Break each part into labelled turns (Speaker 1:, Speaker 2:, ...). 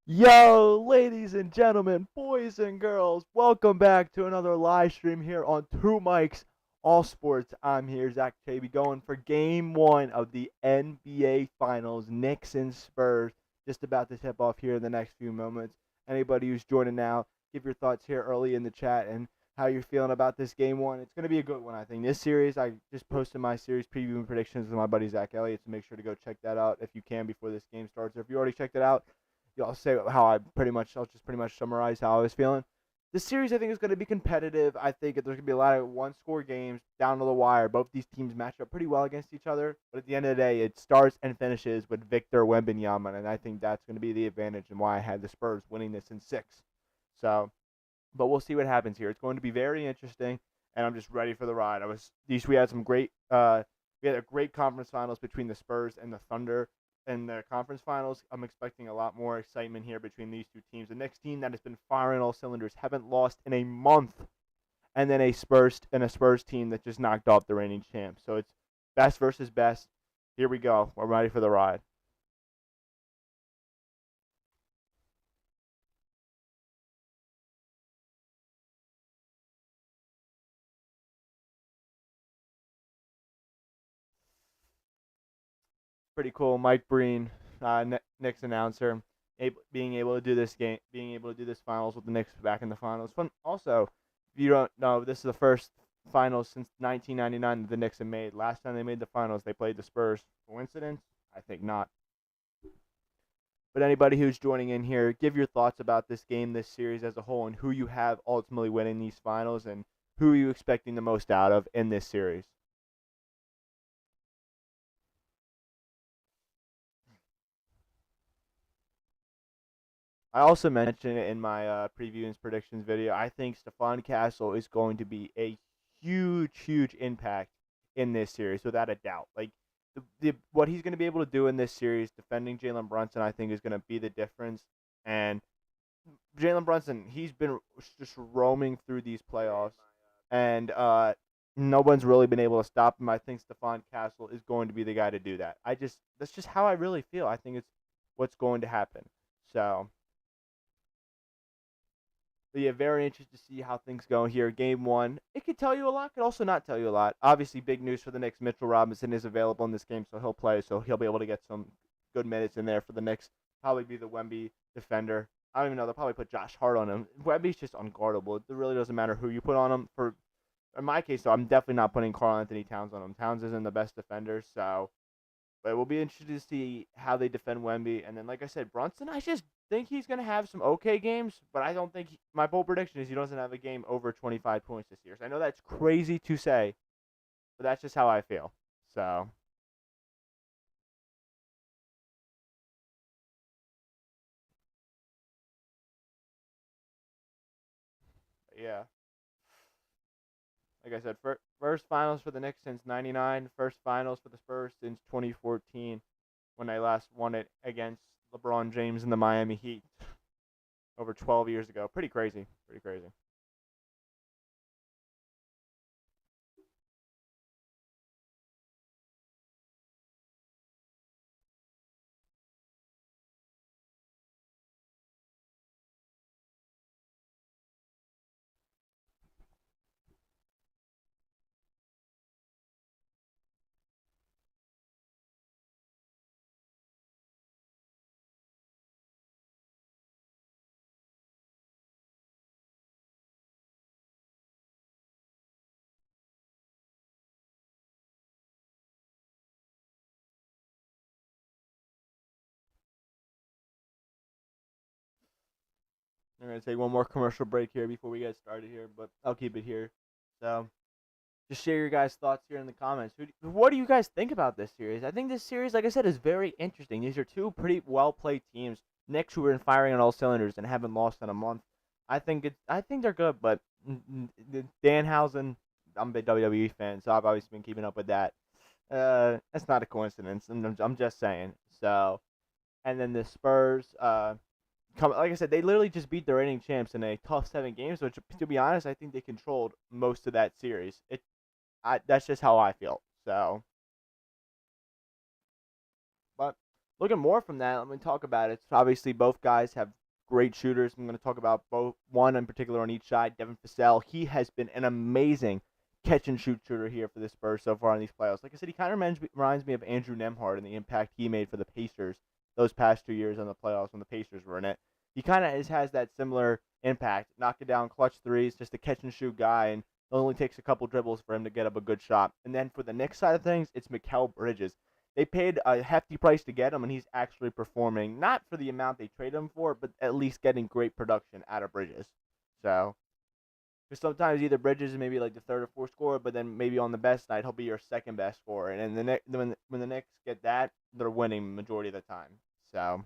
Speaker 1: Yo, ladies and gentlemen, boys and girls, welcome back to another live stream here on Two Mics All Sports. I'm here, Zach Chavy, going for game one of the NBA Finals. Knicks and Spurs just about to tip off here in the next few moments. Anybody who's joining now, give your thoughts here early in the chat and how you're feeling about this game one. It's going to be a good one, I think. This series, I just posted my series preview and predictions with my buddy Zach Elliott, so make sure to go check that out if you can before this game starts. Or if you already checked it out, I'll say how I'll just pretty much summarize how I was feeling. This series, I think, is going to be competitive. I think there's going to be a lot of one-score games down to the wire. Both these teams match up pretty well against each other, but at the end of the day, it starts and finishes with Victor Wembanyama, and I think that's going to be the advantage and why I had the Spurs winning this in six. So, but we'll see what happens here. It's going to be very interesting, and I'm just ready for the ride. We had some great we had a great conference finals between the Spurs and the Thunder in the conference finals. I'm expecting a lot more excitement here between these two teams. The next team that has been firing all cylinders, haven't lost in a month, and then a Spurs team that just knocked off the reigning champs. So it's best versus best. Here we go. We're ready for the ride. Pretty cool. Mike Breen, Knicks announcer, being able to do this game, being able to do this finals with the Knicks back in the finals. Fun. Also, if you don't know, this is the first finals since 1999 that the Knicks have made. Last time they made the finals, they played the Spurs. Coincidence? I think not. But anybody who's joining in here, give your thoughts about this game, this series as a whole, and who you have ultimately winning these finals, and who are you expecting the most out of in this series. I also mentioned it in my preview and predictions video. I think Stephon Castle is going to be a huge, huge impact in this series, without a doubt. Like what he's going to be able to do in this series, defending Jalen Brunson, I think is going to be the difference. And Jalen Brunson, he's been just roaming through these playoffs, and no one's really been able to stop him. I think Stephon Castle is going to be the guy to do that. That's just how I really feel. I think it's what's going to happen. So but yeah, very interested to see how things go here. Game one, it could tell you a lot, could also not tell you a lot. Obviously, big news for the Knicks. Mitchell Robinson is available in this game, so he'll play. So he'll be able to get some good minutes in there for the Knicks. Probably be the Wemby defender. I don't even know. They'll probably put Josh Hart on him. Wemby's just unguardable. It really doesn't matter who you put on him. For in my case, though, I'm definitely not putting Karl Anthony Towns on him. Towns isn't the best defender, so but we'll be interested to see how they defend Wemby. And then, like I said, Brunson, I just think he's going to have some okay games, but I don't think my bold prediction is he doesn't have a game over 25 points this year. So I know that's crazy to say, but that's just how I feel. So, yeah. Like I said, first finals for the Knicks since '99, first finals for the Spurs since 2014 when they last won it against LeBron James and the Miami Heat over 12 years ago. Pretty crazy. Pretty crazy. I'm gonna take one more commercial break here before we get started here, but I'll keep it here. So just share your guys' thoughts here in the comments. What do you guys think about this series? I think this series, like I said, is very interesting. These are two pretty well played teams. Knicks who are firing on all cylinders and haven't lost in a month. I think they're good, but Danhausen, I'm a big WWE fan, so I've always been keeping up with that. That's not a coincidence. I'm just saying. So, and then the Spurs, like I said, they literally just beat the reigning champs in a tough 7 games. Which, to be honest, I think they controlled most of that series. That's just how I feel. So, but Looking more from that, let me talk about it. So obviously, both guys have great shooters. I'm going to talk about both one in particular on each side. Devin Vassell, he has been an amazing catch and shoot shooter here for the Spurs so far in these playoffs. Like I said, he kind of reminds me of Andrew Nemhard and the impact he made for the Pacers those past 2 years in the playoffs when the Pacers were in it. He kind of has that similar impact, knocking down clutch threes, just a catch and shoot guy, and it only takes a couple dribbles for him to get up a good shot. And then for the Knicks side of things, it's Mikal Bridges. They paid a hefty price to get him, and he's actually performing, not for the amount they traded him for, but at least getting great production out of Bridges. So, because sometimes either Bridges is maybe like the third or fourth scorer, but then maybe on the best night he'll be your second best scorer. And when the Knicks get that, they're winning majority of the time. So,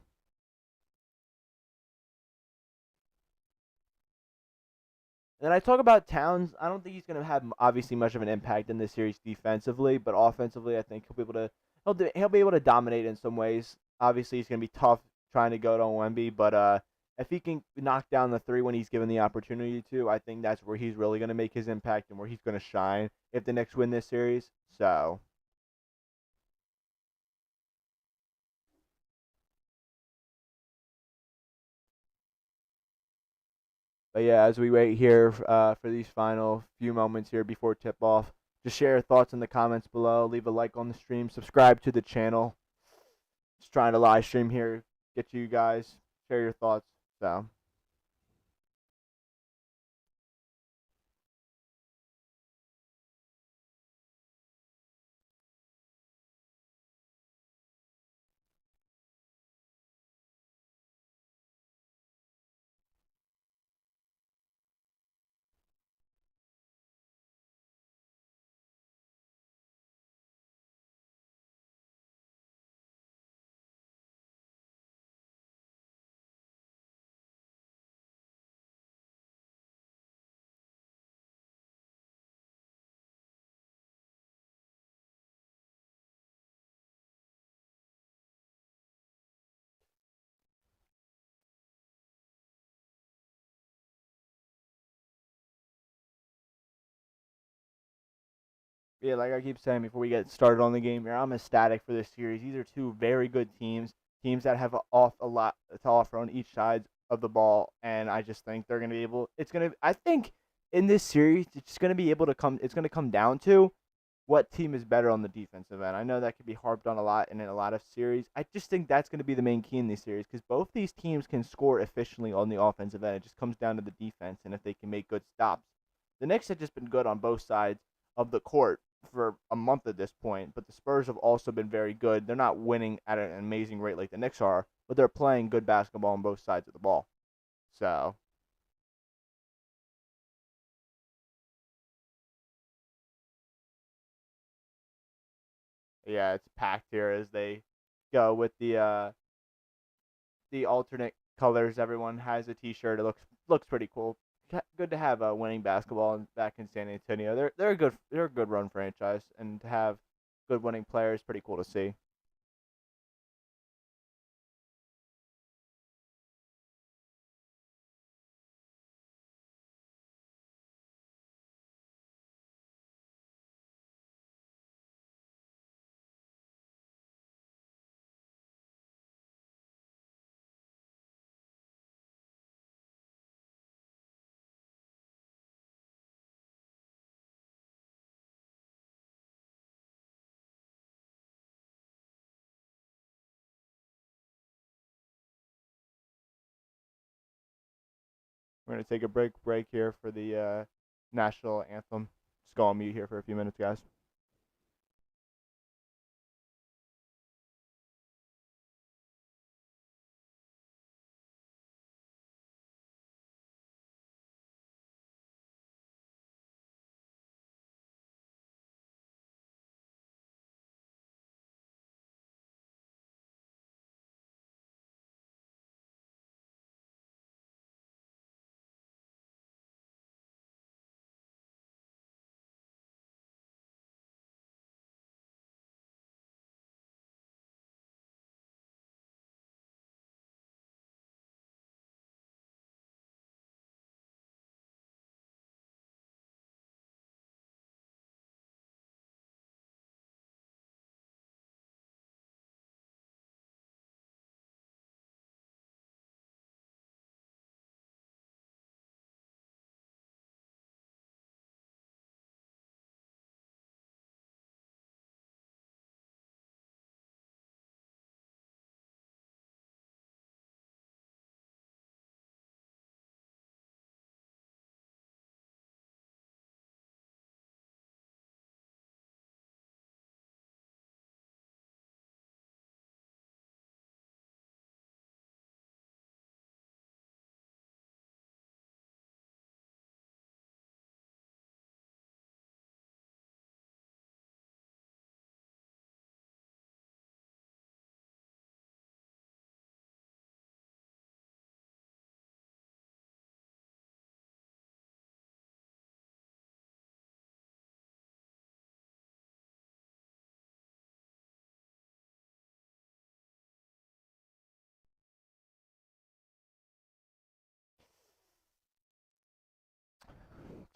Speaker 1: and then I talk about Towns. I don't think he's going to have obviously much of an impact in this series defensively, but offensively, I think he'll be able to he'll be able to dominate in some ways. Obviously, he's going to be tough trying to go to Wemby, but if he can knock down the three when he's given the opportunity to, I think that's where he's really going to make his impact and where he's going to shine if the Knicks win this series. So, but yeah, as we wait here for these final few moments here before tip off, just share your thoughts in the comments below. Leave a like on the stream. Subscribe to the channel. Just trying to live stream here, get to you guys, share your thoughts. So, yeah, like I keep saying before we get started on the game here, I'm ecstatic for this series. These are two very good teams that have a lot to offer on each side of the ball, and I just think they're going to be able. It's going to. I think in this series, it's going to be able to come. It's going to come down to what team is better on the defensive end. I know that could be harped on a lot in a lot of series. I just think that's going to be the main key in these series because both these teams can score efficiently on the offensive end. It just comes down to the defense and if they can make good stops. The Knicks have just been good on both sides of the court for a month at this point, but the Spurs have also been very good. They're not winning at an amazing rate like the Knicks are, but they're playing good basketball on both sides of the ball. So, yeah, it's packed here as they go with the alternate colors. Everyone has a T-shirt. It looks pretty cool. Good to have winning basketball back in San Antonio. They're a good run franchise, and to have good winning players, pretty cool to see. We're gonna take a break here for the national anthem. Just go on mute here for a few minutes, guys.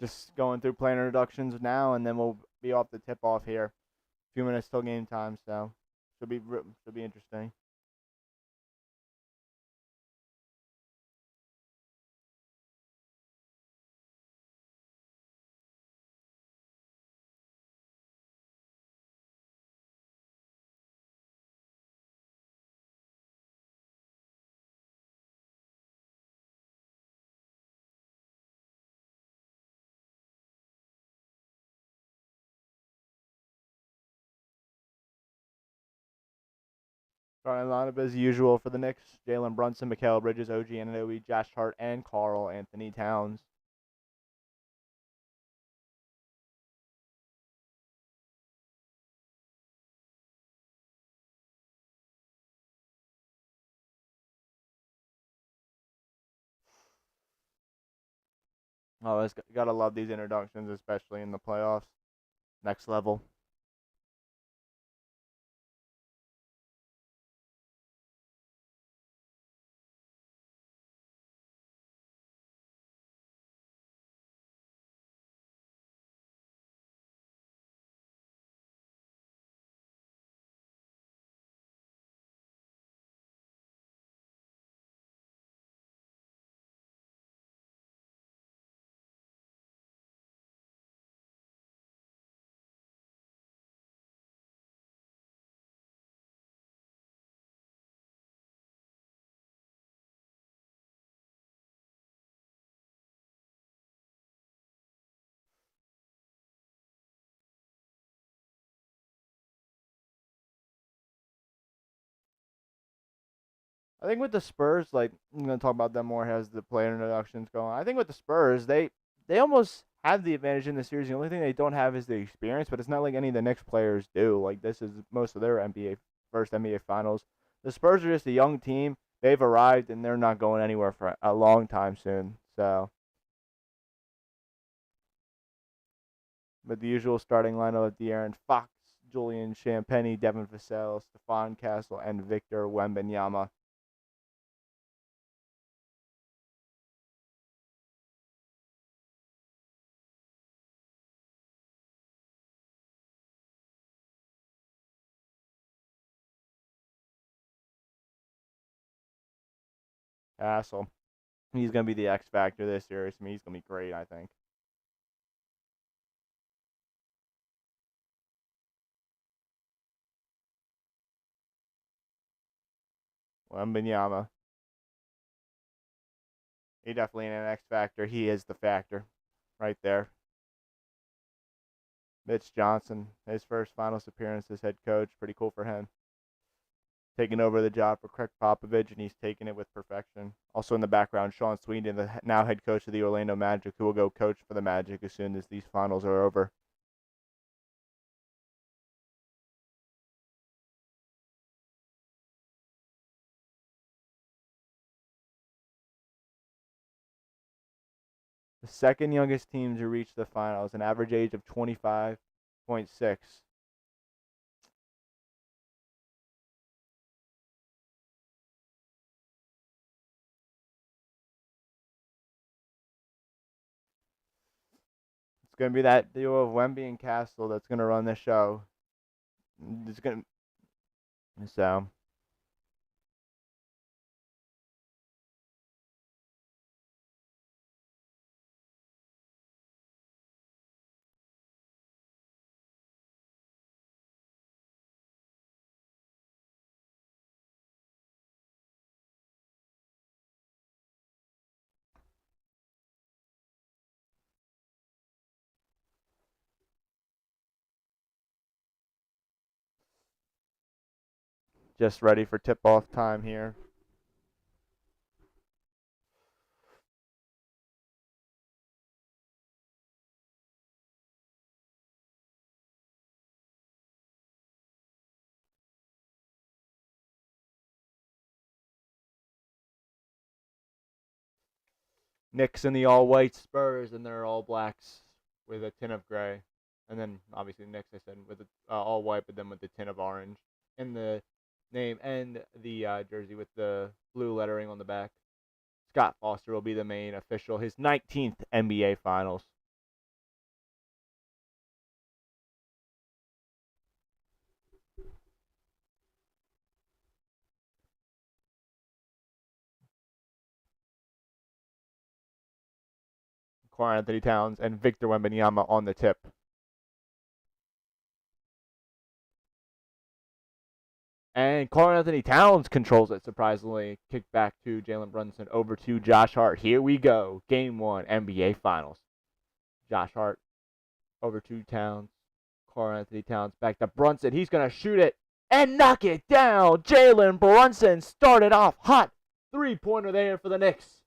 Speaker 1: Just going through player introductions now, and then we'll be off the tip off here. A few minutes till game time, so should be interesting. Starting lineup as usual for the Knicks: Jalen Brunson, Mikal Bridges, OG Anunoby, Josh Hart, and Karl Anthony Towns. Oh, it's gotta love these introductions, especially in the playoffs. Next level. I think with the Spurs, like I'm gonna talk about them more as the player introductions go on. I think with the Spurs, they almost have the advantage in the series. The only thing they don't have is the experience, but it's not like any of the Knicks players do. Like this is most of their NBA first NBA finals. The Spurs are just a young team. They've arrived and they're not going anywhere for a long time soon. So, with the usual starting lineup of De'Aaron Fox, Julian Champagnie, Devin Vassell, Stephon Castle, and Victor Wembanyama. Castle. He's going to be the X factor this series. I mean, he's going to be great, I think. Wembanyama. He definitely an X factor. He is the factor right there. Mitch Johnson, his first finals appearance as head coach. Pretty cool for him. Taking over the job for Craig Popovich, and he's taking it with perfection. Also in the background, Sean Sweeney, the now head coach of the Orlando Magic, who will go coach for the Magic as soon as these finals are over. The second youngest team to reach the finals, an average age of 25.6. It's going to be that duo of Wemby and Castle that's going to run the show. It's going to, so just ready for tip off time here. Knicks in the all white, Spurs and their all blacks with a tint of gray, and then obviously Knicks I said with the all white, but then with the tint of orange in the name and the jersey with the blue lettering on the back. Scott Foster will be the main official, his 19th NBA Finals. Karl-Anthony Towns and Victor Wembanyama on the tip. And Karl-Anthony Towns controls it, surprisingly. Kick back to Jalen Brunson, over to Josh Hart. Here we go. Game 1, NBA Finals. Josh Hart over to Towns. Karl-Anthony Towns back to Brunson. He's going to shoot it and knock it down. Jalen Brunson started off hot. Three-pointer there for the Knicks.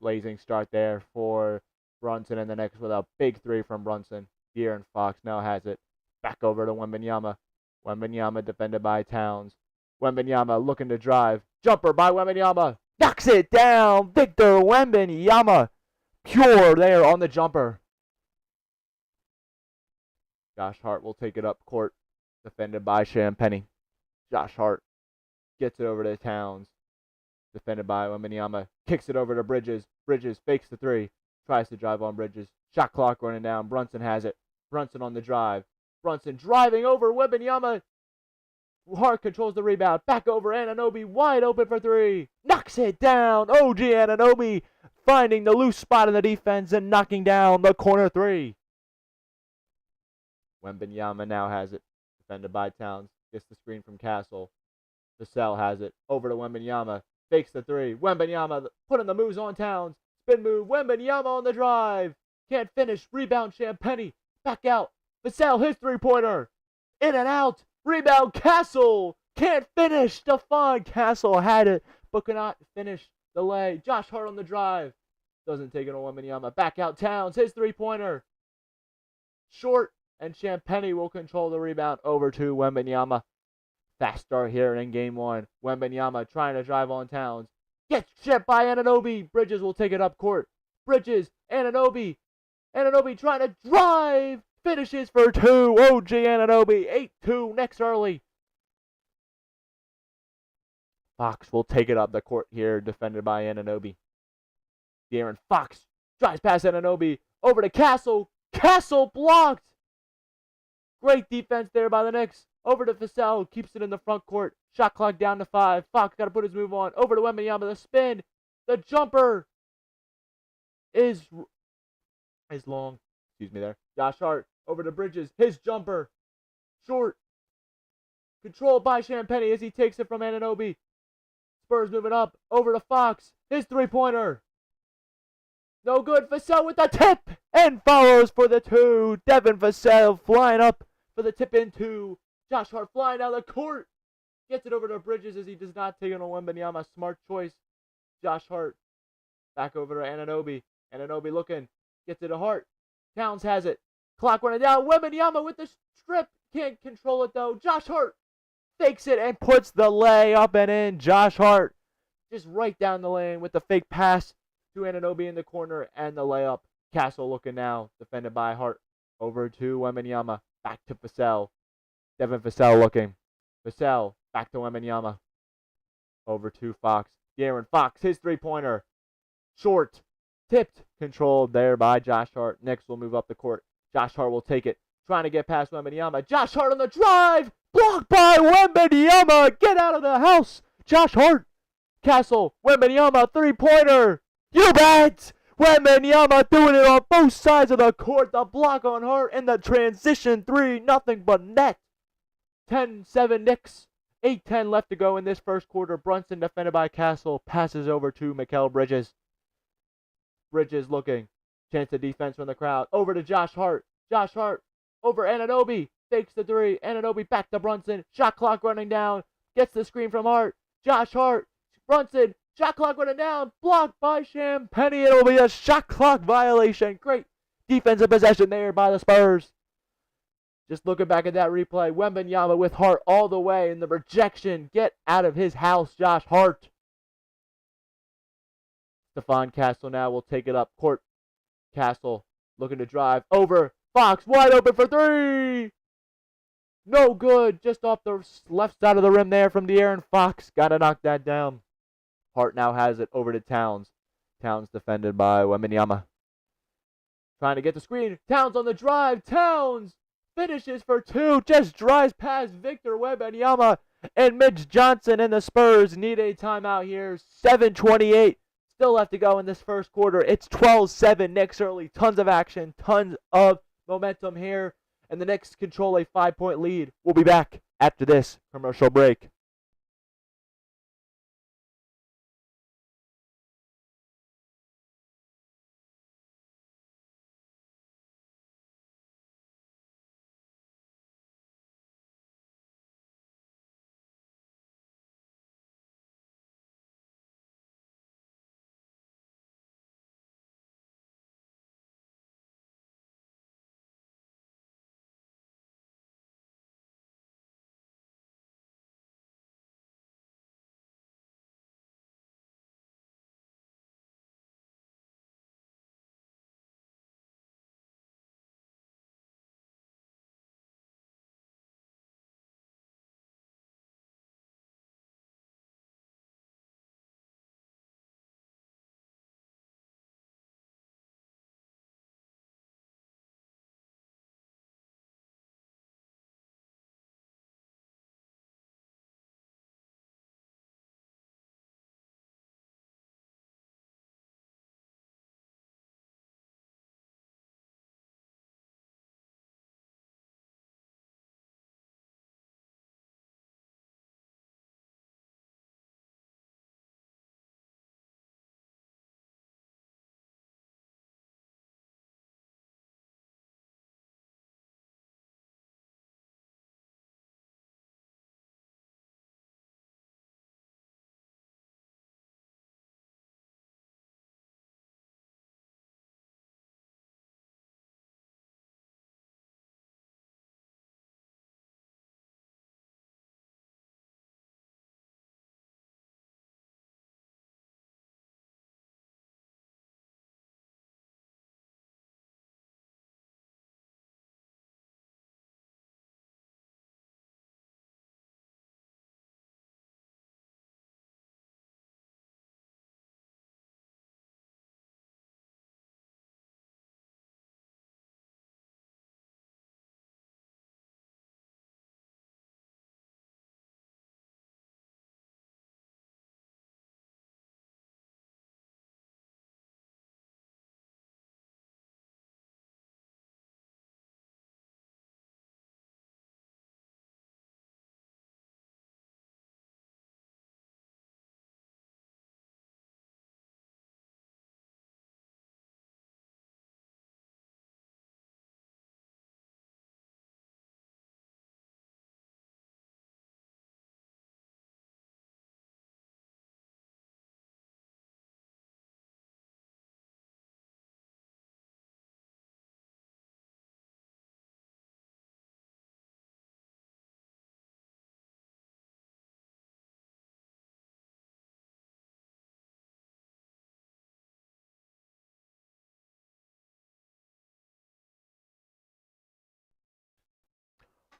Speaker 1: Blazing start there for Brunson and the Knicks with a big three from Brunson. De'Aaron Fox now has it. Back over to Wembanyama. Wembanyama defended by Towns. Wembanyama looking to drive. Jumper by Wembanyama. Knocks it down. Victor Wembanyama. Pure there on the jumper. Josh Hart will take it up court. Defended by Champagnie. Josh Hart gets it over to Towns. Defended by Wembanyama. Kicks it over to Bridges. Bridges fakes the three. Tries to drive on Bridges. Shot clock running down. Brunson has it. Brunson on the drive. Brunson driving over Wembanyama. Hart controls the rebound. Back over Anunoby. Wide open for three. Knocks it down. OG Anunoby finding the loose spot in the defense and knocking down the corner three. Wembanyama now has it. Defended by Towns. Gets the screen from Castle. Vassell has it. Over to Wembanyama. Fakes the three. Wembanyama putting the moves on Towns. Spin move. Wembanyama on the drive. Can't finish. Rebound Champagnie. Back out. Vassell, his three-pointer. In and out. Rebound Castle. Can't finish. Stephon Castle had it, but cannot finish the lay. Josh Hart on the drive. Doesn't take it on Wembanyama. Back out Towns. His three-pointer. Short, and Champagnie will control the rebound over to Wembanyama. Fast start here in game 1. Wembanyama trying to drive on Towns. Gets chipped by Anunoby. Bridges will take it up court. Bridges, Anunoby. Anunoby trying to drive. Finishes for two. OG Anunoby. 8-2 next early. Fox will take it up the court here, defended by Anunoby. De'Aaron Fox drives past Anunoby. Over to Castle. Castle blocked. Great defense there by the Knicks. Over to Vassell. Keeps it in the front court. Shot clock down to 5. Fox got to put his move on. Over to Wembanyama. The spin. The jumper is long. Excuse me there. Josh Hart. Over to Bridges. His jumper. Short. Controlled by Champagnie as he takes it from Anunoby. Spurs moving up. Over to Fox. His three-pointer. No good. Vassell with the tip. And follows for the two. Devin Vassell flying up for the tip in two. Josh Hart flying down the court. Gets it over to Bridges as he does not take it on Wembanyama. Smart choice. Josh Hart. Back over to Anunoby. Anunoby looking. Gets it to Hart. Towns has it. Clock running down. Wembanyama with the strip. Can't control it though. Josh Hart fakes it and puts the lay up and in. Josh Hart just right down the lane with the fake pass to Anunoby in the corner and the layup. Castle looking now. Defended by Hart. Over to Wembanyama. Back to Vassell. Devin Vassell looking. Vassell back to Wembanyama. Over to Fox. De'Aaron Fox. His three-pointer. Short. Tipped. Controlled there by Josh Hart. Knicks will move up the court. Josh Hart will take it. Trying to get past Wembanyama. Josh Hart on the drive. Blocked by Wembanyama. Get out of the house. Josh Hart. Castle. Wembanyama. Three-pointer. You bet. Wembanyama doing it on both sides of the court. The block on Hart and the transition three. Nothing but net. 10-7 Knicks. 8:10 left to go in this first quarter. Brunson defended by Castle. Passes over to Mikal Bridges. Bridges looking. Chance of defense from the crowd. Over to Josh Hart. Josh Hart over Anunoby. Fakes the three. Anunoby back to Brunson. Shot clock running down. Gets the screen from Hart. Josh Hart. Brunson. Shot clock running down. Blocked by Champagnie. It'll be a shot clock violation. Great defensive possession there by the Spurs. Just looking back at that replay. Wembanyama with Hart all the way in the rejection. Get out of his house, Josh Hart. Stephon Castle now will take it up court. Castle looking to drive over. Fox wide open for three. No good. Just off the left side of the rim there from De'Aaron Fox. Got to knock that down. Hart now has it over to Towns. Towns defended by Wembanyama. Trying to get the screen. Towns on the drive. Towns finishes for two. Just drives past Victor Wembanyama. And Mitch Johnson and the Spurs need a timeout here. 7:28 Still left to go in this first quarter. It's 12-7. Knicks early. Tons of action. Tons of momentum here. And the Knicks control a 5-point lead. We'll be back after this commercial break.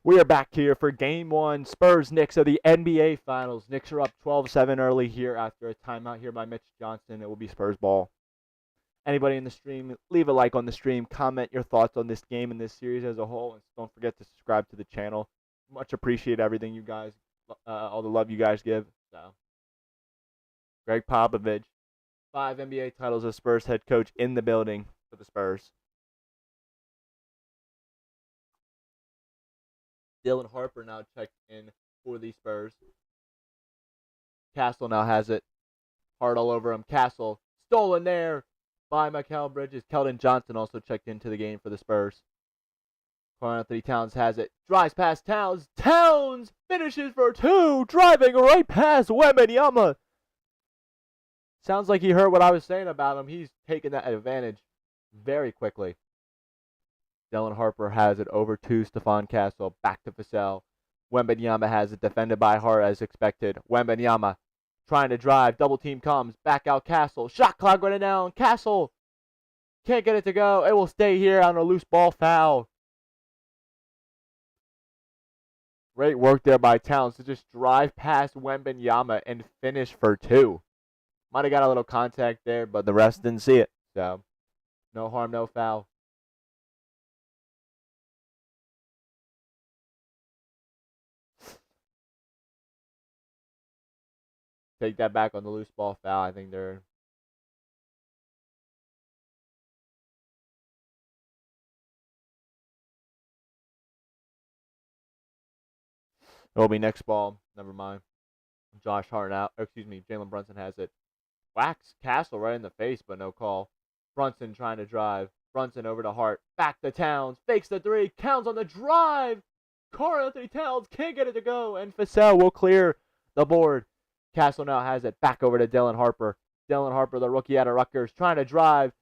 Speaker 1: We are back here for Game 1, Spurs-Knicks of the NBA Finals. Knicks are up 12-7 early here after a timeout here by Mitch Johnson. It will be Spurs ball. Anybody in the stream, leave a like on the stream. Comment your thoughts on this game and this series as a whole. And don't forget to subscribe to the channel. Much appreciate everything you guys, all the love you guys give. So, Greg Popovich, 5 NBA titles as Spurs head coach in the building for the Spurs. Dylan Harper now checked in for the Spurs. Castle now has it. Hard all over him. Castle stolen there by Mikal Bridges. Keldon Johnson also checked into the game for the Spurs. Karl-Anthony Towns has it. Drives past Towns. Towns finishes for 2. Driving right past Wembanyama. Sounds like he heard what I was saying about him. He's taking that advantage very quickly. Dylan Harper has it over to Stephon Castle. Back to Vassell. Wembanyama has it defended by Hart as expected. Wembanyama trying to drive. Double team comes. Back out Castle. Shot clock running down. Castle can't get it to go. It will stay here on a loose ball foul. Great work there by Towns to just drive past Wembanyama and finish for 2. Might have got a little contact there, but the rest didn't see it. So, no harm, no foul. Take that back on the loose ball foul. I think they're It'll be next ball. Never mind. Josh Hart out. Jalen Brunson has it. Whacks Castle right in the face, but no call. Brunson trying to drive. Brunson over to Hart. Back to Towns. Fakes the three. Counts on the drive. Karl-Anthony Towns can't get it to go. And Fasell will clear the board. Castle now has it. Back over to Dylan Harper. Dylan Harper, the rookie out of Rutgers, trying to drive.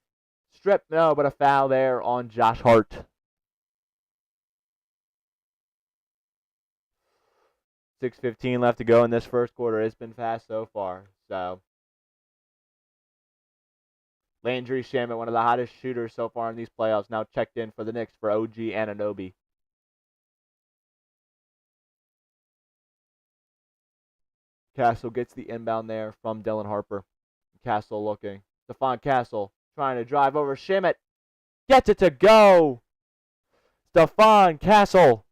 Speaker 1: Strip, no, but a foul there on Josh Hart. 6:15 left to go in this first quarter. It's been fast so far. So Landry Shamet, one of the hottest shooters so far in these playoffs, now checked in for the Knicks for OG Anunoby. Castle gets the inbound there from Dylan Harper. Castle looking. Stephon Castle trying to drive over Shamet. Gets it to go. Stephon Castle.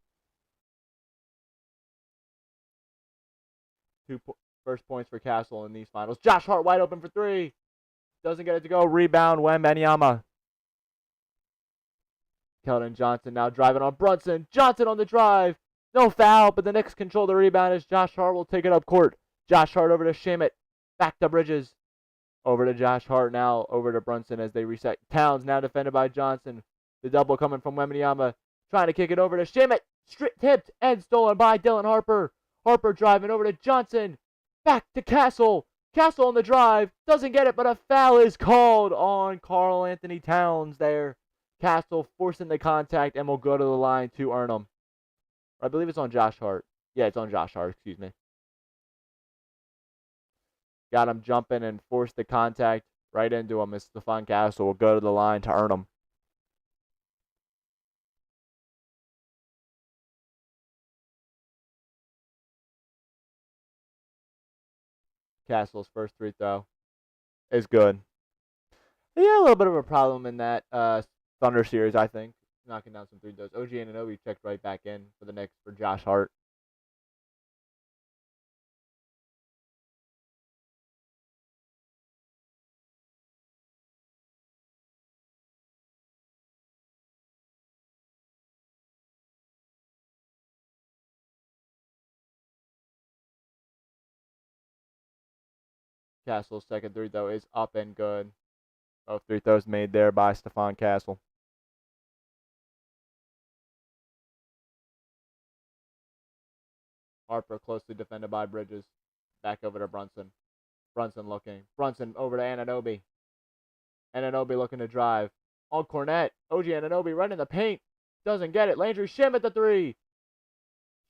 Speaker 1: First points for Castle in these finals. Josh Hart wide open for three. Doesn't get it to go. Rebound, Wembanyama. Keldon Johnson now driving on Brunson. Johnson on the drive. No foul, but the Knicks control the rebound as Josh Hart will take it up court. Josh Hart over to Shamet. Back to Bridges. Over to Josh Hart now. Over to Brunson as they reset. Towns now defended by Johnson. The double coming from Wembanyama. Trying to kick it over to Shamet. Tipped and stolen by Dylan Harper. Harper driving over to Johnson. Back to Castle. Castle on the drive. Doesn't get it, but a foul is called on Karl-Anthony Towns there. Castle forcing the contact and will go to the line to earn them. I believe it's on Josh Hart. Yeah, it's on Josh Hart. Excuse me. Got him jumping and forced the contact right into him. Stephon Castle will go to the line to earn him. Castle's first free throw is good. Yeah, a little bit of a problem in that Thunder series, I think. Knocking down some free throws. OG Anunoby checked right back in for the Knicks for Josh Hart. Castle's second free throw is up and good. Both free throws made there by Stephon Castle. Harper closely defended by Bridges. Back over to Brunson. Brunson looking. Brunson over to Anunoby. Anunoby looking to drive. On Cornette. OG Anunoby right in the paint. Doesn't get it. Landry Shamet the three.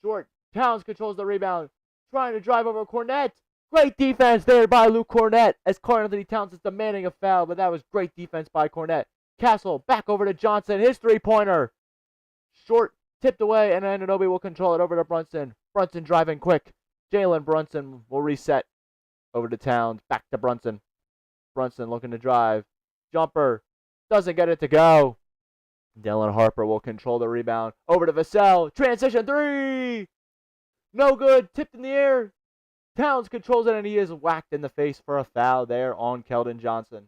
Speaker 1: Short. Towns controls the rebound. Trying to drive over Cornette. Great defense there by Luke Cornette as Karl-Anthony Towns is demanding a foul, but that was great defense by Cornette. Castle back over to Johnson. His three-pointer. Short. Tipped away, and Anunoby will control it over to Brunson. Brunson driving quick. Jalen Brunson will reset over to Towns. Back to Brunson. Brunson looking to drive. Jumper. Doesn't get it to go. Dylan Harper will control the rebound. Over to Vassell. Transition three. No good. Tipped in the air. Towns controls it, and he is whacked in the face for a foul there on Keldon Johnson.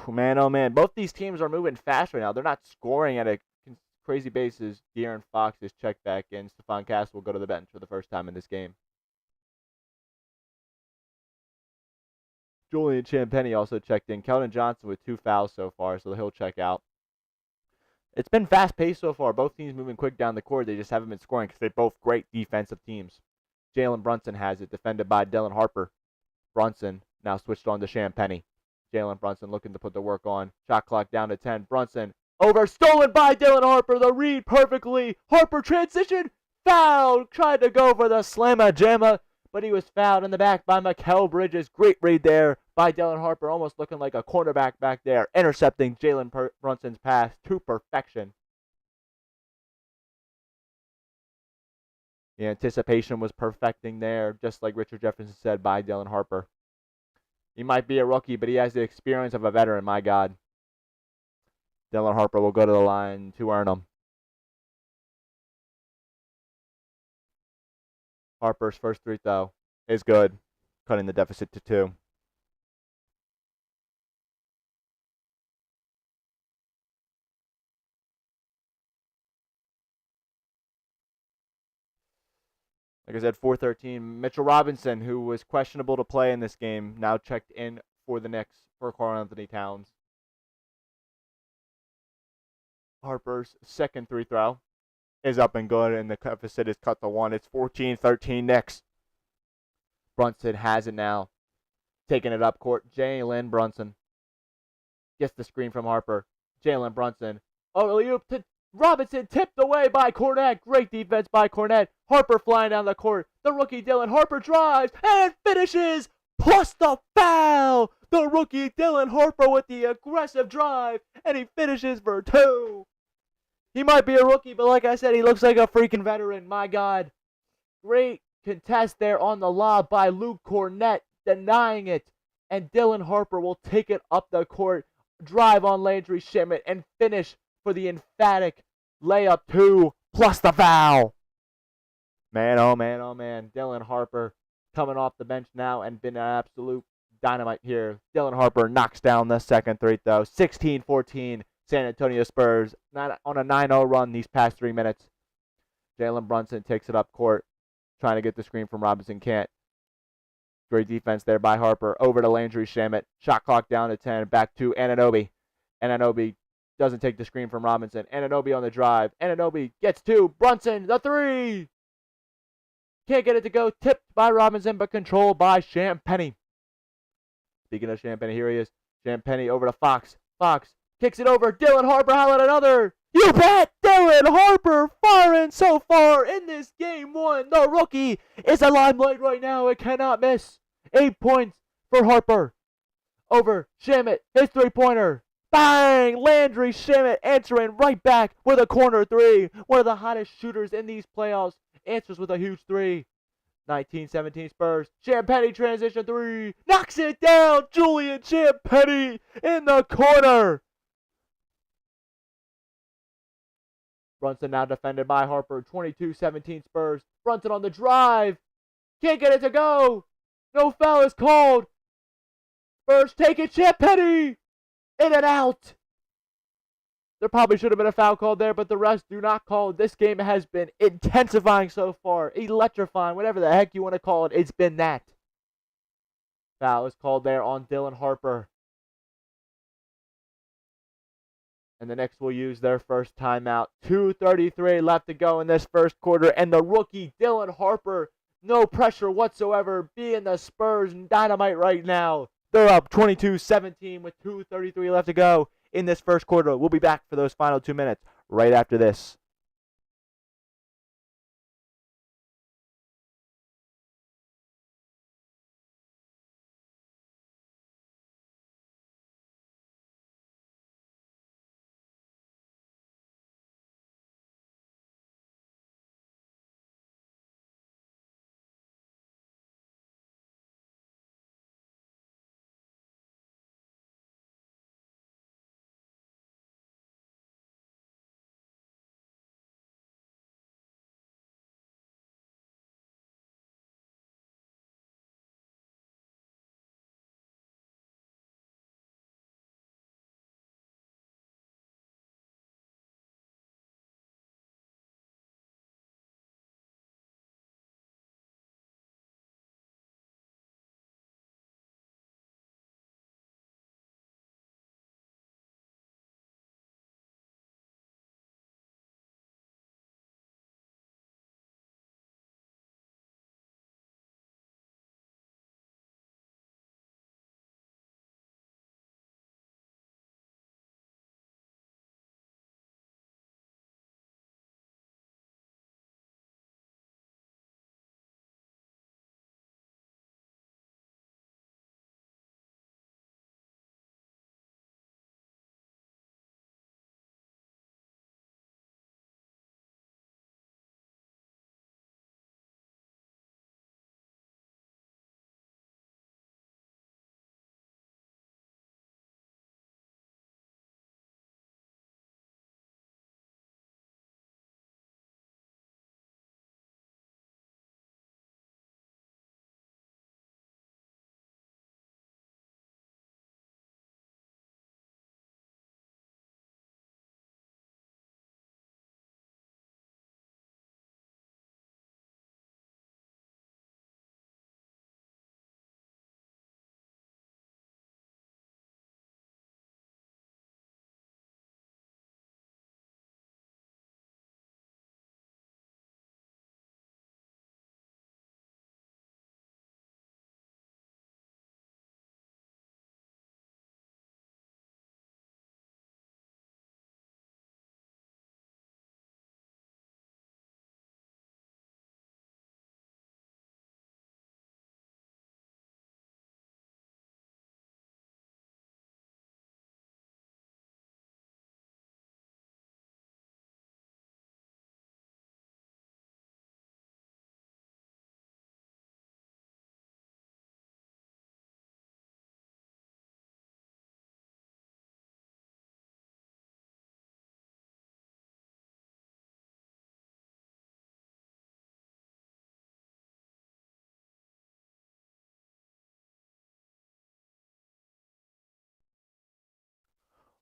Speaker 1: Man, oh man. Both these teams are moving fast right now. They're not scoring at a crazy basis. De'Aaron Fox is checked back in. Stephon Castle will go to the bench for the first time in this game. Julian Champagnie also checked in. Keldon Johnson with 2 fouls so far, so he'll check out. It's been fast-paced so far. Both teams moving quick down the court. They just haven't been scoring because they're both great defensive teams. Jalen Brunson has it, defended by Dylan Harper. Brunson now switched on to Champagnie. Jalen Brunson looking to put the work on. Shot clock down to 10. Brunson over, stolen by Dylan Harper. The read perfectly. Harper transition, foul. Tried to go for the slamma jamma, but he was fouled in the back by Mikal Bridges. Great read there by Dylan Harper, almost looking like a cornerback back there, intercepting Jalen Brunson's pass to perfection. The anticipation was perfecting there, just like Richard Jefferson said by Dylan Harper. He might be a rookie, but he has the experience of a veteran, my God. Dylan Harper will go to the line to earn him. Harper's first free throw is good, cutting the deficit to 2. Like I said, 413. Mitchell Robinson, who was questionable to play in this game, now checked in for the Knicks for Karl-Anthony Towns. Harper's second free throw is up and good, and the deficit is cut to 1. It's 14-13 Knicks. Brunson has it now. Taking it up court. Jalen Brunson gets the screen from Harper. Jalen Brunson. Alley-oop to Robinson, tipped away by Cornette. Great defense by Cornette. Harper flying down the court. The rookie Dylan Harper drives and finishes, plus the foul. The rookie Dylan Harper with the aggressive drive, and he finishes for 2. He might be a rookie, but like I said, he looks like a freaking veteran. My God. Great contest there on the lob by Luke Cornette, denying it. And Dylan Harper will take it up the court, drive on Landry Shamet, and finish for the emphatic layup 2, plus the foul. Man, oh man, oh man. Dylan Harper coming off the bench now and been an absolute dynamite here. Dylan Harper knocks down the second free throw. 16-14. San Antonio Spurs on a 9-0 run these past 3 minutes. Jalen Brunson takes it up court, trying to get the screen from Robinson. Can't. Great defense there by Harper. Over to Landry Shamet. Shot clock down to 10. Back to Anunoby. Anunoby doesn't take the screen from Robinson. Anunoby on the drive. Anunoby gets 2. Brunson, the 3. Can't get it to go. Tipped by Robinson, but controlled by Champagnie. Speaking of Champagnie, here he is. Champagnie over to Fox. Fox kicks it over. Dylan Harper, how about another? You bet! Dylan Harper firing so far in this game 1. The rookie is a limelight right now. It cannot miss. 8 points for Harper. Over Shamet, his 3-pointer. Bang! Landry Shamet answering right back with a corner 3. One of the hottest shooters in these playoffs. Answers with a huge 3. 19-17 Spurs. Champagnie transition 3. Knocks it down. Julian Champagnie in the corner. Brunson now defended by Harper. 22-17 Spurs. Brunson on the drive. Can't get it to go. No foul is called. Spurs take it. Champagnie in and out. There probably should have been a foul called there, but the refs do not call. This game has been intensifying so far. Electrifying, whatever the heck you want to call it. It's been that. Foul is called there on Dylan Harper. And the Knicks will use their first timeout. 2:33 left to go in this first quarter. And the rookie, Dylan Harper, no pressure whatsoever, being the Spurs dynamite right now. They're up 22-17 with 2:33 left to go in this first quarter. We'll be back for those final 2 minutes right after this.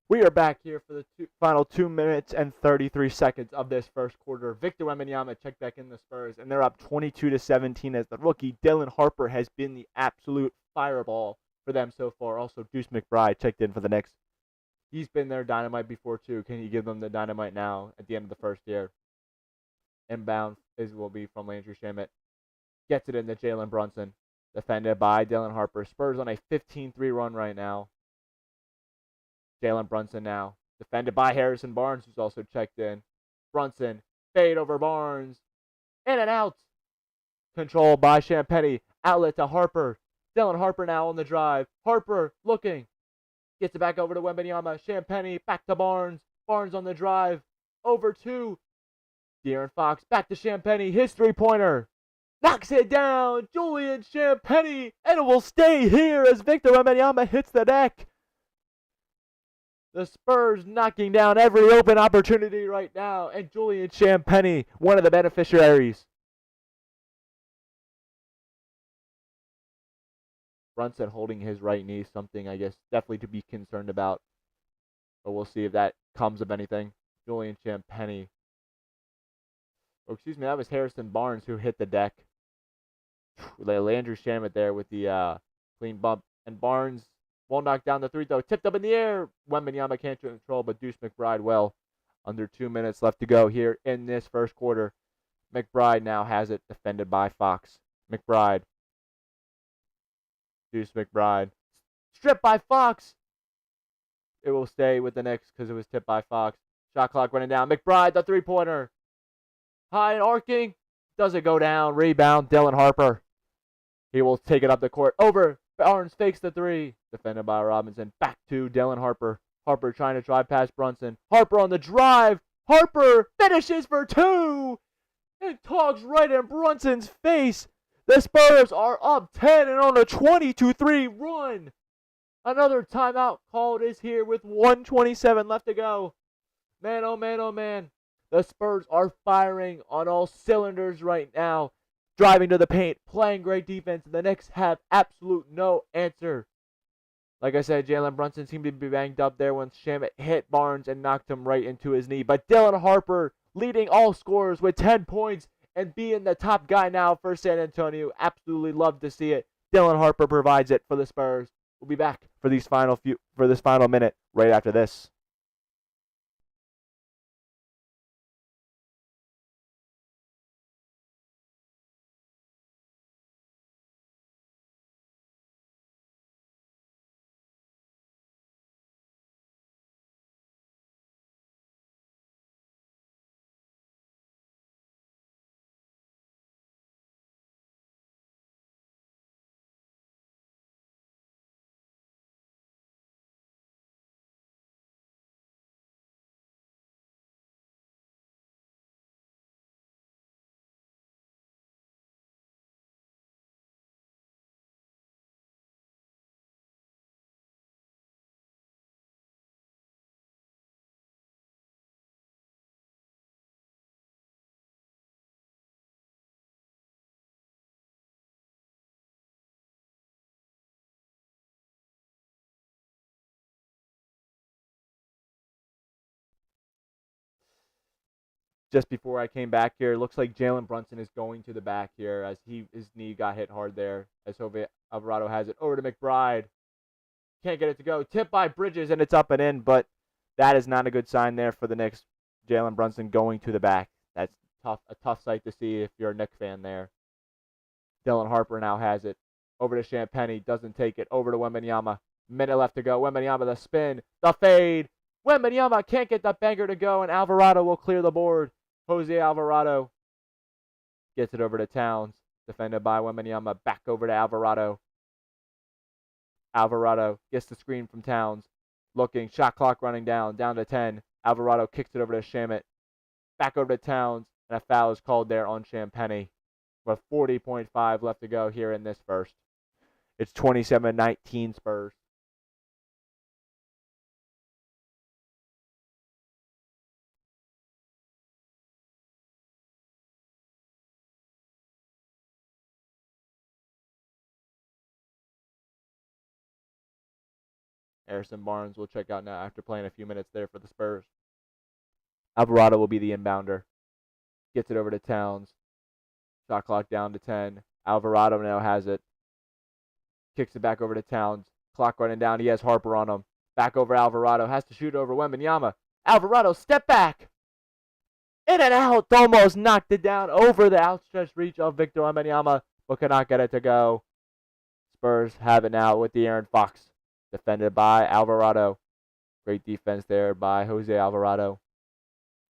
Speaker 1: We are back here for the final 2 minutes and 33 seconds of this first quarter. Victor Wembanyama checked back in the Spurs, and they're up 22-17 as the rookie Dylan Harper has been the absolute fireball for them so far. Also, Deuce McBride checked in for the Knicks. He's been their dynamite before too. Can you give them the dynamite now at the end of the first year? Inbound will be from Landry Shamet. Gets it into Jalen Brunson. Defended by Dylan Harper. Spurs on a 15-3 run right now. Jalen Brunson now. Defended by Harrison Barnes, who's also checked in. Brunson. Fade over Barnes. In and out. Controlled by Champagnie. Outlet to Harper. Dylan Harper now on the drive. Harper looking. Gets it back over to Wembanyama. Champagnie back to Barnes. Barnes on the drive. Over to De'Aaron Fox. Back to Champagnie. His three-pointer. Knocks it down. Julian Champagnie. And it will stay here as Victor Wembanyama hits the deck. The Spurs knocking down every open opportunity right now. And Julian Champagnie, one of the beneficiaries. Brunson holding his right knee, something I guess definitely to be concerned about. But we'll see if that comes of anything. Julian Champagnie. Oh, excuse me, that was Harrison Barnes who hit the deck. Landry Shamet there with the clean bump. And Barnes won't knock down the three, though. Tipped up in the air. Wembanyama can't control, but Deuce McBride well. Under 2 minutes left to go here in this first quarter. McBride now has it, defended by Fox. McBride. Deuce McBride. Stripped by Fox. It will stay with the Knicks because it was tipped by Fox. Shot clock running down. McBride, the three-pointer. High and arcing. Doesn't go down. Rebound, Dylan Harper. He will take it up the court. Over. Barnes fakes the three. Defended by Robinson. Back to Dylan Harper. Harper trying to drive past Brunson. Harper on the drive. Harper finishes for two. It talks right in Brunson's face. The Spurs are up 10 and on a 22-3 run. Another timeout called is here with 1:27 left to go. Man, oh man, oh man. The Spurs are firing on all cylinders right now. Driving to the paint, playing great defense, and the Knicks have absolute no answer. Like I said, Jalen Brunson seemed to be banged up there when Shamet hit Barnes and knocked him right into his knee. But Dylan Harper leading all scorers with 10 points and being the top guy now for San Antonio. Absolutely love to see it. Dylan Harper provides it for the Spurs. We'll be back for this final minute right after this. Just before I came back here, it looks like Jalen Brunson is going to the back here as his knee got hit hard there. As Jose Alvarado has it over to McBride. Can't get it to go. Tipped by Bridges, and it's up and in, but that is not a good sign there for the Knicks. Jalen Brunson going to the back. That's a tough sight to see if you're a Knicks fan there. Dylan Harper now has it. Over to Champagnie. Doesn't take it. Over to Wembanyama. Minute left to go. Wembanyama, the spin. The fade. Wembanyama can't get the banker to go, and Alvarado will clear the board. Jose Alvarado gets it over to Towns. Defended by Wembanyama. Back over to Alvarado. Alvarado gets the screen from Towns. Looking. Shot clock running down. Down to 10. Alvarado kicks it over to Shamet. Back over to Towns. And a foul is called there on Champagnie. With 40.5 left to go here in this first. It's 27-19 Spurs. Harrison Barnes will check out now after playing a few minutes there for the Spurs. Alvarado will be the inbounder. Gets it over to Towns. Shot clock down to 10. Alvarado now has it. Kicks it back over to Towns. Clock running down. He has Harper on him. Back over Alvarado. Has to shoot over Wembanyama. Alvarado, step back. In and out. Almost knocked it down over the outstretched reach of Victor Wembanyama, but cannot get it to go. Spurs have it now with De'Aaron Fox. Defended by Alvarado. Great defense there by Jose Alvarado.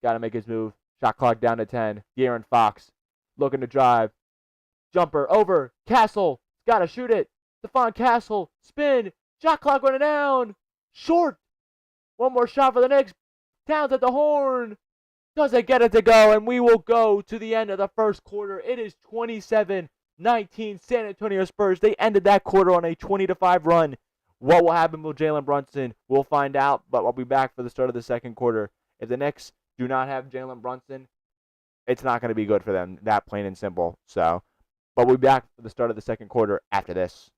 Speaker 1: Got to make his move. Shot clock down to 10. De'Aaron Fox looking to drive. Jumper over. Castle. Got to shoot it. Stephon Castle. Spin. Shot clock running down. Short. One more shot for the Knicks. Towns at the horn. Doesn't get it to go, and we will go to the end of the first quarter. It is 27-19 San Antonio Spurs. They ended that quarter on a 20-5 run. What will happen with Jalen Brunson? We'll find out, but I'll be back for the start of the second quarter. If the Knicks do not have Jalen Brunson, it's not going to be good for them, that plain and simple. So, but we'll be back for the start of the second quarter after this.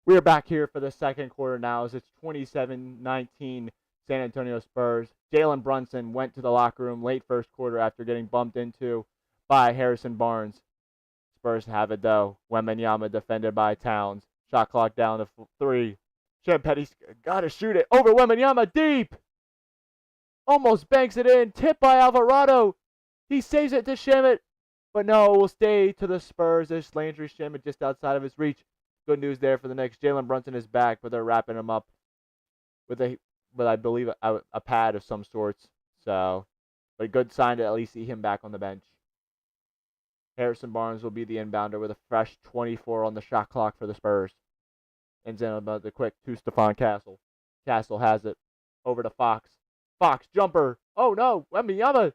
Speaker 1: We are back here for the second quarter now as it's 27-19 San Antonio Spurs. Jalen Brunson went to the locker room late first quarter after getting bumped into by Harrison Barnes. Spurs have it though. Wembanyama defended by Towns. Shot clock down to 3. Champetty's got to shoot it over Wembanyama deep. Almost banks it in. Tipped by Alvarado. He saves it to Shamet, but no, it will stay to the Spurs as Landry Shamet just outside of his reach. Good news there for the Knicks. Jalen Brunson is back, but they're wrapping him up with I believe, a pad of some sorts. So, but a good sign to at least see him back on the bench. Harrison Barnes will be the inbounder with a fresh 24 on the shot clock for the Spurs. And then about the quick to Stephon Castle. Castle has it over to Fox. Fox jumper. Oh no, Wembanyama.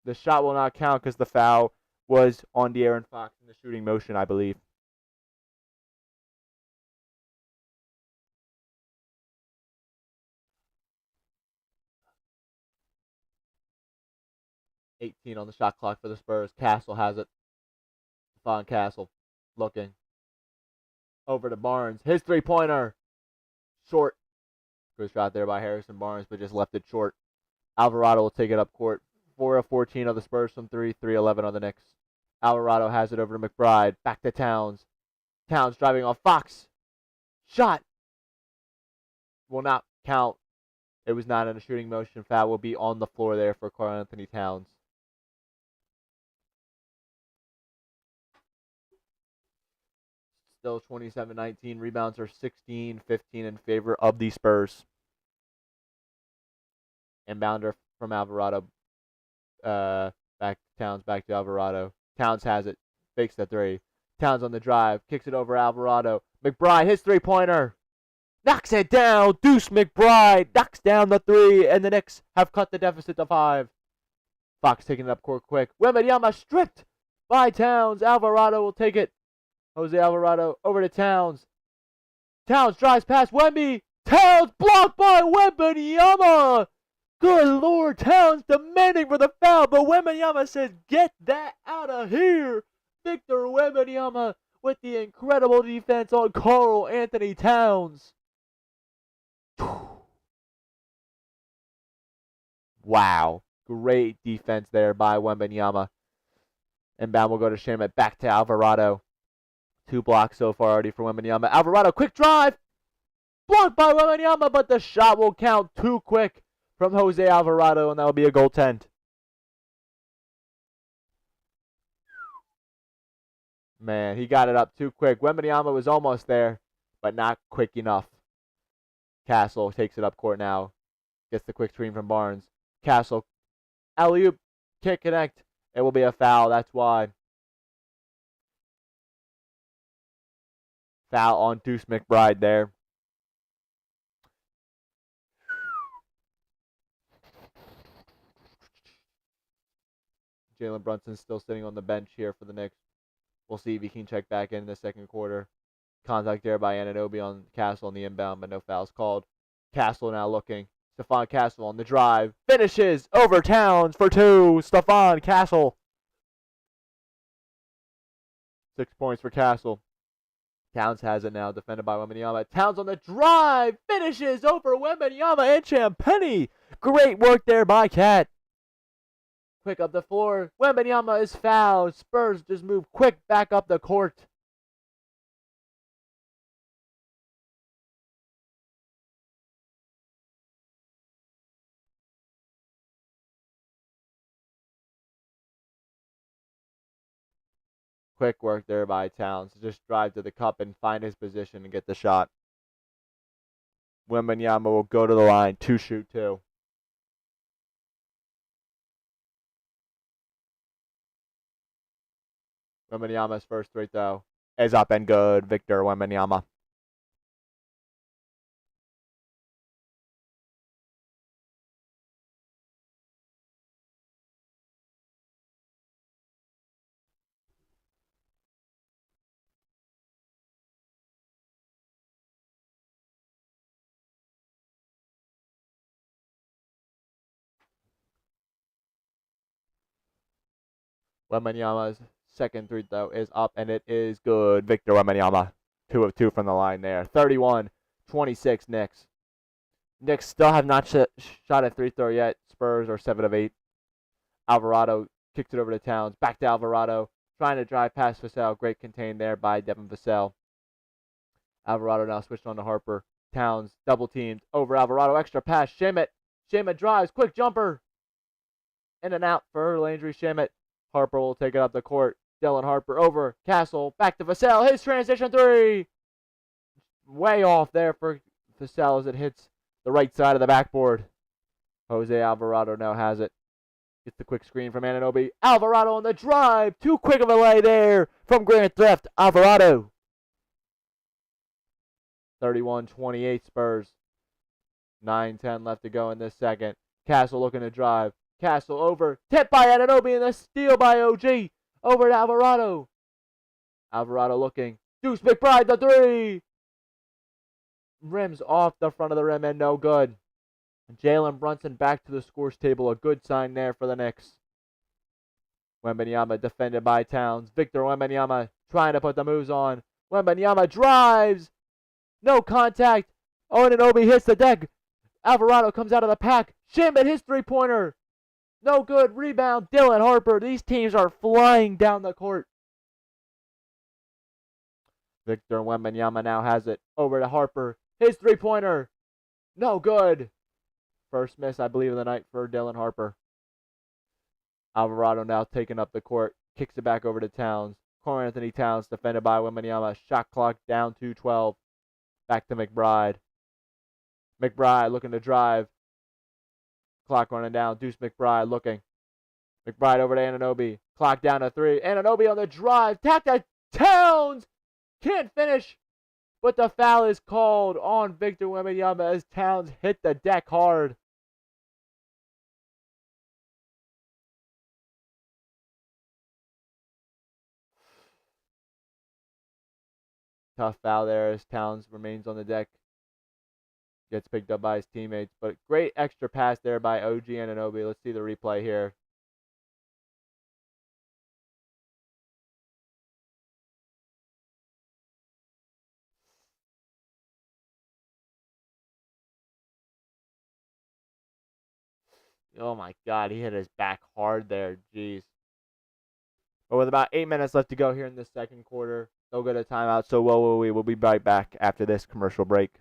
Speaker 1: The shot will not count because the foul was on De'Aaron Fox in the shooting motion, I believe. .18 on the shot clock for the Spurs. Castle has it. Stephon Castle looking. Over to Barnes. His three-pointer. Short. Good shot there by Harrison Barnes, but just left it short. Alvarado will take it up court. 4 of 14 of the Spurs from 3. 3-11 on the Knicks. Alvarado has it over to McBride. Back to Towns. Towns driving off Fox. Shot. Will not count. It was not in a shooting motion. Foul will be on the floor there for Karl-Anthony Towns. Still 27-19. Rebounds are 16-15 in favor of the Spurs. Inbounder from Alvarado. Back to Towns, back to Alvarado. Towns has it. Fakes the three. Towns on the drive. Kicks it over Alvarado. McBride, his three-pointer. Knocks it down. Deuce McBride knocks down the three, and the Knicks have cut the deficit to 5. Fox taking it up court quick. Wembanyama stripped by Towns. Alvarado will take it. Jose Alvarado over to Towns. Towns drives past Wemby. Towns blocked by Wembanyama. Good Lord, Towns demanding for the foul, but Wembanyama says, get that out of here. Victor Wembanyama with the incredible defense on Karl-Anthony Towns. Wow. Great defense there by Wembanyama. Inbound will go to Shamet. Back to Alvarado. 2 blocks so far already for Wembanyama. Alvarado, quick drive. Blocked by Wembanyama, but the shot will count too quick from Jose Alvarado, and that will be a goaltend. Man, he got it up too quick. Wembanyama was almost there, but not quick enough. Castle takes it up court now. Gets the quick screen from Barnes. Castle, alley-oop, can't connect. It will be a foul, that's why. Foul on Deuce McBride there. Jalen Brunson still sitting on the bench here for the Knicks. We'll see if he can check back in the second quarter. Contact there by Anunoby on Castle on the inbound, but no fouls called. Castle now looking. Stephon Castle on the drive. Finishes over Towns for 2. Stephon Castle. 6 points for Castle. Towns has it now, defended by Wembanyama. Towns on the drive. Finishes over Wembanyama and Champagnie. Great work there by Cat. Quick up the floor. Wembanyama is fouled. Spurs just move quick back up the court. Quick work there by Towns. Just drive to the cup and find his position and get the shot. Wembanyama will go to the line to shoot 2. Wembanyama's first free throw is up and good. Victor Wembanyama. Wembanyama's second free throw is up, and it is good. Victor Wembanyama, 2 of 2 from the line there. 31-26 Knicks. Knicks still have not shot a free throw yet. Spurs are 7 of 8. Alvarado kicks it over to Towns. Back to Alvarado. Trying to drive past Vassell. Great contained there by Devin Vassell. Alvarado now switched on to Harper. Towns double teamed over Alvarado. Extra pass. Shamet. Shamet drives. Quick jumper. In and out for Landry Shamet. Harper will take it up the court. Dylan Harper over. Castle. Back to Vassell. His transition three. Way off there for Vassell as it hits the right side of the backboard. Jose Alvarado now has it. Gets the quick screen from Anunoby. Alvarado on the drive. Too quick of a lay there from Grand Theft. Alvarado. 31-28 Spurs. 9-10 left to go in this second. Castle looking to drive. Castle over. Tipped by Anunoby and a steal by OG. Over to Alvarado. Alvarado looking. Deuce McBride, the three. Rims off the front of the rim and no good. Jalen Brunson back to the scores table. A good sign there for the Knicks. Wembanyama defended by Towns. Victor Wembanyama trying to put the moves on. Wembanyama drives. No contact. Anunoby hits the deck. Alvarado comes out of the pack. Shamet his three-pointer. No good. Rebound. Dylan Harper. These teams are flying down the court. Victor Wembanyama now has it. Over to Harper. His three-pointer. No good. First miss, I believe, of the night for Dylan Harper. Alvarado now taking up the court. Kicks it back over to Towns. Karl Anthony Towns defended by Wembanyama. Shot clock down to 12. Back to McBride. McBride looking to drive. Clock running down. Deuce McBride looking. McBride over to Anunoby. Clock down to 3. Anunoby on the drive. Tapped to Towns. Can't finish. But the foul is called on Victor Wembanyama as Towns hit the deck hard. Tough foul there as Towns remains on the deck. Gets picked up by his teammates. But great extra pass there by OG Anunoby. Let's see the replay here. Oh my God, he hit his back hard there. Jeez. But with about 8 minutes left to go here in the second quarter, no good at timeout. So we'll be right back after this commercial break.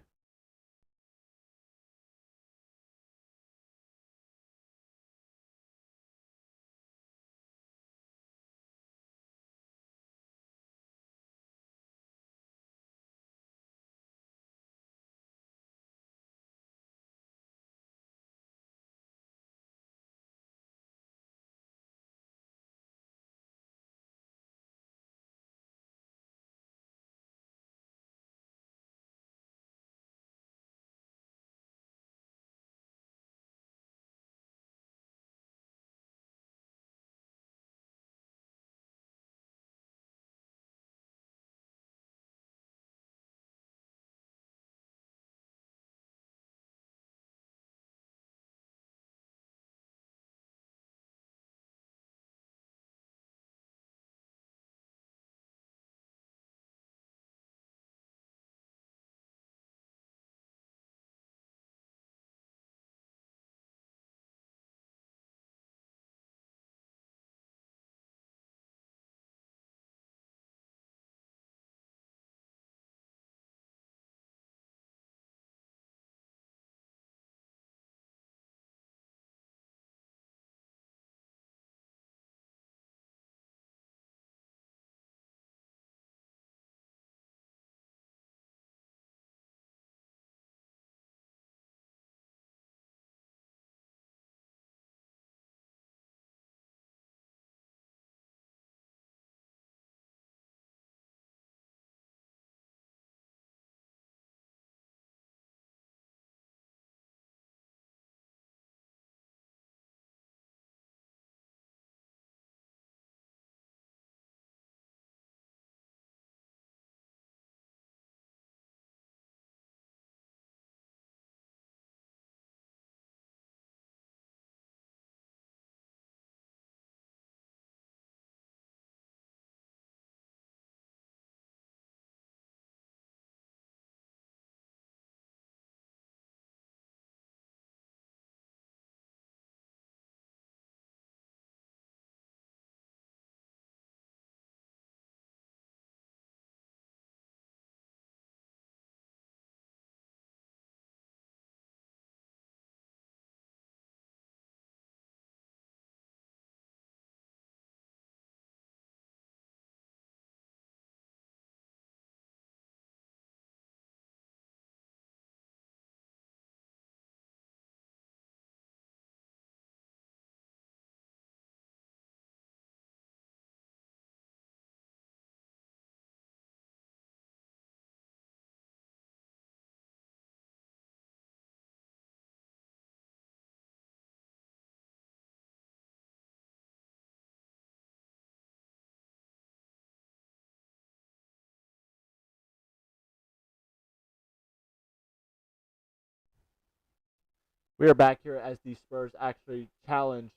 Speaker 1: We are back here as the Spurs actually challenge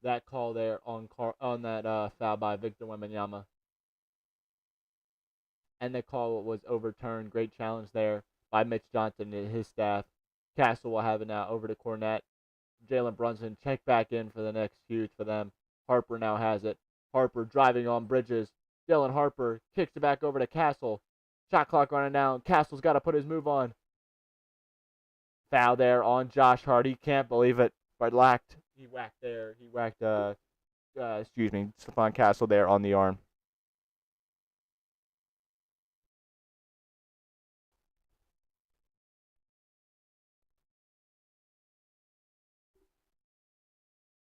Speaker 1: that call there on that foul by Victor Wembanyama, and the call was overturned. Great challenge there by Mitch Johnson and his staff. Castle will have it now over to Cornette. Jalen Brunson check back in for the next huge for them. Harper now has it. Harper driving on Bridges. Dylan Harper kicks it back over to Castle. Shot clock running down. Castle's got to put his move on. Foul there on Josh Hart. He can't believe it, but he whacked Stephon Castle there on the arm.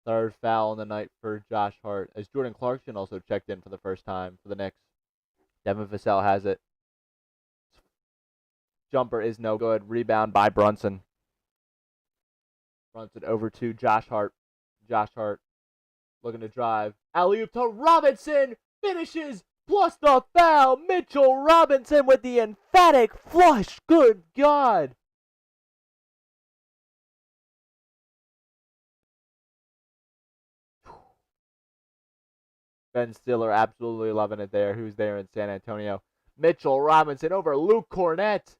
Speaker 1: Third foul on the night for Josh Hart, as Jordan Clarkson also checked in for the first time for the Knicks. Devin Vassell has it. Jumper is no good. Rebound by Brunson. Brunson over to Josh Hart. Josh Hart looking to drive. Alley-oop to Robinson. Finishes plus the foul. Mitchell Robinson with the emphatic flush. Good God. Ben Stiller absolutely loving it there. Who's there in San Antonio? Mitchell Robinson over Luke Cornette.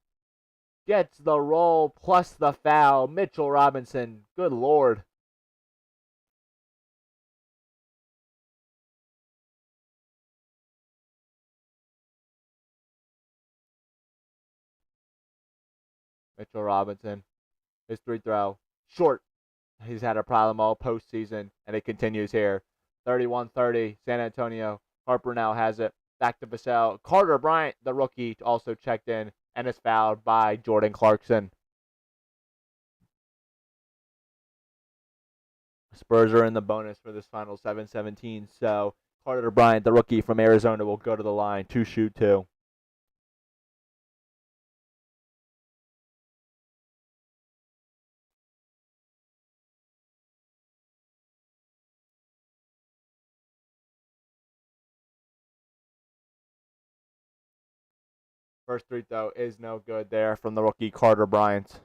Speaker 1: Gets the roll plus the foul. Mitchell Robinson. Good Lord. Mitchell Robinson. His free throw. Short. He's had a problem all postseason, and it continues here. 31-30, San Antonio. Harper now has it. Back to Vassell. Carter Bryant, the rookie, also checked in and is fouled by Jordan Clarkson. Spurs are in the bonus for this final 7-17, so Carter Bryant, the rookie from Arizona, will go to the line to shoot two. First free throw is no good there from the rookie Carter Bryant.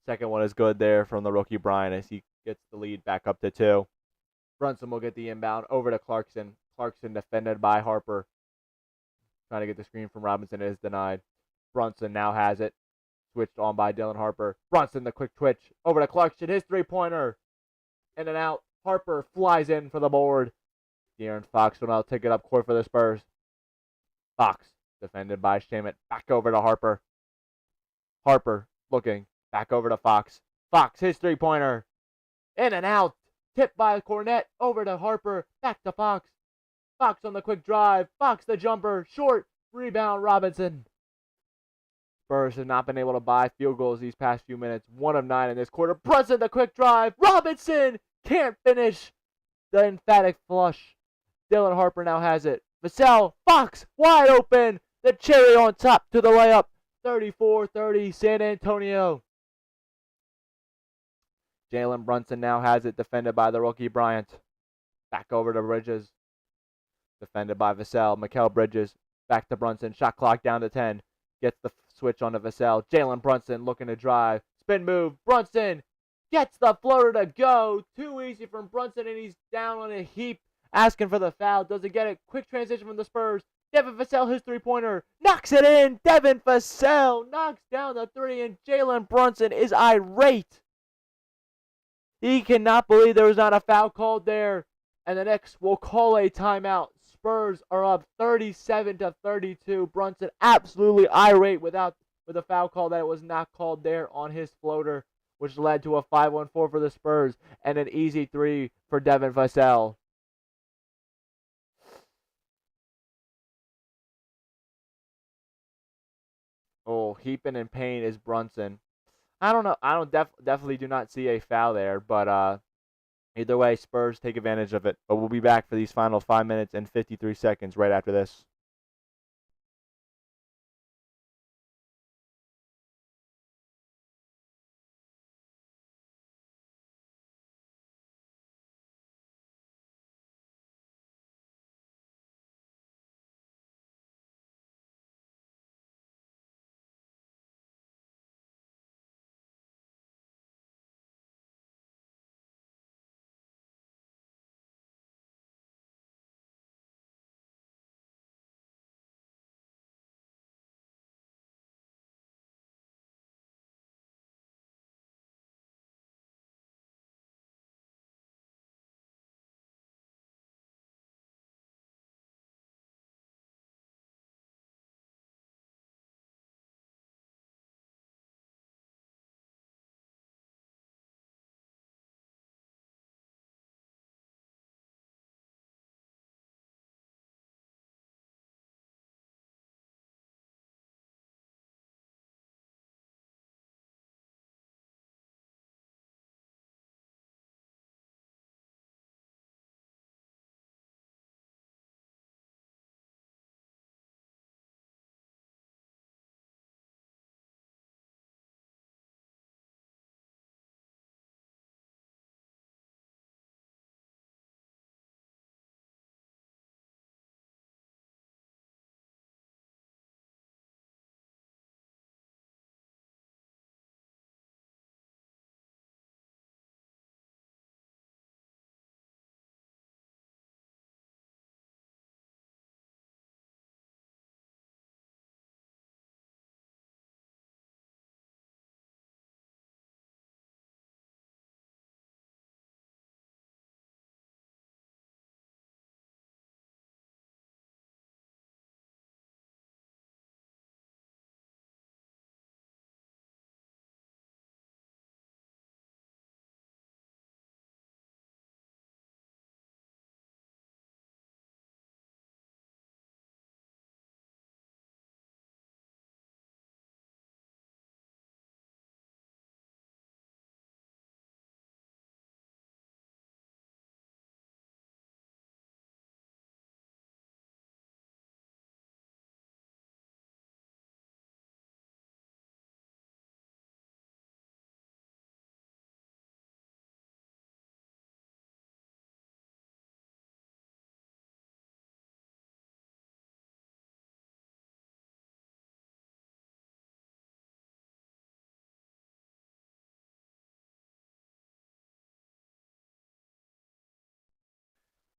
Speaker 1: Second one is good there from the rookie Bryant as he gets the lead back up to 2. Brunson will get the inbound over to Clarkson. Clarkson defended by Harper. Trying to get the screen from Robinson. It is denied. Brunson now has it. Switched on by Dylan Harper. Brunson, the quick twitch. Over to Clarkson. His three-pointer. In and out. Harper flies in for the board. De'Aaron Fox will now take it up court for the Spurs. Fox, defended by Shamet. Back over to Harper. Harper looking. Back over to Fox. Fox, his three-pointer. In and out. Tipped by Cornette. Over to Harper. Back to Fox. Fox on the quick drive. Fox the jumper. Short. Rebound Robinson. Spurs have not been able to buy field goals these past few minutes. 1 of 9 in this quarter. Brunson the quick drive. Robinson can't finish. The emphatic flush. Dylan Harper now has it. Vassell. Fox wide open. The cherry on top to the layup. 34-30 San Antonio. Jalen Brunson now has it, defended by the rookie Bryant. Back over to Bridges. Defended by Vassell. Mikal Bridges. Back to Brunson. Shot clock down to 10. Gets the switch on to Vassell. Jalen Brunson looking to drive. Spin move. Brunson gets the floater to go. Too easy from Brunson, and he's down on a heap. Asking for the foul. Doesn't get it. Quick transition from the Spurs. Devin Vassell, his three-pointer. Knocks it in. Devin Vassell knocks down the 3, and Jalen Brunson is irate. He cannot believe there was not a foul called there. And the Knicks will call a timeout. Spurs are up 37-32. Brunson absolutely irate with a foul call that it was not called there on his floater, which led to a 5-1-4 for the Spurs and an easy 3 for Devin Vassell. Oh, heaping in pain is Brunson. I don't know. I definitely do not see a foul there, but either way, Spurs take advantage of it. But we'll be back for these final 5 minutes and 53 seconds right after this.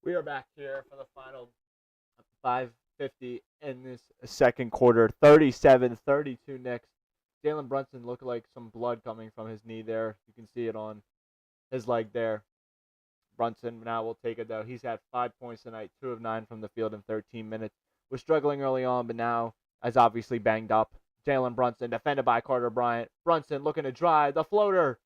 Speaker 1: We are back here for the final 5:50 in this second quarter. 37-32 Knicks. Jalen Brunson looked like some blood coming from his knee there. You can see it on his leg there. Brunson now will take it though. He's had 5 points tonight, 2 of 9 from the field in 13 minutes. Was struggling early on, but now is obviously banged up. Jalen Brunson defended by Carter Bryant. Brunson looking to drive the floater.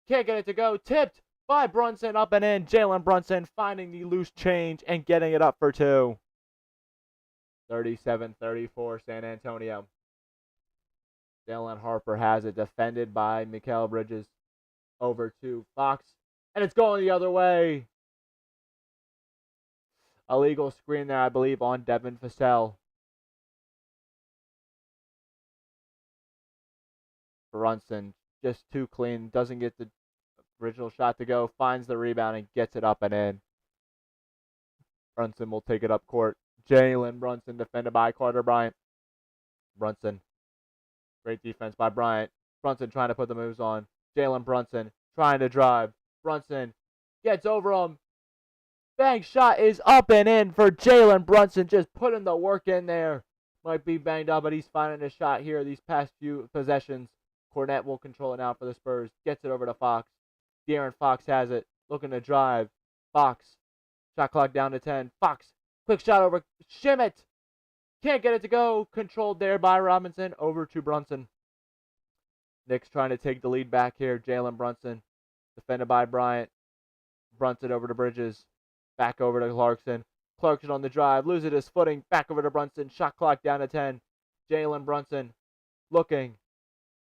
Speaker 1: Can't get it to go. Tipped by Brunson up and in. Jalen Brunson finding the loose change and getting it up for two. 37-34 San Antonio. Dylan Harper has it defended by Mikal Bridges. Over to Fox. And it's going the other way. Illegal screen there, I believe, on Devin Vassell. Brunson just too clean. Doesn't get the original shot to go. Finds the rebound and gets it up and in. Brunson will take it up court. Jalen Brunson defended by Carter Bryant. Brunson. Great defense by Bryant. Brunson trying to put the moves on. Jalen Brunson trying to drive. Brunson gets over him. Bang shot is up and in for Jalen Brunson. Just putting the work in there. Might be banged up, but he's finding a shot here these past few possessions. Cornette will control it now for the Spurs. Gets it over to Fox. De'Aaron Fox has it. Looking to drive. Fox. Shot clock down to 10. Fox. Quick shot over Shimmitt. Can't get it to go. Controlled there by Robinson. Over to Brunson. Knicks trying to take the lead back here. Jalen Brunson. Defended by Bryant. Brunson over to Bridges. Back over to Clarkson. Clarkson on the drive. Loses his footing. Back over to Brunson. Shot clock down to 10. Jalen Brunson. Looking.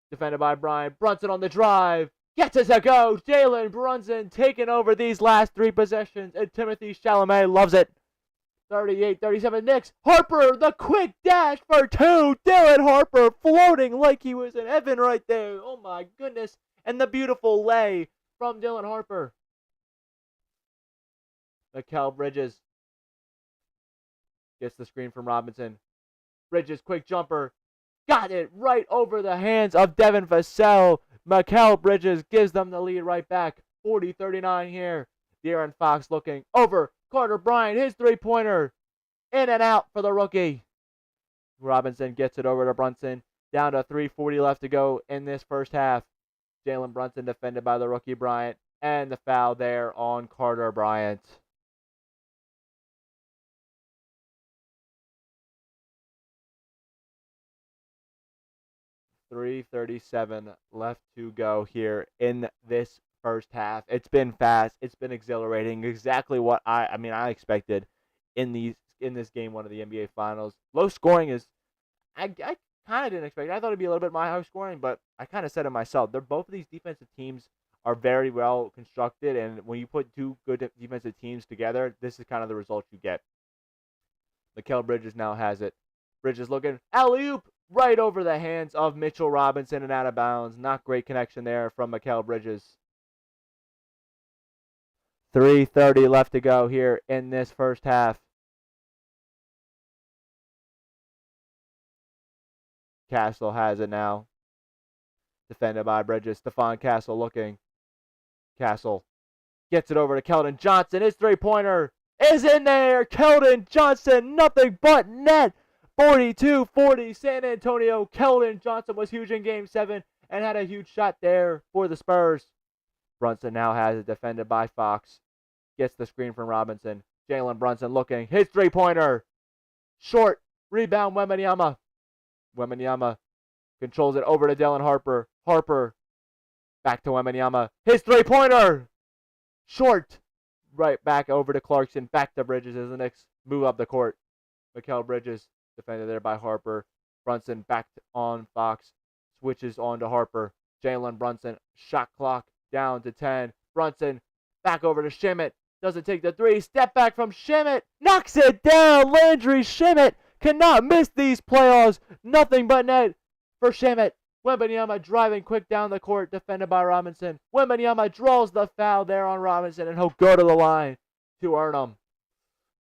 Speaker 1: Defended by Bryant. Brunson on the drive. Gets it to go. Jalen Brunson taking over these last three possessions. And Timothy Chalamet loves it. 38-37 Knicks. Harper, the quick dash for two. Dylan Harper floating like he was in heaven right there. Oh my goodness. And the beautiful lay from Dylan Harper. Mikal Bridges gets the screen from Robinson. Bridges, quick jumper. Got it right over the hands of Devin Vassell. Mikal Bridges gives them the lead right back. 40-39 here. De'Aaron Fox looking over. Carter Bryant, his three-pointer. In and out for the rookie. Robinson gets it over to Brunson. Down to 3:40 left to go in this first half. Jalen Brunson defended by the rookie Bryant. And the foul there on Carter Bryant. .337 left to go here in this first half. It's been fast. It's been exhilarating. Exactly what I expected in this game one of the NBA Finals. Low scoring is I kind of didn't expect it. I thought it'd be a little bit more high scoring, but I kind of said it myself. Both of these defensive teams are very well constructed, and when you put two good defensive teams together, this is kind of the result you get. Mikal Bridges now has it. Bridges looking alley-oop right over the hands of Mitchell Robinson and out of bounds. Not great connection there from Mikal Bridges. 3:30 left to go here in this first half. Castle has it now. Defended by Bridges. Stephon Castle looking. Castle gets it over to Keldon Johnson. His three-pointer is in there. Keldon Johnson, nothing but net. 42-40 San Antonio. Keldon Johnson was huge in Game 7 and had a huge shot there for the Spurs. Brunson now has it defended by Fox. Gets the screen from Robinson. Jalen Brunson looking. His three-pointer. Short. Rebound Wembanyama. Wembanyama controls it over to Dylan Harper. Harper. Back to Wembanyama. His three-pointer. Short. Right back over to Clarkson. Back to Bridges as the Knicks move up the court. Mikal Bridges. Defended there by Harper. Brunson back on Fox. Switches on to Harper. Jalen Brunson. Shot clock down to 10. Brunson back over to Shimmitt. Doesn't take the three. Step back from Shimmitt. Knocks it down. Landry Shimmitt cannot miss these playoffs. Nothing but net for Shimmitt. Wembanyama driving quick down the court. Defended by Robinson. Wembanyama draws the foul there on Robinson. And he'll go to the line to earn them.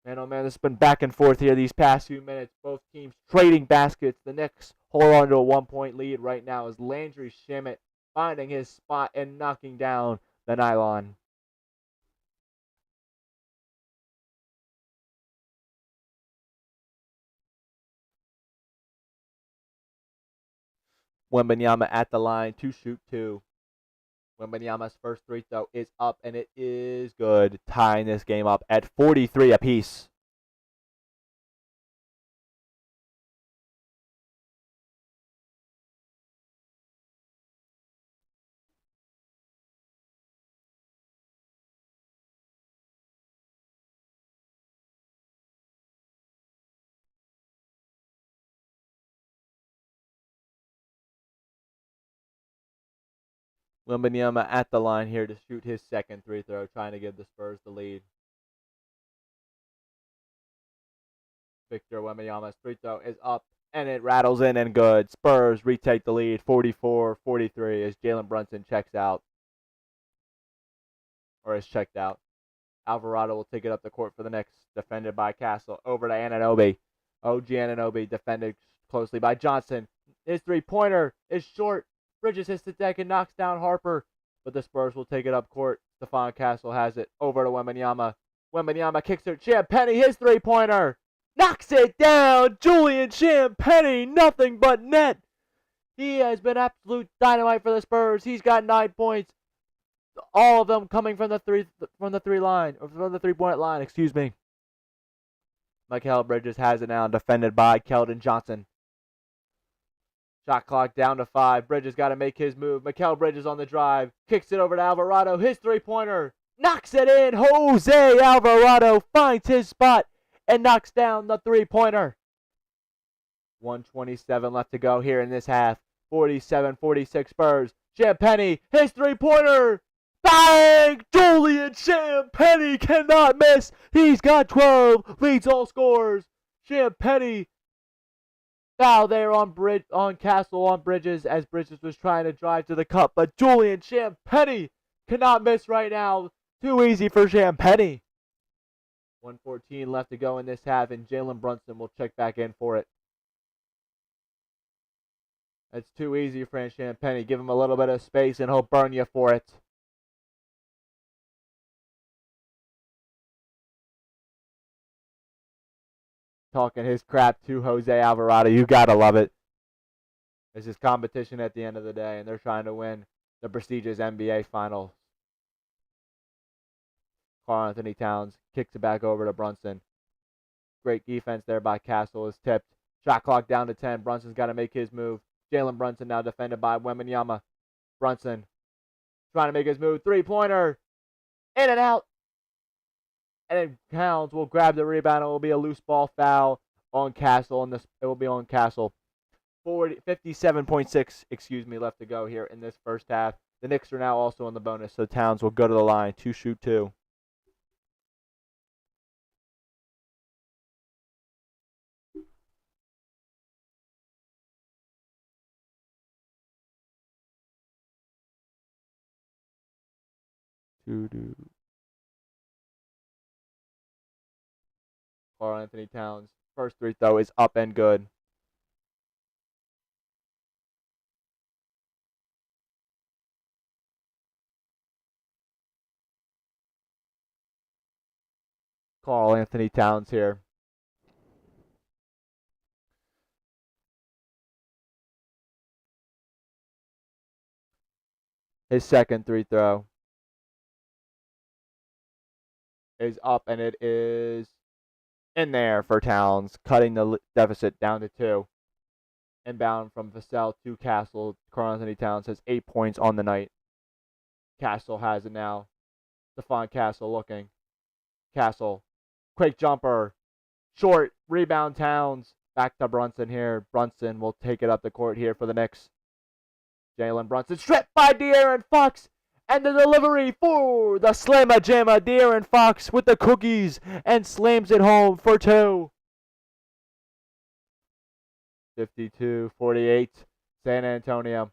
Speaker 1: Man, oh man, this has been back and forth here these past few minutes. Both teams trading baskets. The Knicks hold on to a 1-point lead right now as Landry Shimmitt finding his spot and knocking down the nylon. Wembanyama at the line to shoot two. Wembanyama's first free throw is up, and it is good, tying this game up at 43 apiece. Wembanyama at the line here to shoot his second free throw, trying to give the Spurs the lead. Victor Wembanyama's free throw is up, and it rattles in and good. Spurs retake the lead 44-43 as Jalen Brunson checks out, or is checked out. Alvarado will take it up the court for the Knicks, defended by Castle. Over to Anunoby. OG Anunoby defended closely by Johnson. His three-pointer is short. Bridges hits the deck and knocks down Harper, but the Spurs will take it up court. Stephon Castle has it. Over to Wembanyama. Wembanyama kicks it. Champagnie, his three-pointer. Knocks it down. Julian Champagnie, nothing but net. He has been absolute dynamite for the Spurs. He's got 9 points. All of them coming from the three-point line, excuse me. Mikal Bridges has it now, defended by Keldon Johnson. Shot clock down to 5. Bridges got to make his move. Mikal Bridges on the drive. Kicks it over to Alvarado. His three-pointer. Knocks it in. Jose Alvarado finds his spot and knocks down the three-pointer. 1:27 left to go here in this half. 47-46 Spurs. Champagnie, his three-pointer. Bang! Julian Champagnie cannot miss. He's got 12. Leads all scorers. Champagnie. Foul there on Castle on Bridges as Bridges was trying to drive to the cup, but Julian Champagnie cannot miss right now. Too easy for Champagnie. 1:14 left to go in this half, and Jalen Brunson will check back in for it. That's too easy for Champagnie. Give him a little bit of space, and he'll burn you for it. Talking his crap to Jose Alvarado. You gotta love it. This is competition at the end of the day, and they're trying to win the prestigious NBA Finals. Karl-Anthony Towns kicks it back over to Brunson. Great defense there by Castle. Is tipped. Shot clock down to 10. Brunson's got to make his move. Jalen Brunson now defended by Wembanyama. Brunson trying to make his move. Three-pointer. In and out. And then Towns will grab the rebound. It will be a loose ball foul on Castle. And it will be on Castle. 57.6, left to go here in this first half. The Knicks are now also in the bonus, so Towns will go to the line to shoot two. Karl-Anthony Towns' first free throw is up and good. Karl-Anthony Towns here. His second free throw is up, and it is in there for Towns, cutting the deficit down to 2. Inbound from Vassell to Castle. Karl-Anthony Towns has 8 points on the night. Castle has it now. Stephon Castle looking. Castle. Quick jumper. Short. Rebound Towns. Back to Brunson here. Brunson will take it up the court here for the Knicks. Jalen Brunson stripped by De'Aaron Fox. And the delivery for the slamma jamma. De'Aaron Fox with the cookies and slams it home for 2. 52-48. San Antonio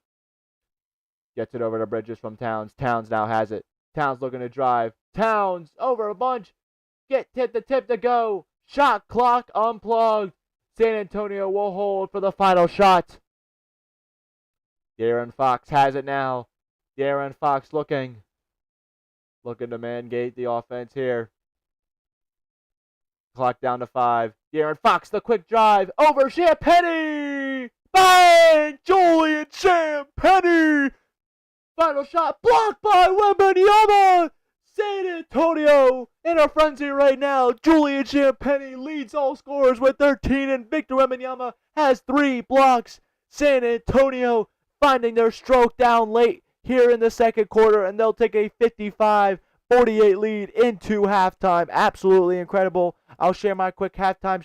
Speaker 1: gets it over to Bridges from Towns. Towns now has it. Towns looking to drive. Towns over a bunch. Get the tip to go. Shot clock unplugged. San Antonio will hold for the final shot. De'Aaron Fox has it now. De'Aaron Fox looking to man-gate the offense here. Clock down to 5. De'Aaron Fox, the quick drive over Champagnie. Bang! Julian Champagnie! Final shot blocked by Wembanyama! San Antonio in a frenzy right now. Julian Champagnie leads all scorers with 13, and Victor Wembanyama has 3 blocks. San Antonio finding their stroke down late here in the second quarter, and they'll take a 55-48 lead into halftime. Absolutely incredible. I'll share my quick halftime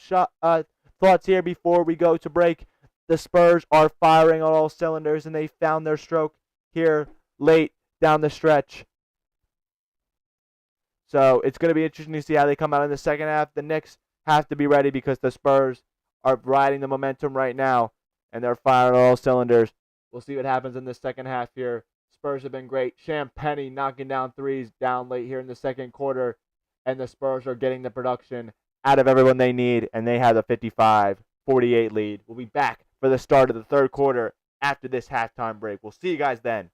Speaker 1: thoughts here before we go to break. The Spurs are firing on all cylinders, and they found their stroke here late down the stretch. So it's going to be interesting to see how they come out in the second half. The Knicks have to be ready because the Spurs are riding the momentum right now, and they're firing on all cylinders. We'll see what happens in the second half here. Spurs have been great. Champagnie knocking down threes down late here in the second quarter, and the Spurs are getting the production out of everyone they need, and they have a 55-48 lead. We'll be back for the start of the third quarter after this halftime break. We'll see you guys then.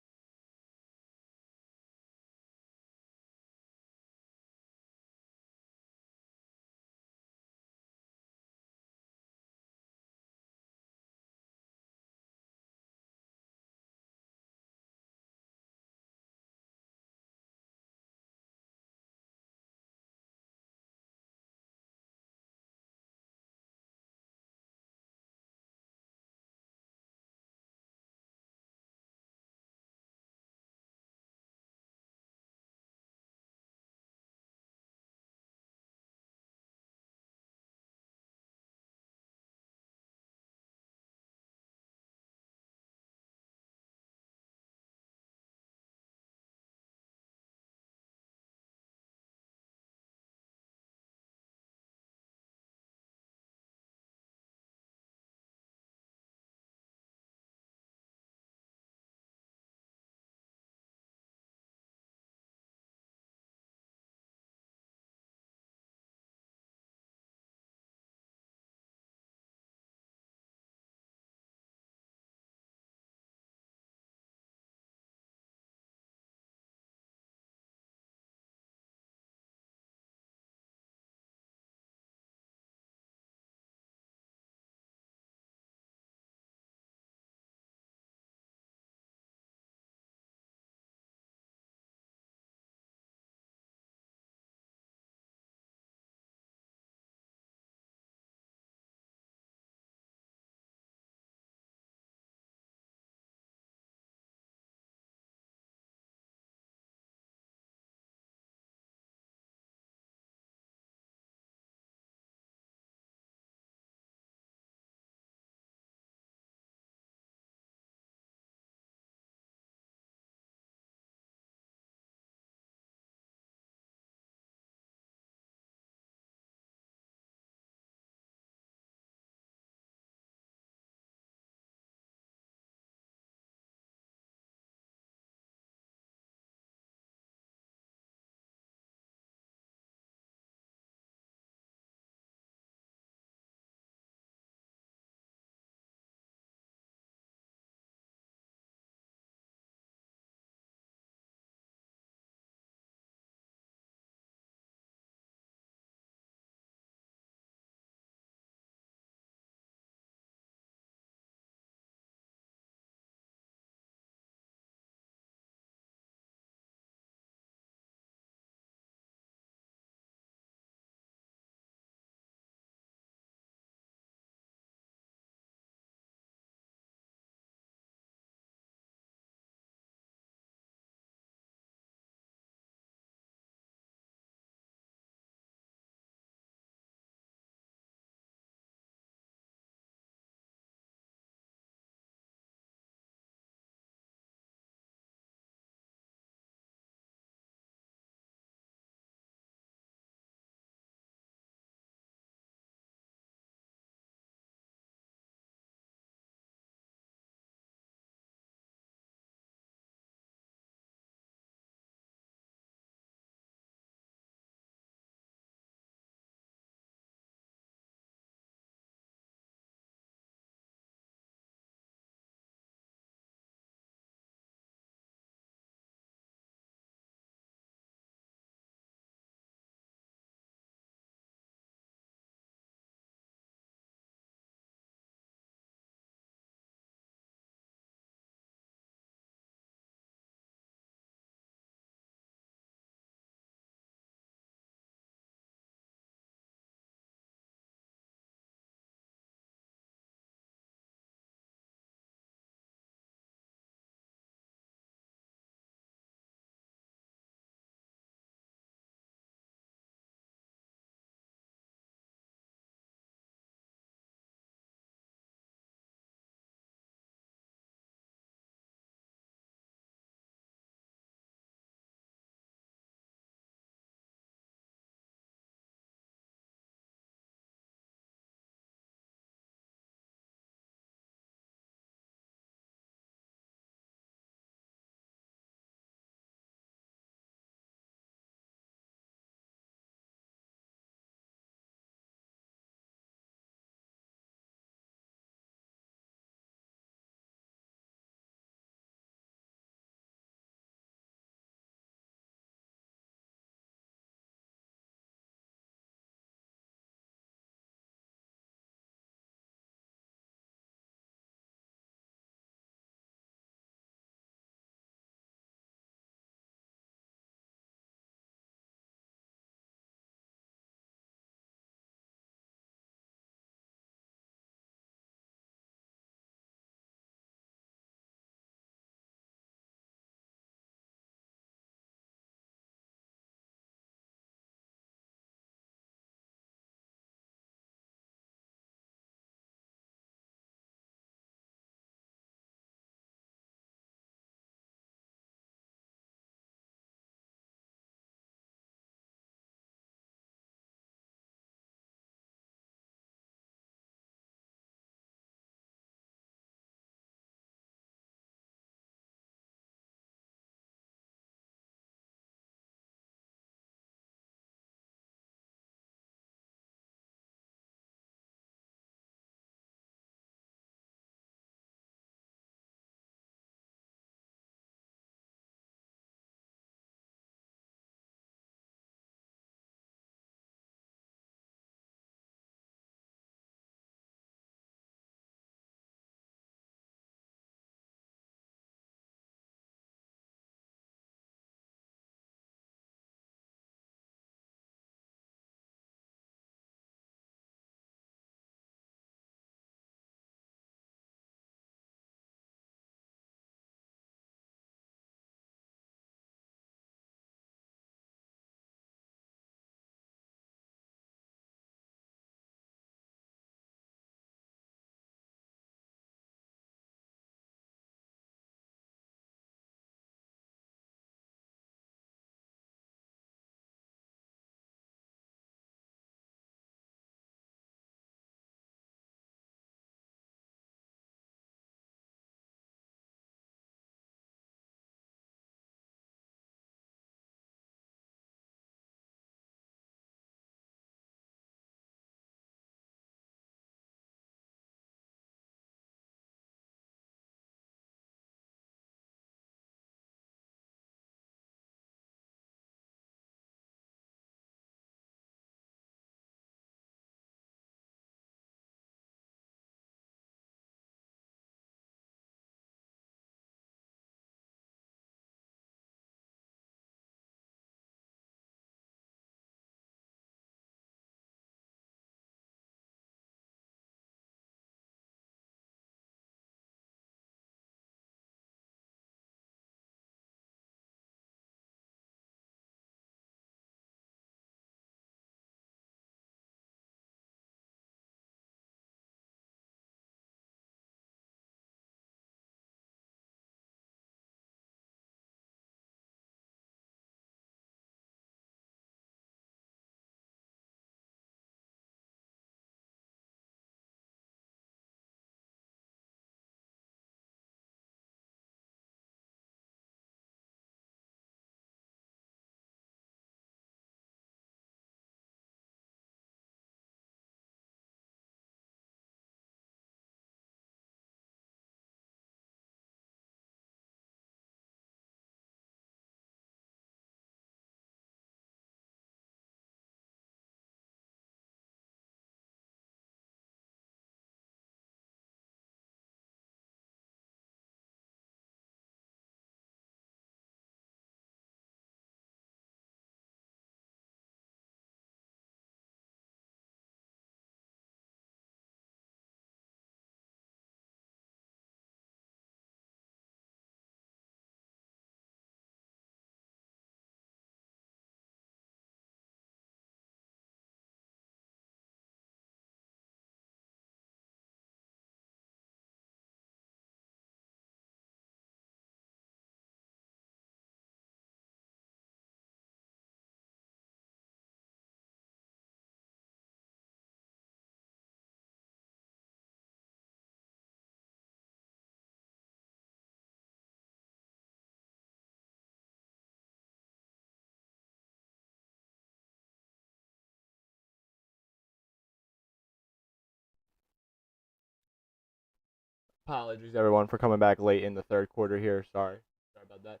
Speaker 1: Apologies, everyone, for coming back late in the third quarter here. Sorry about that.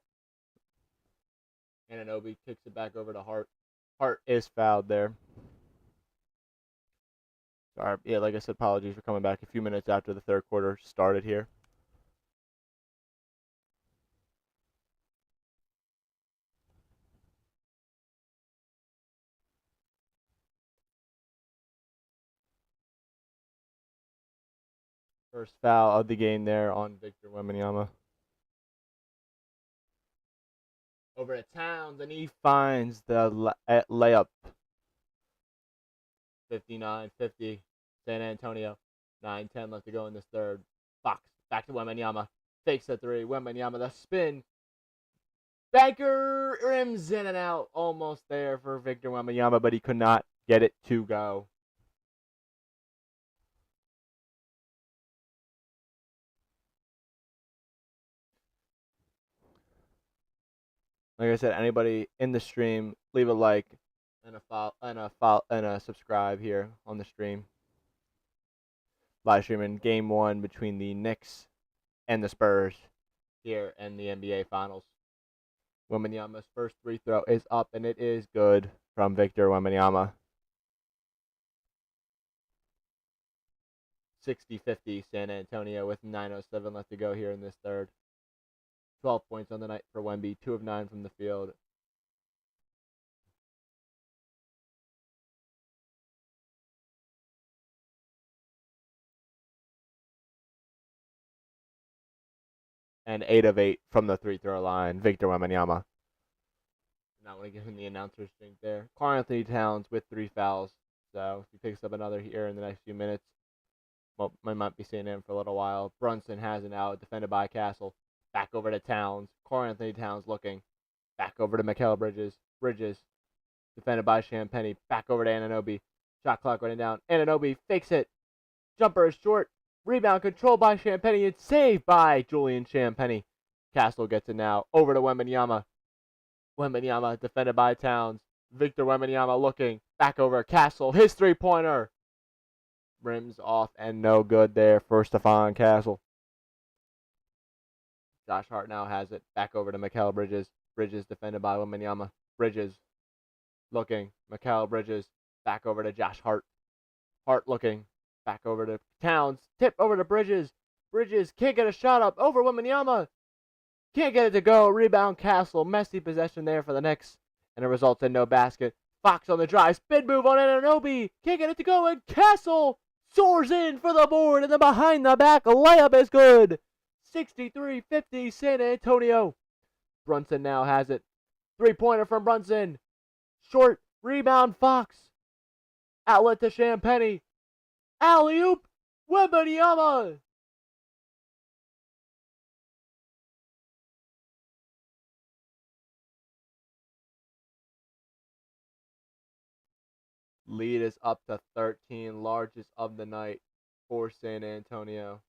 Speaker 1: Anunoby kicks it back over to Hart. Hart is fouled there. Sorry. Yeah, like I said, apologies for coming back a few minutes after the third quarter started here. First foul of the game there on Victor Wembanyama. Over to Towns, and he finds the layup. 59-50, San Antonio. 9-10 left to go in this third. Fox, back to Wembanyama. Fakes the three. Wembanyama, the spin. Banker rims in and out. Almost there for Victor Wembanyama, but he could not get it to go. Like I said, anybody in the stream, leave a like and a subscribe here on the stream. Live streaming game one between the Knicks and the Spurs here in the NBA Finals. Wembanyama's first free throw is up, and it is good from Victor Wembanyama. 60-50 San Antonio with 9:07 left to go here in this third. 12 points on the night for Wemby, 2 of 9 from the field. And 8 of 8 from the free-throw line, Victor Wembanyama. Not want to give him the announcer's drink there. Karl-Anthony Towns with 3 fouls. So if he picks up another here in the next few minutes, well, we might be seeing him for a little while. Brunson has it out, defended by Castle. Back over to Towns. Karl-Anthony Towns looking. Back over to Mikal Bridges. Bridges, defended by Champagnie. Back over to Anunoby. Shot clock running down. Anunoby fakes it. Jumper is short. Rebound controlled by Champagnie. It's saved by Julian Champagnie. Castle gets it now. Over to Wembanyama. Wembanyama defended by Towns. Victor Wembanyama looking. Back over Castle. His three-pointer. Rims off and no good there for Stephon Castle. Josh Hart now has it. Back over to Mikal Bridges. Bridges defended by Wembanyama. Bridges looking. Mikal Bridges. Back over to Josh Hart. Hart looking. Back over to Towns. Tip over to Bridges. Bridges can't get a shot up. Over Wembanyama. Can't get it to go. Rebound Castle. Messy possession there for the Knicks. And it results in no basket. Fox on the drive. Spin move on Anunoby. Can't get it to go. And Castle soars in for the board. And the behind the back layup is good. 63-50 San Antonio. Brunson now has it. Three-pointer from Brunson. Short rebound Fox. Outlet to Champagnie. Alley-oop. Wembanyama. Lead is up to 13, largest of the night for San Antonio.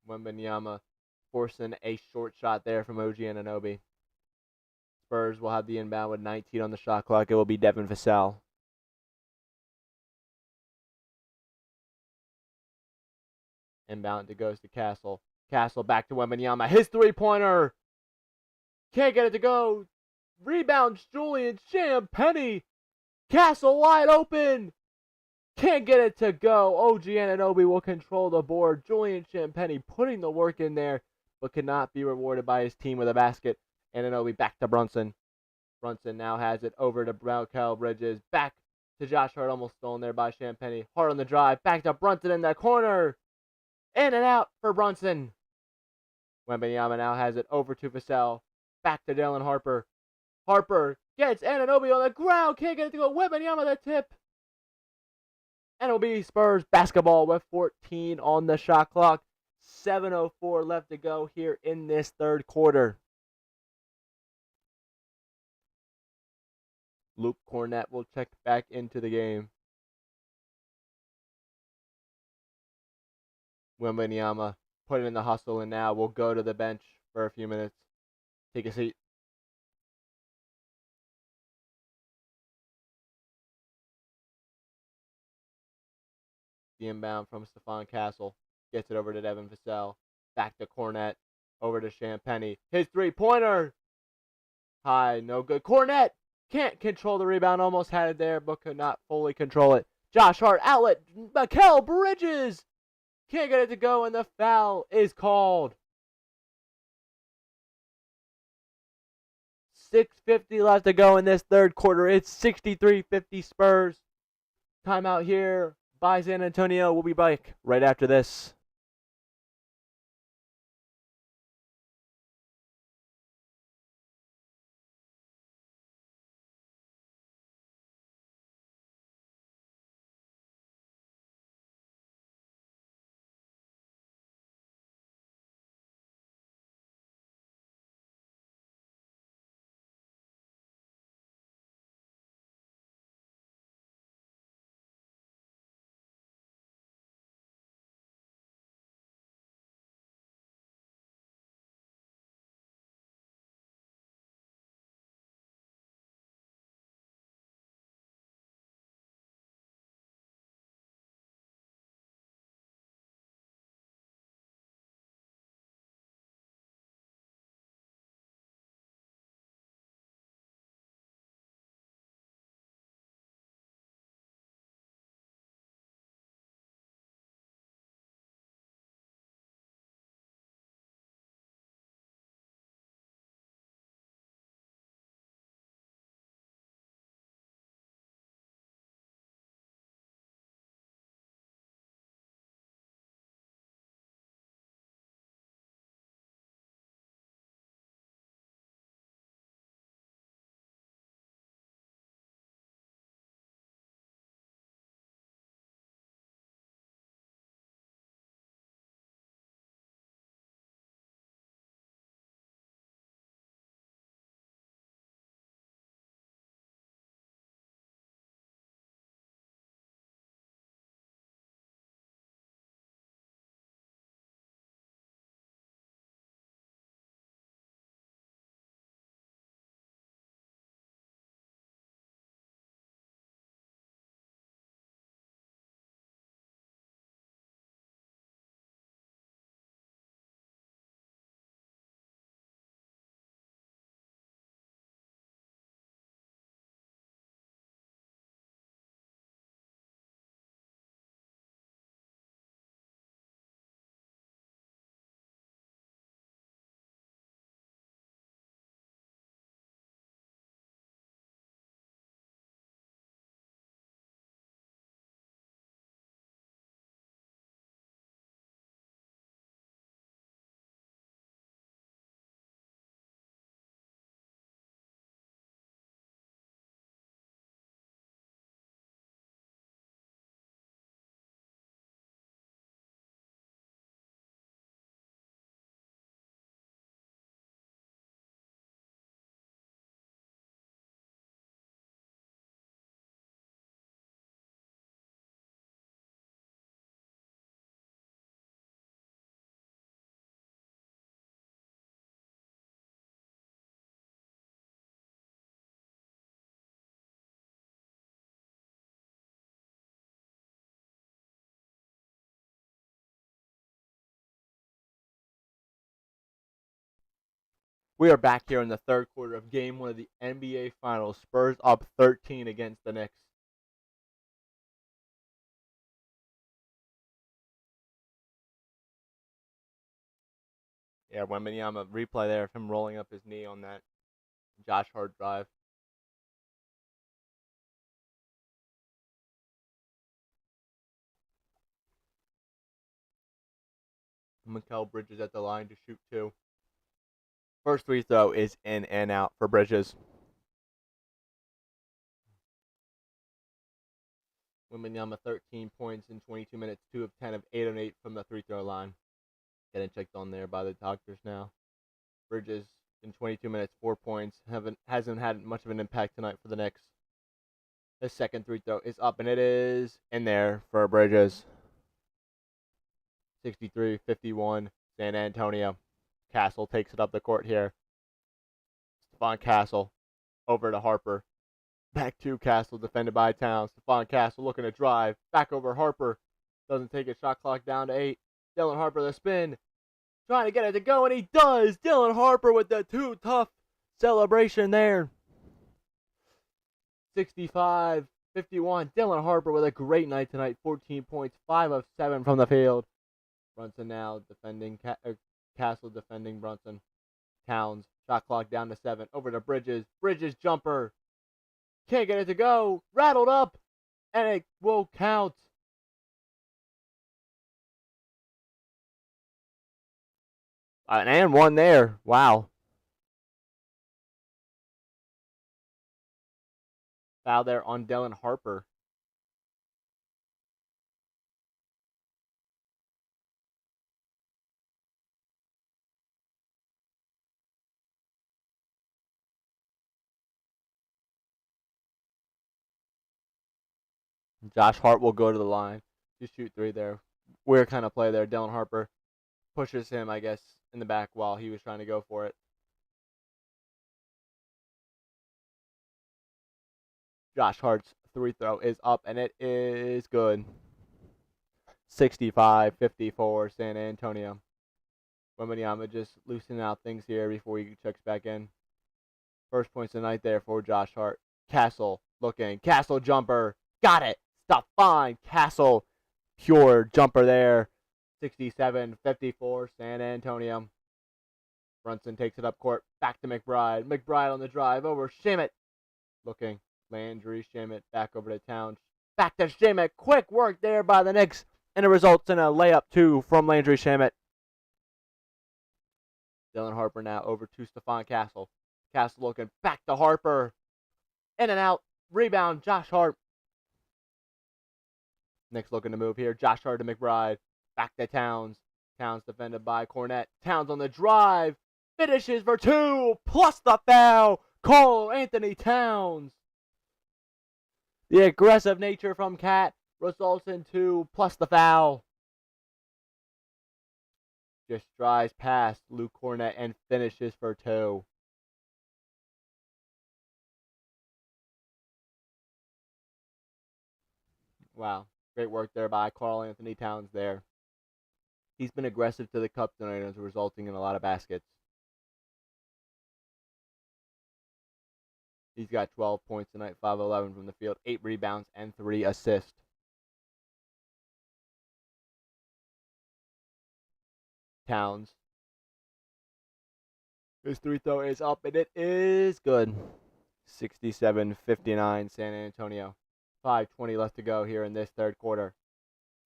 Speaker 1: Wembanyama forcing a short shot there from OG Anunoby. Spurs will have the inbound with 19 on the shot clock. It will be Devin Vassell. Inbound, it goes to Castle. Castle back to Wembanyama. His three-pointer. Can't get it to go. Rebound, Julian Champagnie. Castle wide open. Can't get it to go. OG Anunoby will control the board. Julian Champagnie putting the work in there, but cannot be rewarded by his team with a basket. Anunoby back to Brunson. Brunson now has it over to Mikal Bridges. Back to Josh Hart, almost stolen there by Champagnie. Hart on the drive. Back to Brunson in the corner. In and out for Brunson. Wembanyama now has it over to Vassell. Back to Dylan Harper. Harper gets Anunoby on the ground. Can't get it to go. Wembanyama the tip. And it'll be Spurs basketball with 14 on the shot clock. 7:04 left to go here in this third quarter. Luke Cornett will check back into the game. Wembanyama put in the hustle and now will go to the bench for a few minutes. Take a seat. The inbound from Stephon Castle. Gets it over to Devin Vassell. Back to Cornette. Over to Champagny. His three-pointer. High, no good. Cornette can't control the rebound. Almost had it there, but could not fully control it. Josh Hart, outlet. Mikal Bridges can't get it to go, and the foul is called. 6:50 left to go in this third quarter. It's 63-50 Spurs. Timeout here by San Antonio. We'll be back right after this. We are back here in the third quarter of game one of the NBA Finals. Spurs up 13 against the Knicks. Yeah, Wembanyama replay there of him rolling up his knee on that Josh Hart drive. Mikal Bridges at the line to shoot two. First free throw is in and out for Bridges. Wembanyama 13 points in 22 minutes, 2 of 10 of 8 on 8 from the free throw line. Getting checked on there by the doctors now. Bridges in 22 minutes, 4 points. Hasn't had much of an impact tonight for the Knicks. The second free throw is up, and it is in there for Bridges. 63-51, San Antonio. Castle takes it up the court here. Stephon Castle over to Harper. Back to Castle, defended by Towns. Stephon Castle looking to drive. Back over Harper. Doesn't take it. Shot clock down to 8. Dylan Harper the spin. Trying to get it to go, and he does. Dylan Harper with the too tough celebration there. 65-51. Dylan Harper with a great night tonight. 14 points, 5 of 7 from the field. Brunson now defending, Castle defending Brunson. Towns, shot clock down to 7. Over to Bridges. Bridges jumper. Can't get it to go. Rattled up, and it will count. And one there. Wow. Foul there on Dylan Harper. Josh Hart will go to the line to shoot 3 there. Weird kind of play there. Dylan Harper pushes him, I guess, in the back while he was trying to go for it. Josh Hart's 3 throw is up, and it is good. 65-54, San Antonio. Wembanyama just loosening out things here before he checks back in. First points of the night there for Josh Hart. Castle looking. Castle jumper. Got it. Stop fine. Castle. Pure jumper there. 67-54, San Antonio. Brunson takes it up court. Back to McBride. McBride on the drive. Over Shamet. Looking. Landry, Shamet. Back over to Towns. Back to Shamet. Quick work there by the Knicks. And it results in a layup, too, from Landry Shamet. Dylan Harper now over to Stephon Castle. Castle looking. Back to Harper. In and out. Rebound. Josh Hart. Knicks looking to move here. Josh Hart to McBride. Back to Towns. Towns defended by Cornette. Towns on the drive. Finishes for 2. Plus the foul. Cole Anthony Towns. The aggressive nature from Cat results in 2 plus the foul. Just drives past Luke Cornette and finishes for 2. Wow. Great work there by Karl Anthony Towns there. He's been aggressive to the cup tonight, and is resulting in a lot of baskets. He's got 12 points tonight, 5-11 from the field, 8 rebounds, and 3 assists. Towns. His 3 throw is up, and it is good. 67-59, San Antonio. 5:20 left to go here in this third quarter.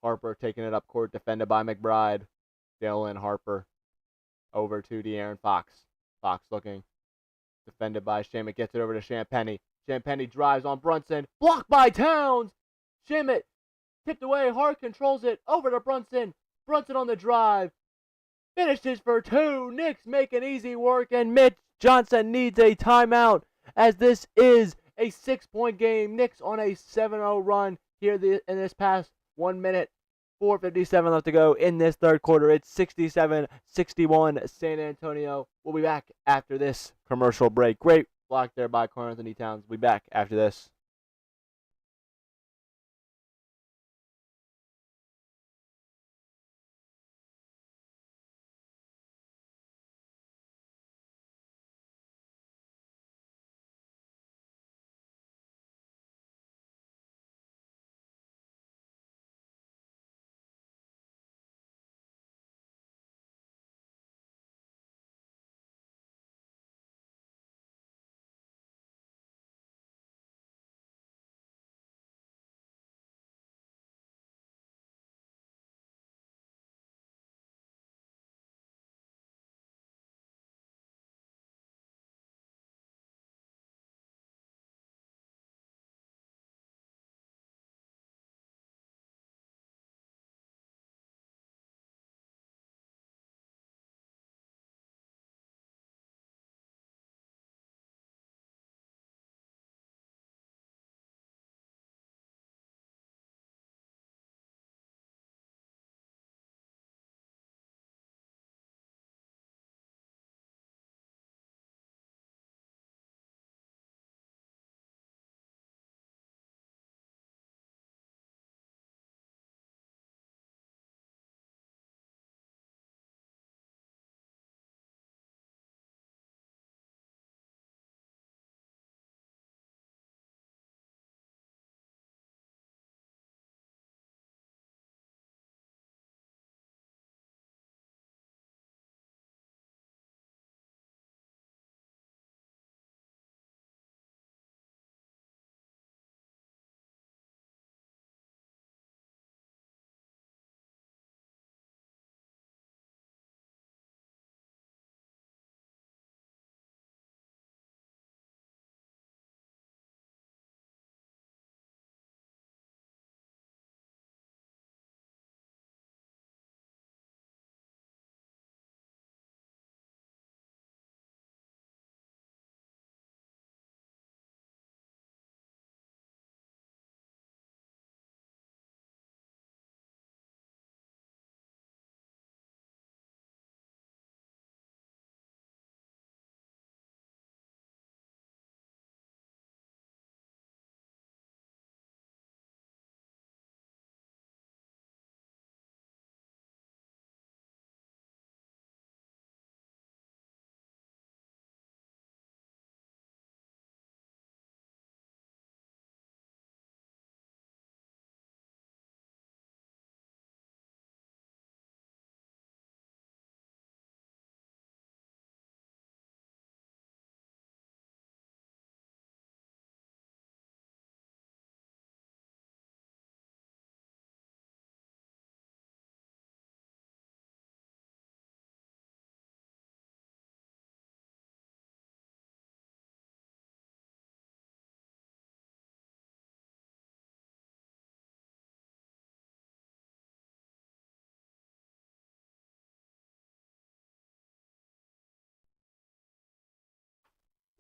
Speaker 1: Harper taking it up court, defended by McBride. Dylan Harper over to De'Aaron Fox. Fox looking. Defended by Shamet. Gets it over to Champagnie. Champagnie drives on Brunson. Blocked by Towns. Shamet tipped away. Hart controls it. Over to Brunson. Brunson on the drive. Finishes for 2. Knicks making easy work. And Mitch Johnson needs a timeout, as this is a 6-point game. Knicks on a 7-0 run here in this past 1 minute. 4:57 left to go in this third quarter. It's 67-61 San Antonio. We'll be back after this commercial break. Great block there by Karl Anthony Towns. We'll be back after this.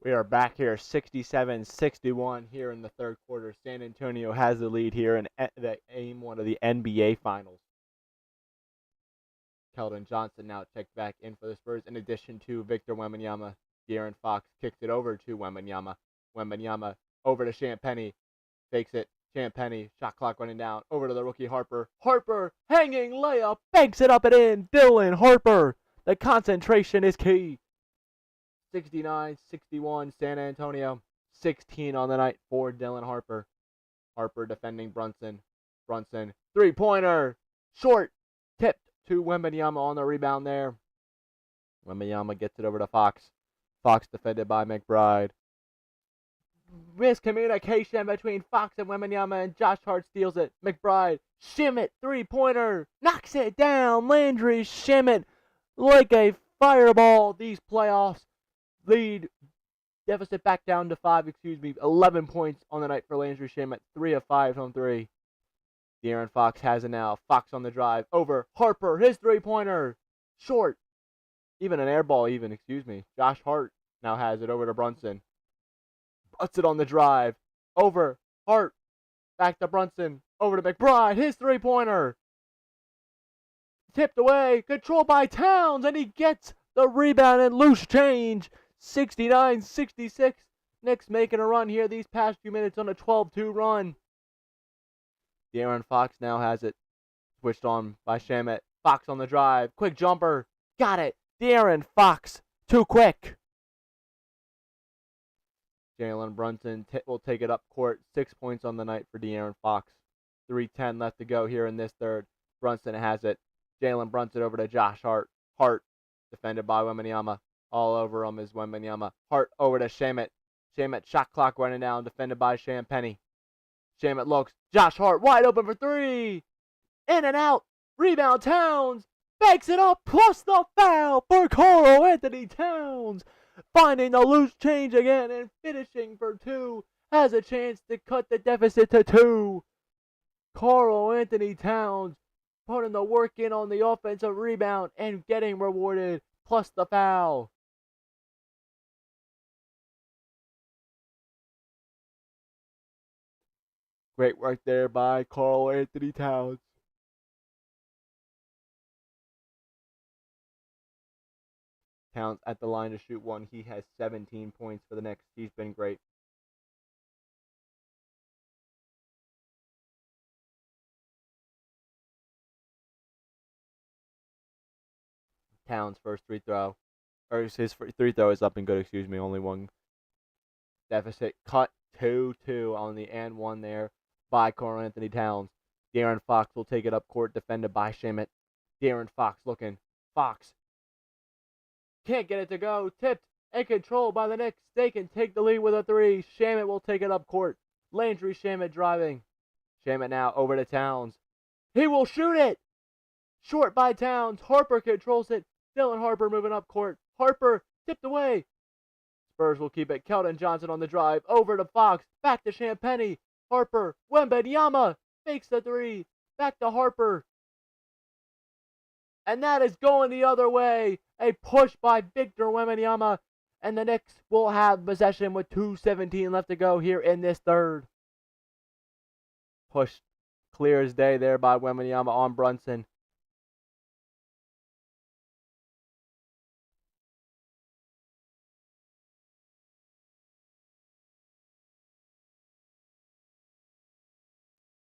Speaker 1: We are back here 67-61 here in the third quarter. San Antonio has the lead here in the Game 1 of the NBA Finals. Keldon Johnson now checked back in for the Spurs in addition to Victor Wembanyama. De'Aaron Fox kicks it over to Wembanyama. Wembanyama over to Champagnie. Fakes it. Champagnie, shot clock running down. Over to the rookie Harper. Harper, hanging layup, banks it up and in. Dylan Harper. The concentration is key. 69-61 San Antonio. 16 on the night for Dylan Harper. Harper defending Brunson. Brunson, three-pointer. Short. Tipped to Wembanyama on the rebound there. Wembanyama gets it over to Fox. Fox defended by McBride. Miscommunication between Fox and Wembanyama, and Josh Hart steals it. McBride, shim it, three-pointer, knocks it down. Landry Shamet like a fireball. These playoffs lead deficit back down to 11 points on the night for Landry Shamet. 3 of 5 from 3. De'Aaron Fox has it now. Fox on the drive. Over Harper, his three-pointer. Short. Even an air ball, Josh Hart now has it over to Brunson. Brunson on the drive. Over Hart. Back to Brunson. Over to McBride. His three-pointer. Tipped away. Controlled by Towns. And he gets the rebound and loose change. 69-66. Knicks making a run here these past few minutes on a 12-2 run. De'Aaron Fox now has it. Switched on by Shamet. Fox on the drive. Quick jumper. Got it. De'Aaron Fox. Too quick. Jalen Brunson will take it up court. 6 points on the night for De'Aaron Fox. 3:10 left to go here in this third. Brunson has it. Jalen Brunson over to Josh Hart. Hart defended by Wembanyama. All over him is Wembanyama. Hart over to Shamet. Shamet shot clock running down. Defended by Champagnie. Shamet looks. Josh Hart wide open for three. In and out. Rebound Towns. Banks it up. Plus the foul for Karl-Anthony Towns. Finding the loose change again and finishing for two. Has a chance to cut the deficit to 2. Karl-Anthony Towns putting the work in on the offensive rebound and getting rewarded. Plus the foul. Great work there by Karl-Anthony Towns. Towns at the line to shoot one. He has 17 points for the Knicks. He's been great. Towns' first free throw. Or his free throw is up and good, only one. Deficit cut 2-2 on the and one there by Karl-Anthony Towns. De'Aaron Fox will take it up court, defended by Shamet. De'Aaron Fox looking. Fox can't get it to go. Tipped and controlled by the Knicks. They can take the lead with a 3. Shamet will take it up court. Landry Shamet driving. Shamet now over to Towns. He will shoot it. Short by Towns. Harper controls it. Dylan Harper moving up court. Harper tipped away. Spurs will keep it. Keldon Johnson on the drive. Over to Fox. Back to Champagnie. Harper. Wembanyama fakes the 3. Back to Harper. And that is going the other way. A push by Victor Wembanyama. And the Knicks will have possession with 2:17 left to go here in this third. Push clear as day there by Wembanyama on Brunson.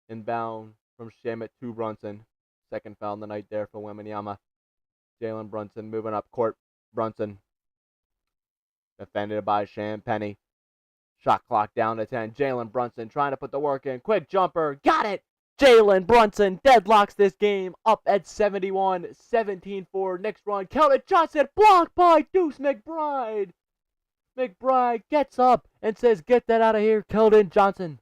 Speaker 1: Inbound from Shamet to Brunson. Second foul in the night there for Wembanyama. Jalen Brunson moving up court. Brunson defended by Champagnie. Shot clock down to 10. Jalen Brunson trying to put the work in. Quick jumper. Got it. Jalen Brunson deadlocks this game up at 71. 17-4. Next run. Keldon Johnson blocked by Deuce McBride. McBride gets up and says, "Get that out of here, Keldon Johnson."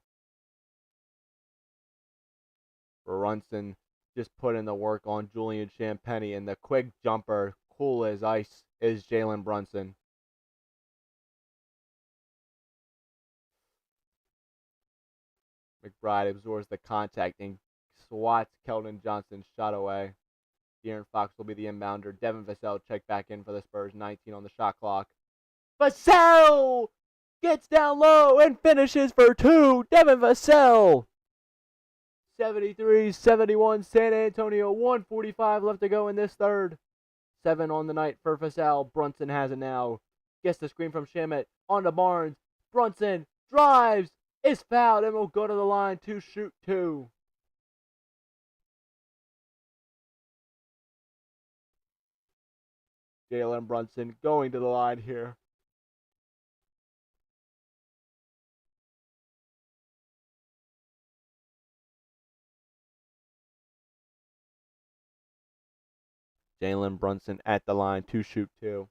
Speaker 1: Brunson just put in the work on Julian Champagnie, and the quick jumper, cool as ice, is Jalen Brunson. McBride absorbs the contact and swats Keldon Johnson's shot away. De'Aaron Fox will be the inbounder. Devin Vassell checked back in for the Spurs. 19 on the shot clock. Vassell Gets down low and finishes for two. Devin Vassell. 73-71 San Antonio. 1:45 left to go in this third. 7 on the night for Vassell. Brunson has it now. Gets the screen from Shamet. On to Barnes. Brunson drives. Is fouled and will go to the line to shoot two. Jalen Brunson going to the line here. Jalen Brunson at the line to shoot two.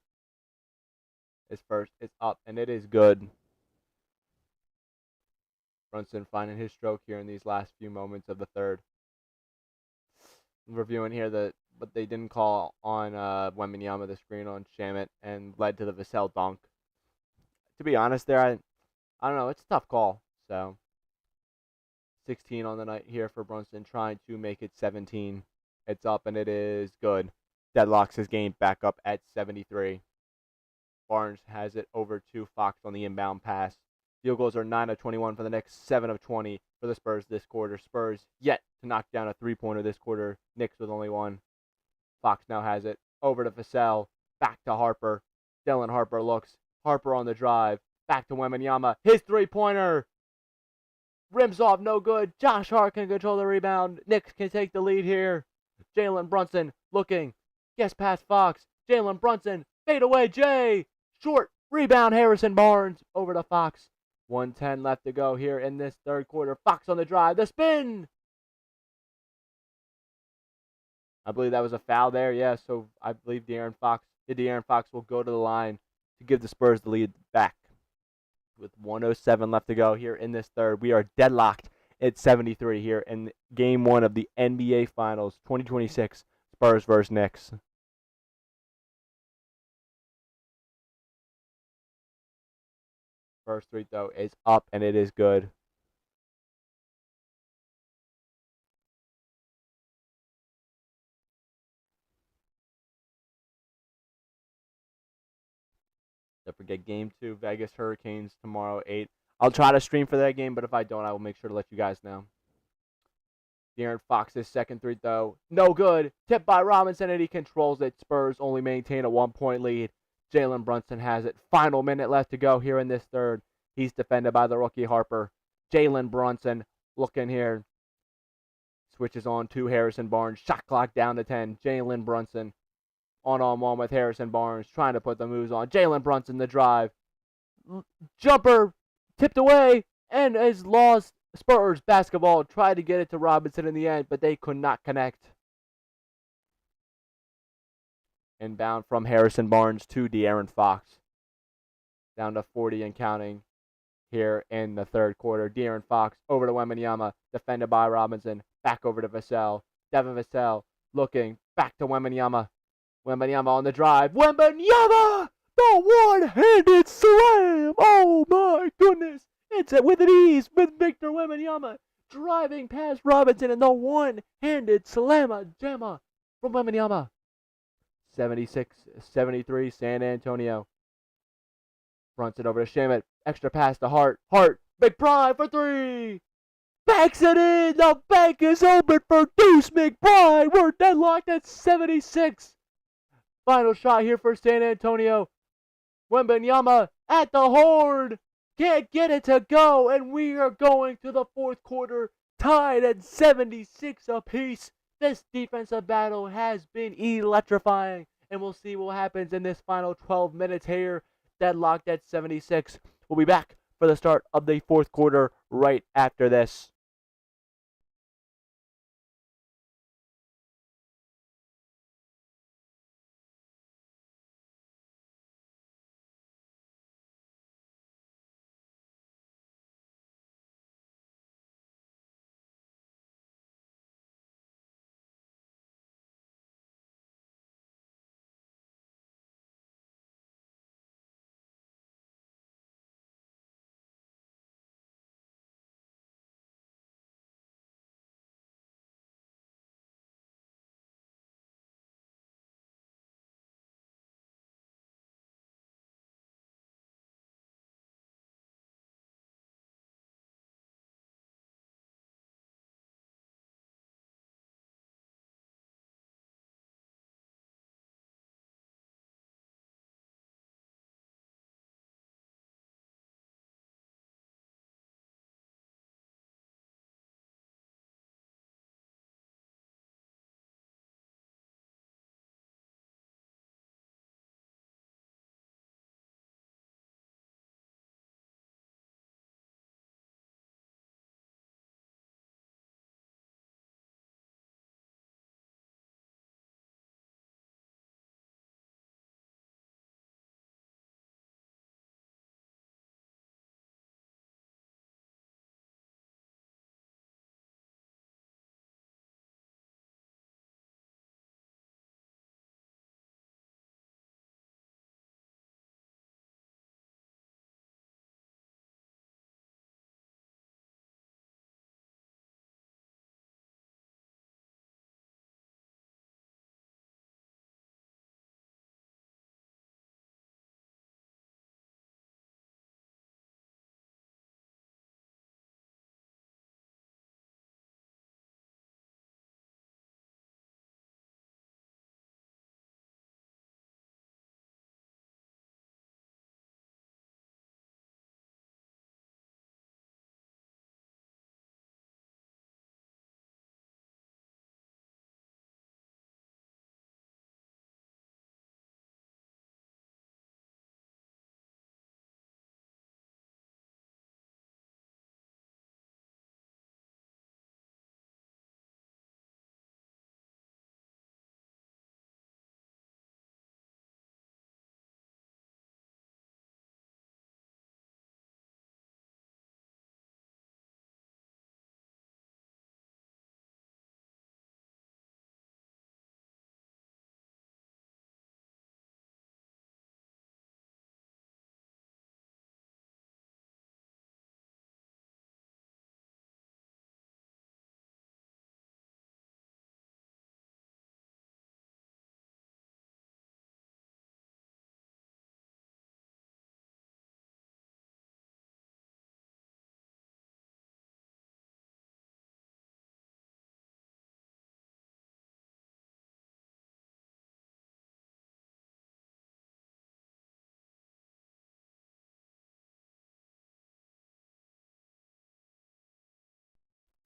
Speaker 1: His first is up, and it is good. Brunson finding his stroke here in these last few moments of the third. Reviewing here what they didn't call on Wembanyama, the screen on Shamet, and led to the Vassell dunk. To be honest, there I don't know. It's a tough call. So 16 on the night here for Brunson, trying to make it 17. It's up, and it is good. Deadlocks his game back up at 73. Barnes has it over to Fox on the inbound pass. Field goals are 9 of 21 for the Knicks, 7 of 20 for the Spurs this quarter. Spurs yet to knock down a three-pointer this quarter. Knicks with only one. Fox now has it over to Vassell. Back to Harper. Dylan Harper looks. Harper on the drive. Back to Wembanyama. His three-pointer. Rims off, no good. Josh Hart can control the rebound. Knicks can take the lead here. Jalen Brunson looking. Gets past Fox. Jalen Brunson. Fade away, Jay. Short. Rebound, Harrison Barnes. Over to Fox. 1:10 left to go here in this third quarter. Fox on the drive. The spin. I believe that was a foul there. Yeah, so I believe De'Aaron Fox will go to the line to give the Spurs the lead back. With 1:07 left to go here in this third, we are deadlocked at 73 here in Game 1 of the NBA Finals 2026, Spurs versus Knicks. First free throw is up, and it is good. Don't forget Game 2, Vegas Hurricanes tomorrow, 8. I'll try to stream for that game, but if I don't, I will make sure to let you guys know. De'Aaron Fox's second free throw, no good. Tipped by Robinson, and he controls it. Spurs only maintain a 1-point lead. Jalen Brunson has it. Final minute left to go here in this third. He's defended by the rookie Harper. Jalen Brunson looking here. Switches on to Harrison Barnes. Shot clock down to 10. Jalen Brunson on-one with Harrison Barnes. Trying to put the moves on. Jalen Brunson, the drive. Jumper tipped away and is lost. Spurs basketball tried to get it to Robinson in the end, but they could not connect. Inbound from Harrison Barnes to De'Aaron Fox. Down to 40 and counting here in the third quarter. De'Aaron Fox over to Wembanyama, defended by Robinson. Back over to Vassell. Devin Vassell looking back to Wembanyama. Wembanyama on the drive. Wembanyama! The one-handed slam! Oh my goodness! It's with an ease with Victor Wembanyama driving past Robinson and the one-handed slamma-jamma from Wembanyama. 76-73 San Antonio. Brunson over to Shamet. Extra pass to Hart. Hart, McBride for three. Backs it in. The bank is open for Deuce McBride. We're deadlocked at 76. Final shot here for San Antonio. Wembanyama at the horn. Can't get it to go, and we are going to the fourth quarter tied at 76 apiece. This defensive battle has been electrifying, and we'll see what happens in this final 12 minutes here. Deadlocked at 76. We'll be back for the start of the fourth quarter right after this.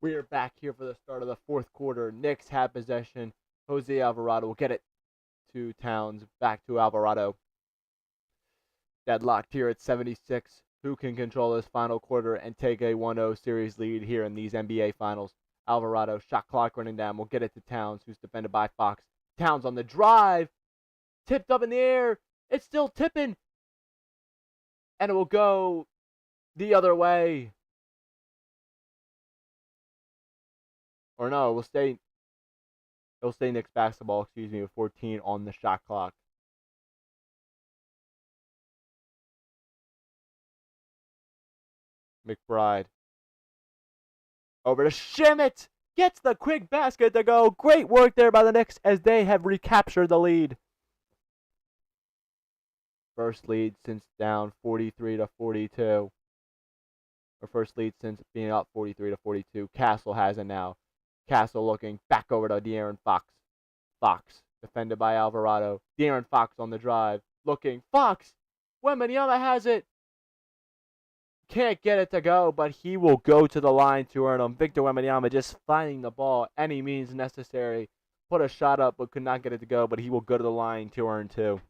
Speaker 1: We are back here for the start of the fourth quarter. Knicks have possession. Jose Alvarado will get it to Towns. Back to Alvarado. Deadlocked here at 76. Who can control this final quarter and take a 1-0 series lead here in these NBA Finals? Alvarado, shot clock running down. Will get it to Towns, who's defended by Fox. Towns on the drive. Tipped up in the air. It's still tipping. And it will go the other way. Or no, it'll stay Knicks basketball, with 14 on the shot clock. McBride. Over to Schmidt. Gets the quick basket to go. Great work there by the Knicks as they have recaptured the lead. First lead since down 43-42. Or first lead since being up 43-42. Castle has it now. Castle looking back over to De'Aaron Fox. Fox defended by Alvarado. De'Aaron Fox on the drive. Looking. Fox. Wembanyama has it. Can't get it to go, but he will go to the line to earn him. Victor Wembanyama just finding the ball any means necessary. Put a shot up, but could not get it to go, but he will go to the line to earn two.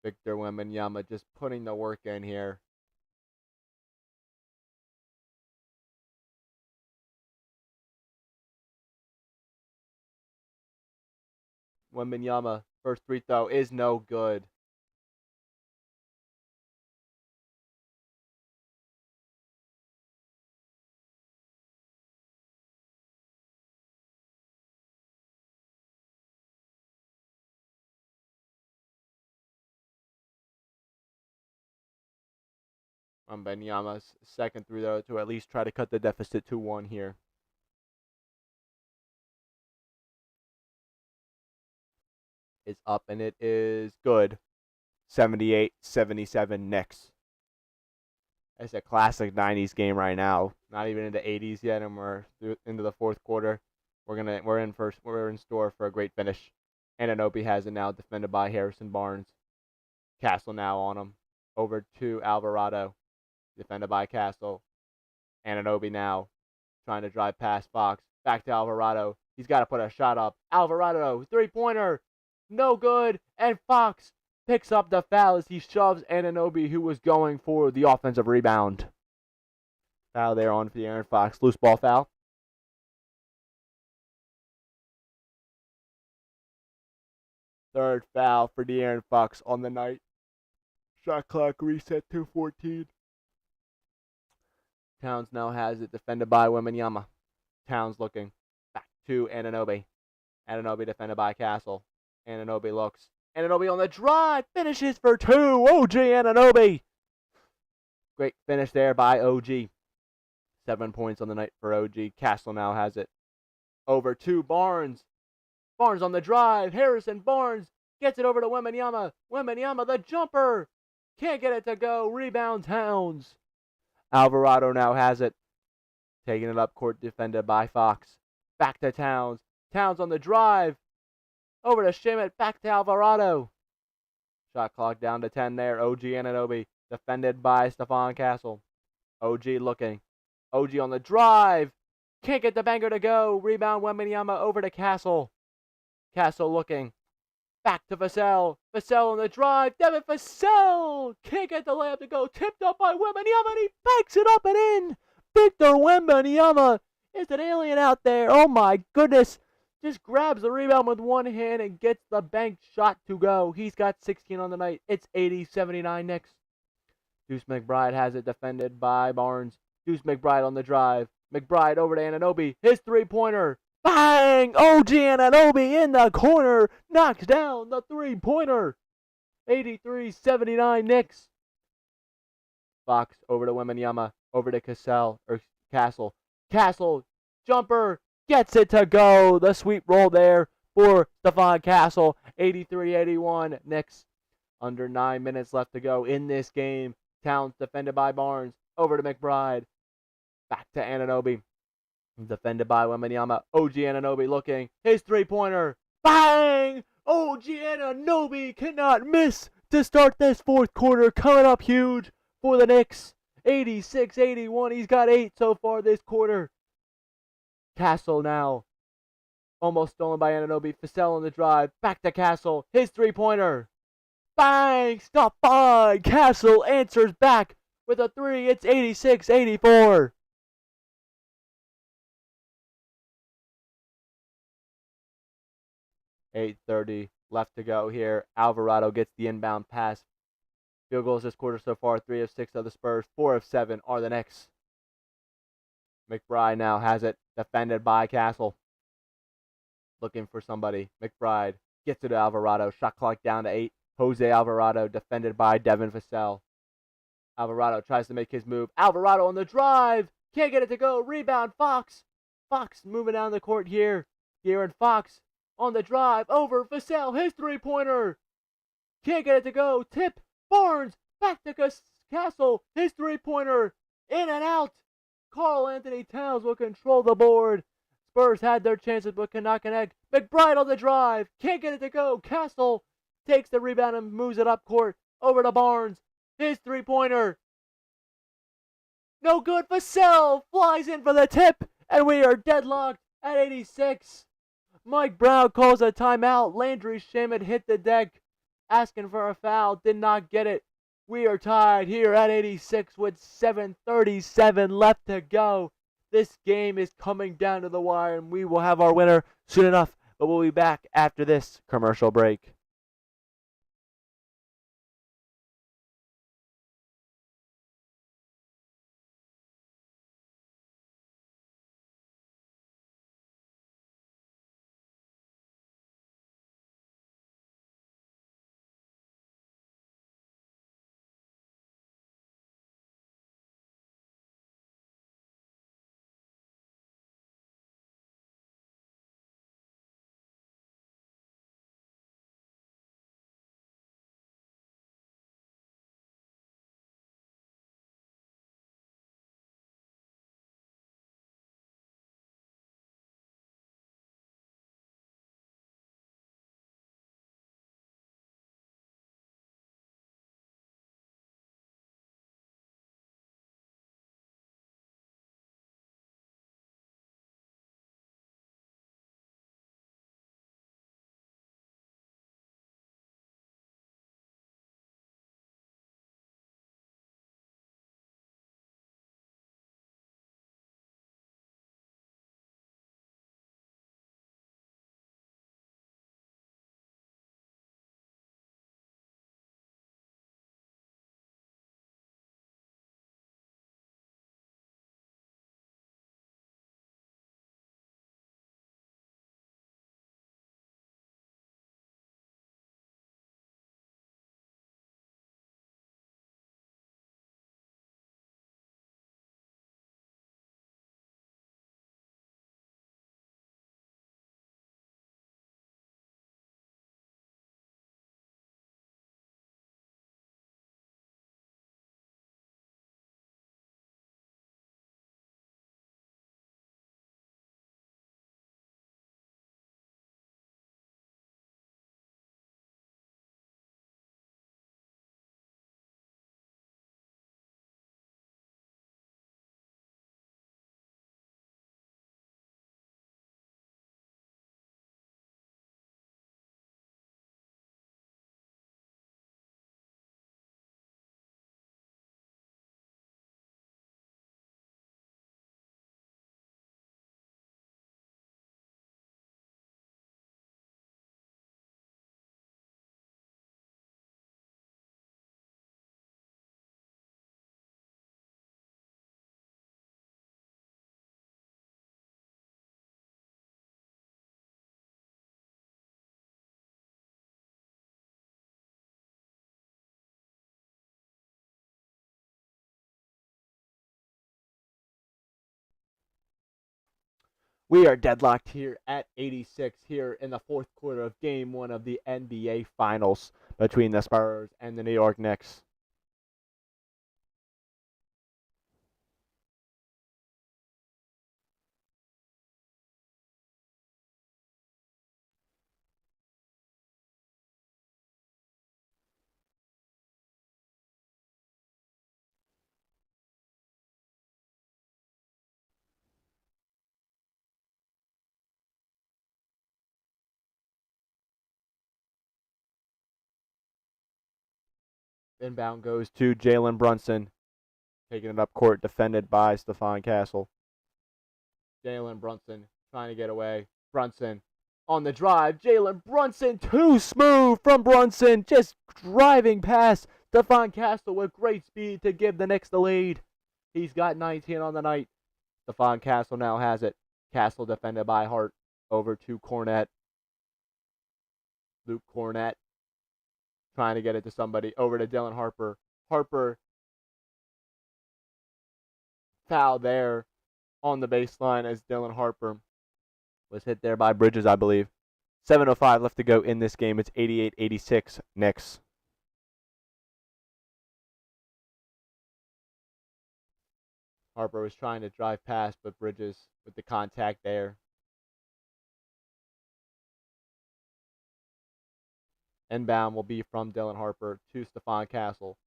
Speaker 1: Victor Wembanyama just putting the work in here. Wembanyama, first free throw is no good. Wembanyama's second free throw to at least try to cut the deficit to 1 here. Is up and it is good. 78-77 Knicks. It's a classic 90s game right now. Not even into 80s yet, and we're into the fourth quarter. We're in store for a great finish. Anunoby has it now, defended by Harrison Barnes. Castle now on him. Over to Alvarado, defended by Castle. Anunoby now trying to drive past Fox. Back to Alvarado. He's got to put a shot up. Alvarado, three-pointer. No good. And Fox picks up the foul as he shoves Anunoby, who was going for the offensive rebound. Foul there on for De'Aaron Fox. Loose ball foul. Third foul for De'Aaron Fox on the night. Shot clock reset to 14. Towns now has it, defended by Wembanyama. Towns looking back to Anunoby. Anunoby defended by Castle. Anunoby looks. Anunoby on the drive. Finishes for 2. OG Anunoby. Great finish there by OG. 7 points on the night for OG. Castle now has it. Over to Barnes. Barnes on the drive. Harrison Barnes gets it over to Wembanyama. Wembanyama, the jumper. Can't get it to go. Rebound Towns. Alvarado now has it. Taking it up court, defended by Fox. Back to Towns. Towns on the drive. Over to Schmidt. Back to Alvarado. Shot clock down to 10 there. OG Anunoby. Defended by Stephon Castle. OG looking. OG on the drive. Can't get the banger to go. Rebound Wembanyama over to Castle. Castle looking. Back to Vassell. Vassell on the drive. Devin Vassell. Can't get the layup to go. Tipped up by Wembanyama and he banks it up and in. Victor Wembanyama is an alien out there. Oh my goodness. Just grabs the rebound with one hand and gets the banked shot to go. He's got 16 on the night. It's 80-79 Knicks. Deuce McBride has it, defended by Barnes. Deuce McBride on the drive. McBride over to Anunoby. His three-pointer. Bang! OG Anunoby in the corner. Knocks down the three-pointer. 83-79 Knicks. Fox over to Wembanyama. Over to Castle. Castle. Jumper. Gets it to go. The sweep roll there for Stephon Castle. 83-81 Knicks. Under 9 minutes left to go in this game. Towns defended by Barnes. Over to McBride. Back to Anunoby. Defended by Wembanyama. OG Anunoby looking. His three-pointer. Bang! OG Anunoby cannot miss to start this fourth quarter. Coming up huge for the Knicks. 86-81. He's got 8 so far this quarter. Castle now. Almost stolen by Anunoby. Vassell on the drive. Back to Castle. His three-pointer. Bang! Stop by! Castle answers back with a 3. It's 86-84. .8:30 left to go here. Alvarado gets the inbound pass. Field goals this quarter so far. 3 of 6 of the Spurs. 4 of 7 are the Knicks. McBride now has it. Defended by Castle. Looking for somebody. McBride gets it to Alvarado. Shot clock down to 8. Jose Alvarado defended by Devin Vassell. Alvarado tries to make his move. Alvarado on the drive. Can't get it to go. Rebound. Fox. Fox moving down the court here. De'Aaron Fox on the drive. Over Vassell. His three-pointer. Can't get it to go. Tip. Barnes. Back to Castle. His three-pointer. In and out. Karl Anthony Towns will control the board. Spurs had their chances but cannot connect. McBride on the drive. Can't get it to go. Castle takes the rebound and moves it up court. Over to Barnes. His three-pointer. No good. Vassell flies in for the tip. And we are deadlocked at 86. Mike Brown calls a timeout. Landry Shamet hit the deck. Asking for a foul. Did not get it. We are tied here at 86 with 7:37 left to go. This game is coming down to the wire, and we will have our winner soon enough. But we'll be back after this commercial break. We are deadlocked here at 86 here in the fourth quarter of Game 1 of the NBA Finals between the Spurs and the New York Knicks. Inbound goes to Jalen Brunson. Taking it up court, defended by Stephon Castle. Jalen Brunson trying to get away. Brunson on the drive. Jalen Brunson, too smooth from Brunson. Just driving past Stephon Castle with great speed to give the Knicks the lead. He's got 19 on the night. Stephon Castle now has it. Castle defended by Hart. Over to Cornette. Luke Cornette trying to get it to somebody. Over to Dylan Harper. Harper foul there on the baseline as Dylan Harper was hit there by Bridges, I believe. 7:05 left to go in this game. It's 88-86 Knicks. Harper was trying to drive past, but Bridges with the contact there. Inbound will be from Dylan Harper to Stephon Castle.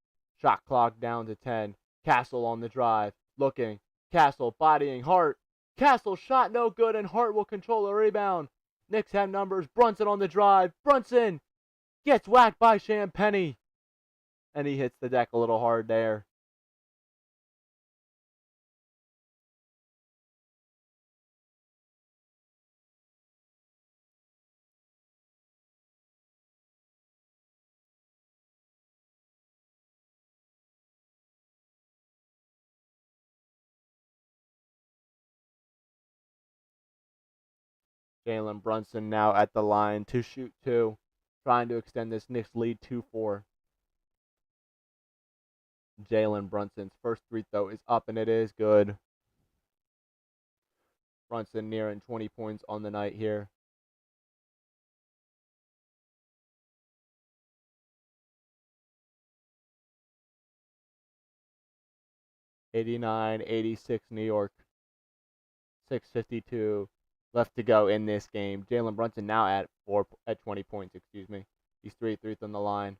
Speaker 1: Shot clock down to 10. Castle on the drive. Looking. Castle bodying Hart. Castle shot no good, and Hart will control the rebound. Knicks have numbers. Brunson on the drive. Brunson gets whacked by Champagnie. And he hits the deck a little hard there. Jalen Brunson now at the line to shoot two, trying to extend this Knicks lead 2-4. Jalen Brunson's first free throw is up, and it is good. Brunson nearing 20 points on the night here. (89-86) New York. 6:52 left to go in this game. Jalen Brunson now at 20 points. Excuse me. He's 3 threes on the line.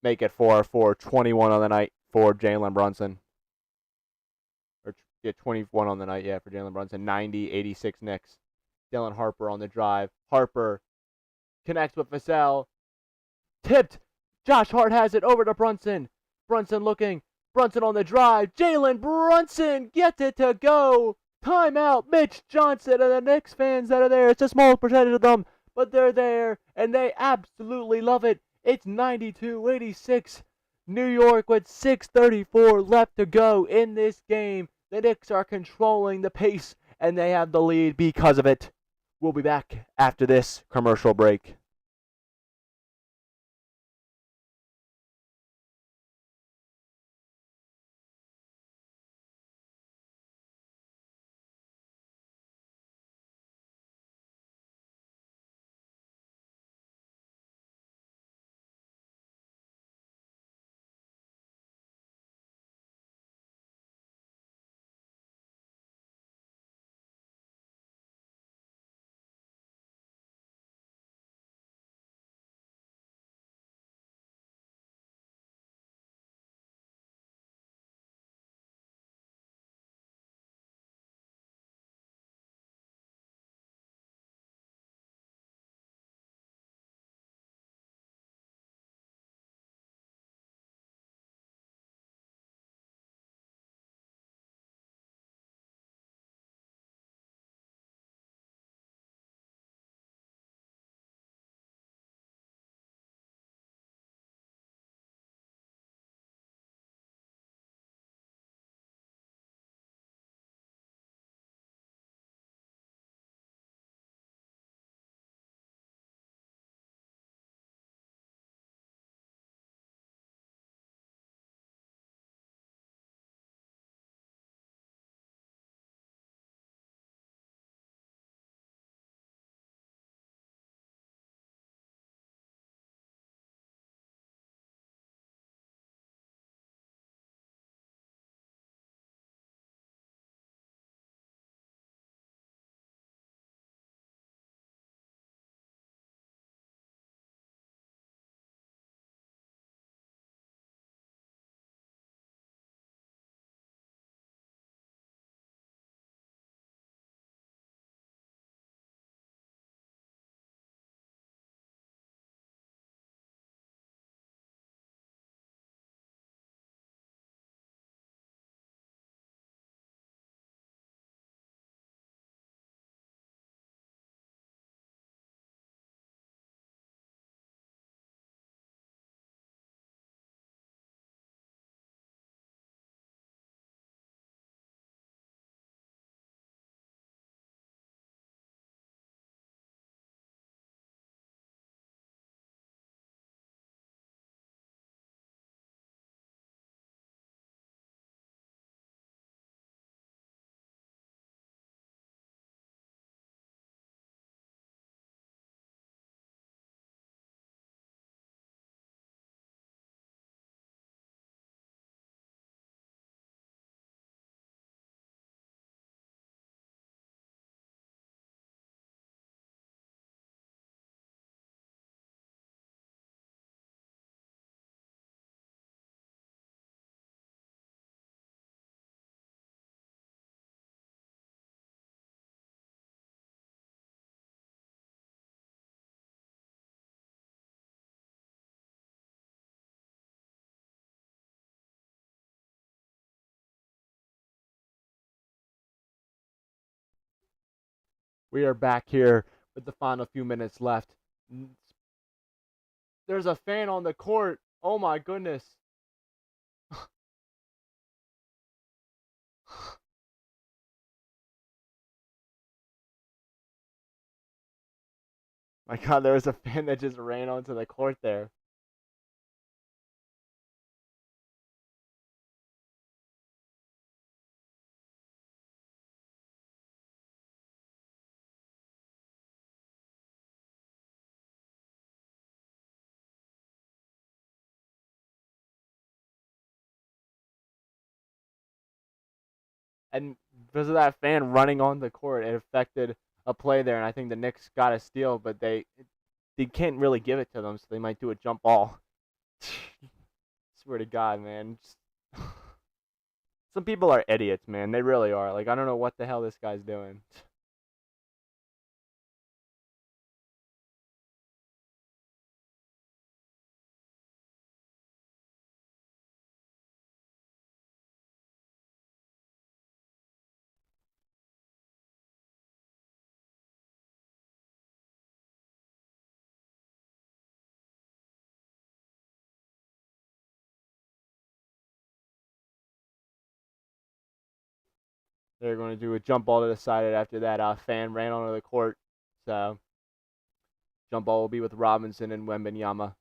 Speaker 1: Make it 4-4. 21 on the night for Jalen Brunson. Or yeah, 21 on the night. Yeah, for Jalen Brunson. 90-86 Knicks. Dylan Harper on the drive. Harper connects with Vassell. Tipped. Josh Hart has it over to Brunson. Brunson looking. Brunson on the drive. Jalen Brunson gets it to go. Timeout. Mitch Johnson and the Knicks fans that are there. It's a small percentage of them, but they're there, and they absolutely love it. It's 92-86. New York with 6:34 left to go in this game. The Knicks are controlling the pace, and they have the lead because of it. We'll be back after this commercial break. We are back here with the final few minutes left. There's a fan on the court. Oh my goodness. My God, there was a fan that just ran onto the court there. And because of that fan running on the court, it affected a play there. And I think the Knicks got a steal, but they can't really give it to them, so they might do a jump ball. Swear to God, man. Some people are idiots, man. They really are. Like, I don't know what the hell this guy's doing. They're going to do a jump ball to the side after that fan ran onto the court. So, jump ball will be with Robinson and Wembanyama.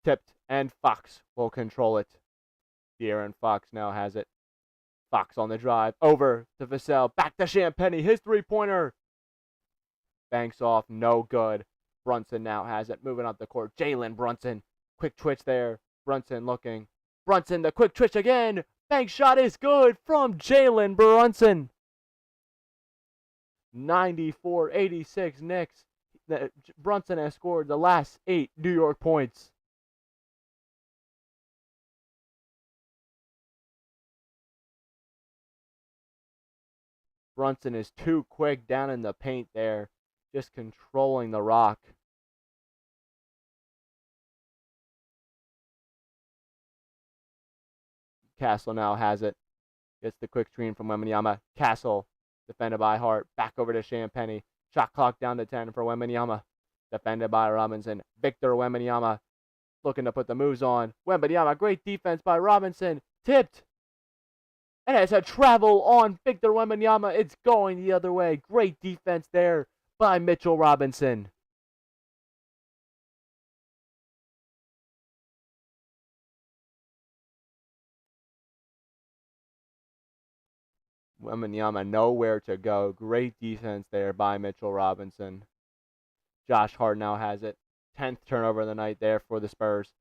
Speaker 1: Tipped, and Fox will control it. De'Aaron Fox now has it. Fox on the drive. Over to Vassell. Back to Champagnie. His three-pointer. Banks off. No good. Brunson now has it. Moving up the court. Jalen Brunson. Quick twitch there. Brunson looking. Brunson, the quick twitch again. Bank shot is good from Jalen Brunson. 94-86 Knicks. Brunson has scored the last 8 New York points. Brunson is too quick down in the paint there, just controlling the rock. Castle now has it. Gets the quick screen from Wembanyama. Castle, defended by Hart. Back over to Champagnie. Shot clock down to 10 for Wembanyama. Defended by Robinson. Victor Wembanyama looking to put the moves on. Wembanyama, great defense by Robinson. Tipped. And it's a travel on Victor Wembanyama. It's going the other way. Great defense there by Mitchell Robinson. Wembanyama nowhere to go. Great defense there by Mitchell Robinson. Josh Hart now has it. 10th turnover of the night there for the Spurs.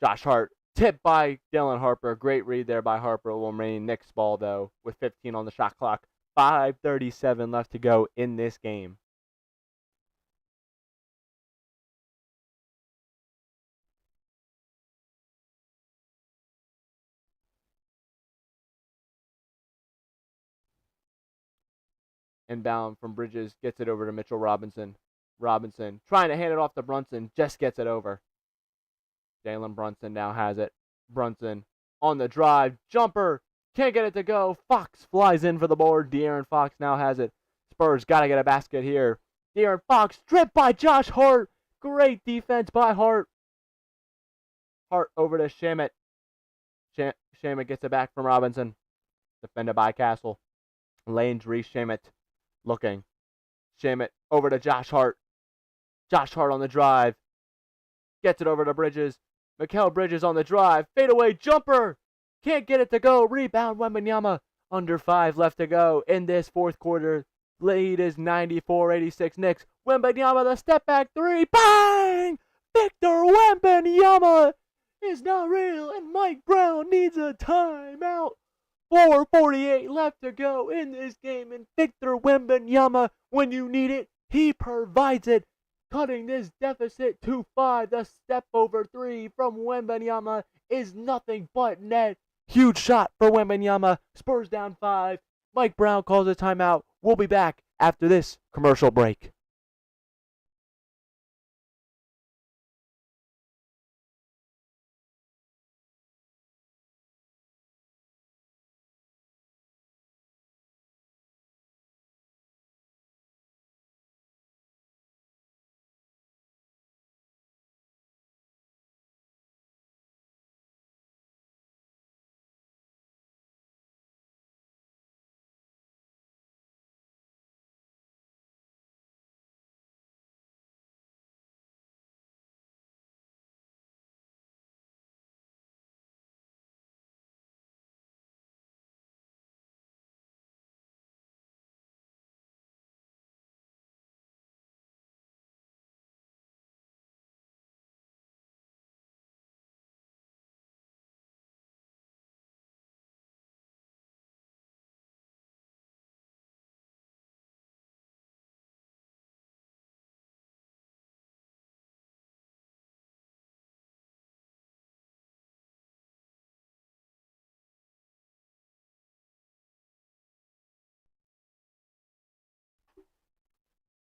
Speaker 1: Josh Hart tipped by Dylan Harper. Great read there by Harper. Will remain Knicks ball, though, with 15 on the shot clock. 5:37 left to go in this game. Inbound from Bridges. Gets it over to Mitchell Robinson. Robinson trying to hand it off to Brunson. Just gets it over. Jalen Brunson now has it. Brunson on the drive. Jumper. Can't get it to go. Fox flies in for the board. De'Aaron Fox now has it. Spurs got to get a basket here. De'Aaron Fox stripped by Josh Hart. Great defense by Hart. Hart over to Shamet. Shamet gets it back from Robinson. Defended by Castle. Landry Shamet looking. Shamet over to Josh Hart. Josh Hart on the drive. Gets it over to Bridges. Mikal Bridges on the drive. Fadeaway jumper. Can't get it to go. Rebound Wembanyama. Under 5 left to go in this fourth quarter. Lead is 94-86 Knicks. Wembanyama, the step back three. Bang! Victor Wembanyama is not real, and Mike Brown needs a timeout. 4:48 left to go in this game, and Victor Wembanyama, when you need it, he provides it, cutting this deficit to 5. The step over 3 from Wembanyama is nothing but net. Huge shot for Wembanyama. Spurs down 5. Mike Brown calls a timeout. We'll be back after this commercial break.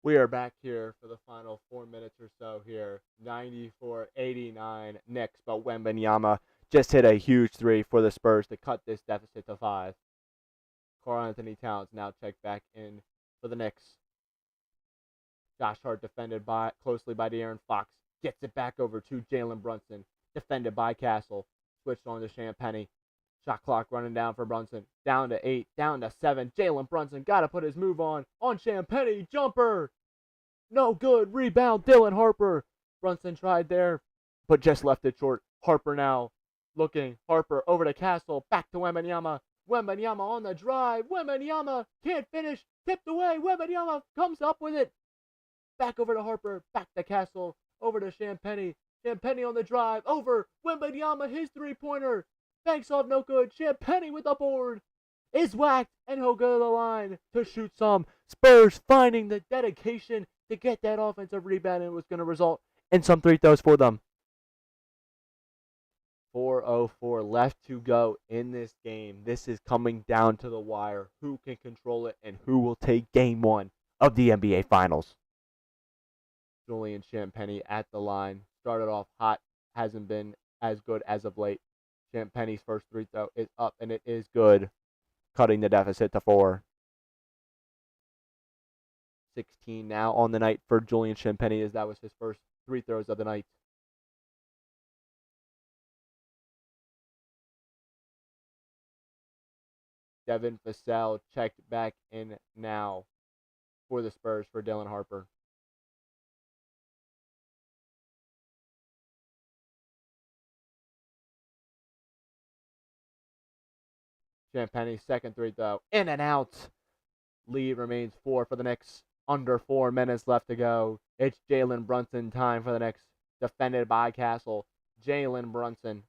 Speaker 1: We are back here for the final 4 minutes or so here. 94-89 Knicks, but Wembanyama just hit a huge three for the Spurs to cut this deficit to 5. Karl-Anthony Towns now checked back in for the Knicks. Josh Hart defended closely by De'Aaron Fox. Gets it back over to Jalen Brunson. Defended by Castle. Switched on to Champagnie. Shot clock running down for Brunson. Down to 8, down to 7. Jalen Brunson got to put his move on Champagnie. Jumper. No good. Rebound, Dylan Harper. Brunson tried there, but just left it short. Harper now looking. Harper over to Castle. Back to Wembanyama. Wembanyama on the drive. Wembanyama can't finish. Tipped away. Wembanyama comes up with it. Back over to Harper. Back to Castle. Over to Champagnie. Champagnie on the drive. Over. Wembanyama, his three-pointer. Banks off, no good. Champagnie with the board. Is whacked, and he'll go to the line to shoot some. Spurs finding the dedication to get that offensive rebound, and it was going to result in some free throws for them. 4:04 left to go in this game. This is coming down to the wire. Who can control it, and who will take game 1 of the NBA Finals? Julian Champagnie at the line. Started off hot. Hasn't been as good as of late. Champagnie's first free throw is up, and it is good, cutting the deficit to 4. 16 now on the night for Julian Champagnie, as that was his first free throws of the night. Devin Vassell checked back in now for the Spurs for Dylan Harper. Champagnie's second free throw, in and out. Lead remains 4 for the Knicks. Under 4 minutes left to go. It's Jalen Brunson time for the Knicks. Defended by Castle. Jalen Brunson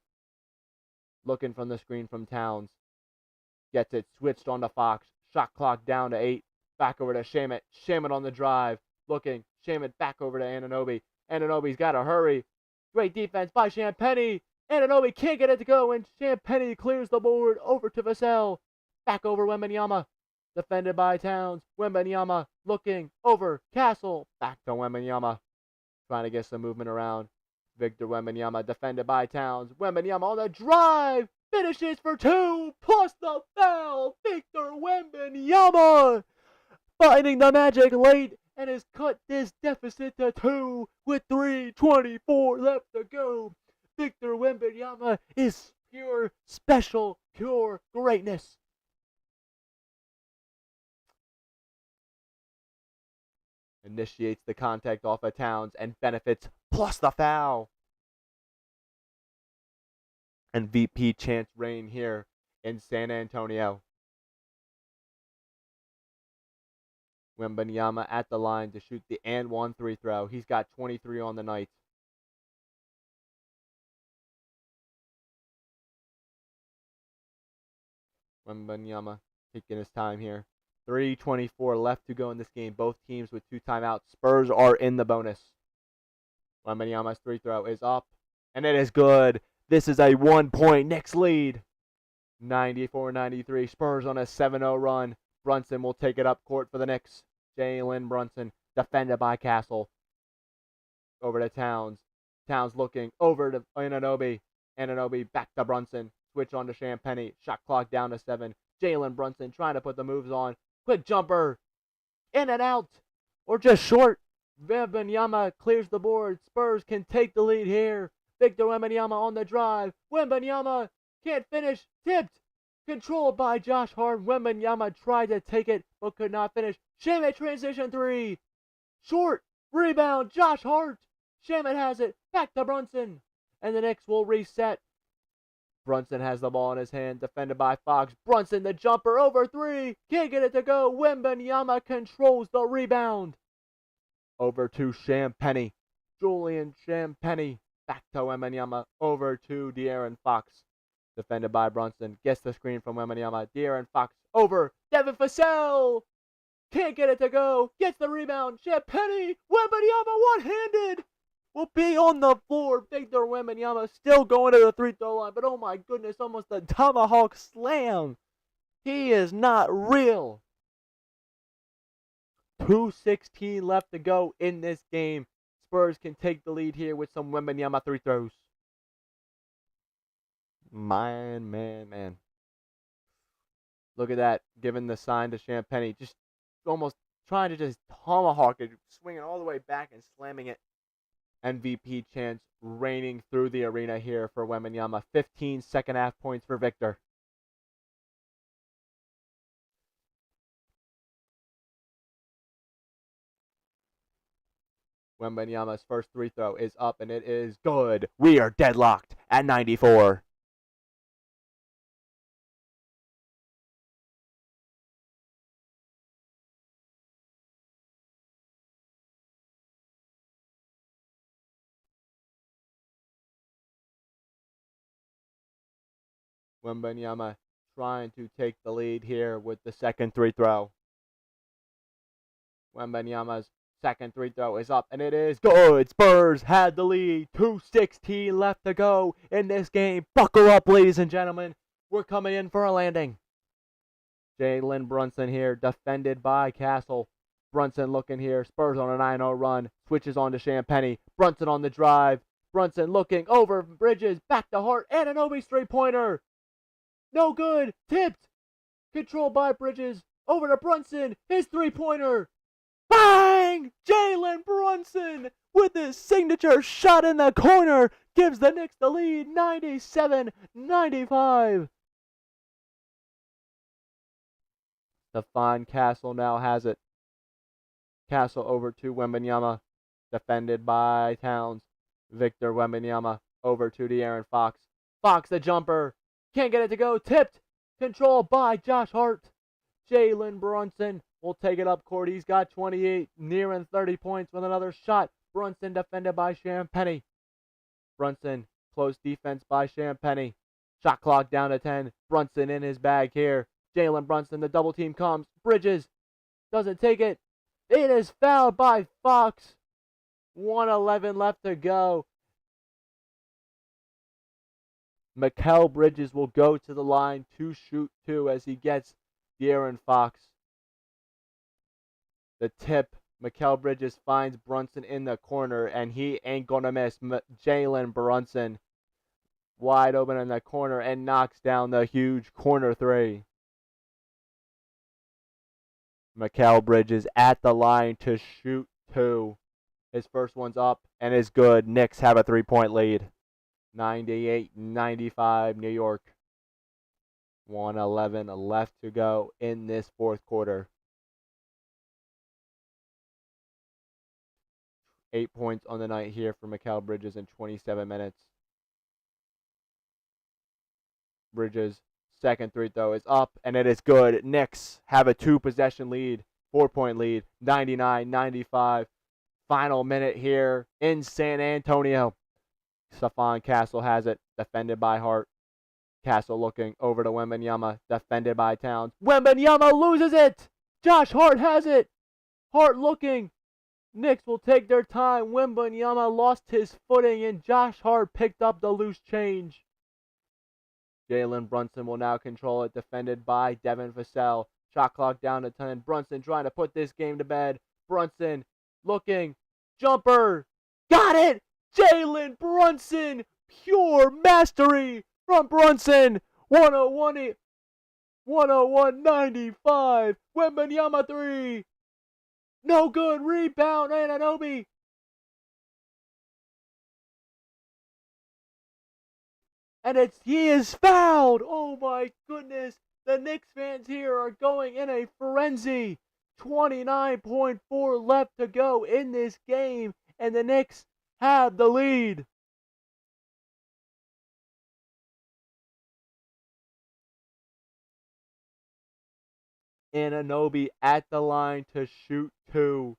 Speaker 1: looking from the screen from Towns. Gets it switched on to Fox. Shot clock down to 8. Back over to Shamet. Shamet on the drive. Looking. Shamet back over to Anunoby. Anunoby's got to hurry. Great defense by Champagnie. Anunoby can't get it to go, and Champagnie clears the board over to Vassell. Back over Wembanyama. Defended by Towns. Wembanyama looking over Castle. Back to Wembanyama. Trying to get some movement around. Victor Wembanyama defended by Towns. Wembanyama on the drive. Finishes for 2 plus the foul. Victor Wembanyama finding the magic late and has cut this deficit to 2 with 3:24 left to go. Victor Wembanyama is pure special, pure greatness. Initiates the contact off of Towns and benefits plus the foul. MVP chance reign here in San Antonio. Wembanyama at the line to shoot the and 1 free throw. He's got 23 on the night. Wembanyama taking his time here. 3:24 left to go in this game. Both teams with 2 timeouts. Spurs are in the bonus. Wembanyama's free throw is up, and it is good. This is a 1-point Knicks lead. 94-93. Spurs on a 7-0 run. Brunson will take it up court for the Knicks. Jalen Brunson defended by Castle. Over to Towns. Towns looking over to Anunoby. Anunoby back to Brunson. Switch on to Champagnie. Shot clock down to 7. Jalen Brunson trying to put the moves on. Quick jumper. In and out. Or just short. Wembanyama clears the board. Spurs can take the lead here. Victor Wembanyama on the drive. Wembanyama can't finish. Tipped. Controlled by Josh Hart. Wembanyama tried to take it, but could not finish. Shamet transition 3. Short. Rebound. Josh Hart. Shamet has it. Back to Brunson. And the Knicks will reset. Brunson has the ball in his hand, defended by Fox. Brunson, the jumper, over 3. Can't get it to go. Wembanyama controls the rebound. Over to Champagnie. Julian Champagnie. Back to Wembanyama. Over to De'Aaron Fox. Defended by Brunson. Gets the screen from Wembanyama. De'Aaron Fox. Over. Devin Vassell. Can't get it to go. Gets the rebound. Champagnie. Wembanyama one-handed. Will be on the floor. Victor Wembanyama still going to the free-throw line. But oh my goodness, almost a tomahawk slam. He is not real. 2:16 left to go in this game. Spurs can take the lead here with some Wembanyama 3 throws. Man. Look at that, giving the sign to Champagny. Just almost trying to just tomahawk it, swinging all the way back and slamming it. MVP chants raining through the arena here for Wembanyama. 15 second half points for Victor. Wembanyama's first free throw is up, and it is good. We are deadlocked at 94. Wembanyama trying to take the lead here with the second free throw. Wembanyama's second free throw is up, and it is good. Spurs had the lead. 2:16 left to go in this game. Buckle up, ladies and gentlemen. We're coming in for a landing. Jalen Brunson here, defended by Castle. Brunson looking here. Spurs on a 9-0 run. Switches on to Champagny. Brunson on the drive. Brunson looking over Bridges. Back to Hart. Anunoby's three-pointer. No good. Tipped. Controlled by Bridges. Over to Brunson. His three-pointer. Bang! Jalen Brunson with his signature shot in the corner gives the Knicks the lead. 97-95. Stephon Castle now has it. Castle over to Wembanyama. Defended by Towns. Victor Wembanyama over to De'Aaron Fox. Fox the jumper. Can't get it to go. Tipped. Controlled by Josh Hart. Jalen Brunson will take it up court. He's got 28, nearing 30 points with another shot. Brunson defended by Champagny. Brunson, close defense by Champagny. Shot clock down to 10. Brunson in his bag here. Jalen Brunson, the double team comes. Bridges doesn't take it. It is fouled by Fox. 1:11 left to go. Mikal Bridges will go to the line to shoot two as he gets De'Aaron Fox. The tip, Mikal Bridges finds Brunson in the corner, and he ain't gonna miss. Jalen Brunson wide open in the corner and knocks down the huge corner three. Mikal Bridges at the line to shoot two. His first one's up and is good. Knicks have a 3-point lead. 98-95 New York. 1:11 left to go in this fourth quarter. 8 points on the night here for Mikal Bridges in 27 minutes. Bridges' second free throw is up, and it is good. Knicks have a 2-possession lead, 4-point lead, 99-95. Final minute here in San Antonio. Stephon Castle has it, defended by Hart. Castle looking over to Wembanyama, defended by Towns. Wembanyama loses it! Josh Hart has it! Hart looking. Knicks will take their time. Wembanyama lost his footing, and Josh Hart picked up the loose change. Jalen Brunson will now control it, defended by Devin Vassell. Shot clock down to 10. Brunson trying to put this game to bed. Brunson looking. Jumper. Got it! Jalen Brunson! Pure mastery from Brunson. 101-95. Wembanyama 3. No good. Rebound. Anunoby. And he is fouled. Oh my goodness. The Knicks fans here are going in a frenzy. 29.4 left to go in this game, and the Knicks have the lead. Anunoby at the line to shoot two.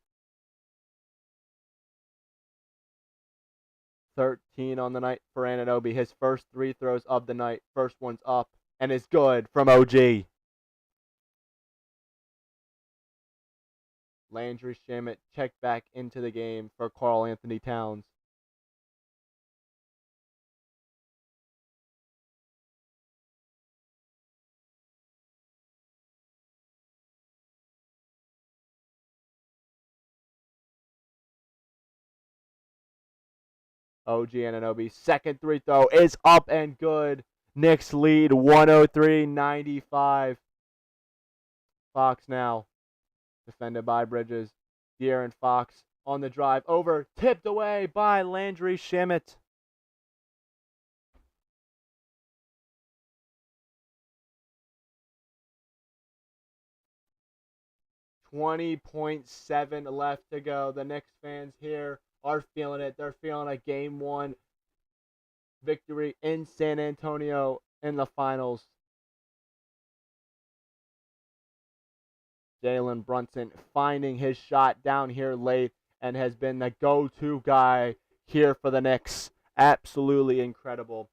Speaker 1: 13 on the night for Anunoby. His first 3 throws of the night. First one's up and is good from OG. Landry Shamet checked back into the game for Karl-Anthony Towns. OG Anunoby. Second free throw is up and good. Knicks lead 103-95. Fox now defended by Bridges. De'Aaron Fox on the drive over, tipped away by Landry Shamet. 20.7 left to go. The Knicks fans here are feeling it. They're feeling a game one victory in San Antonio in the finals. Jalen Brunson finding his shot down here late and has been the go-to guy here for the Knicks. Absolutely incredible.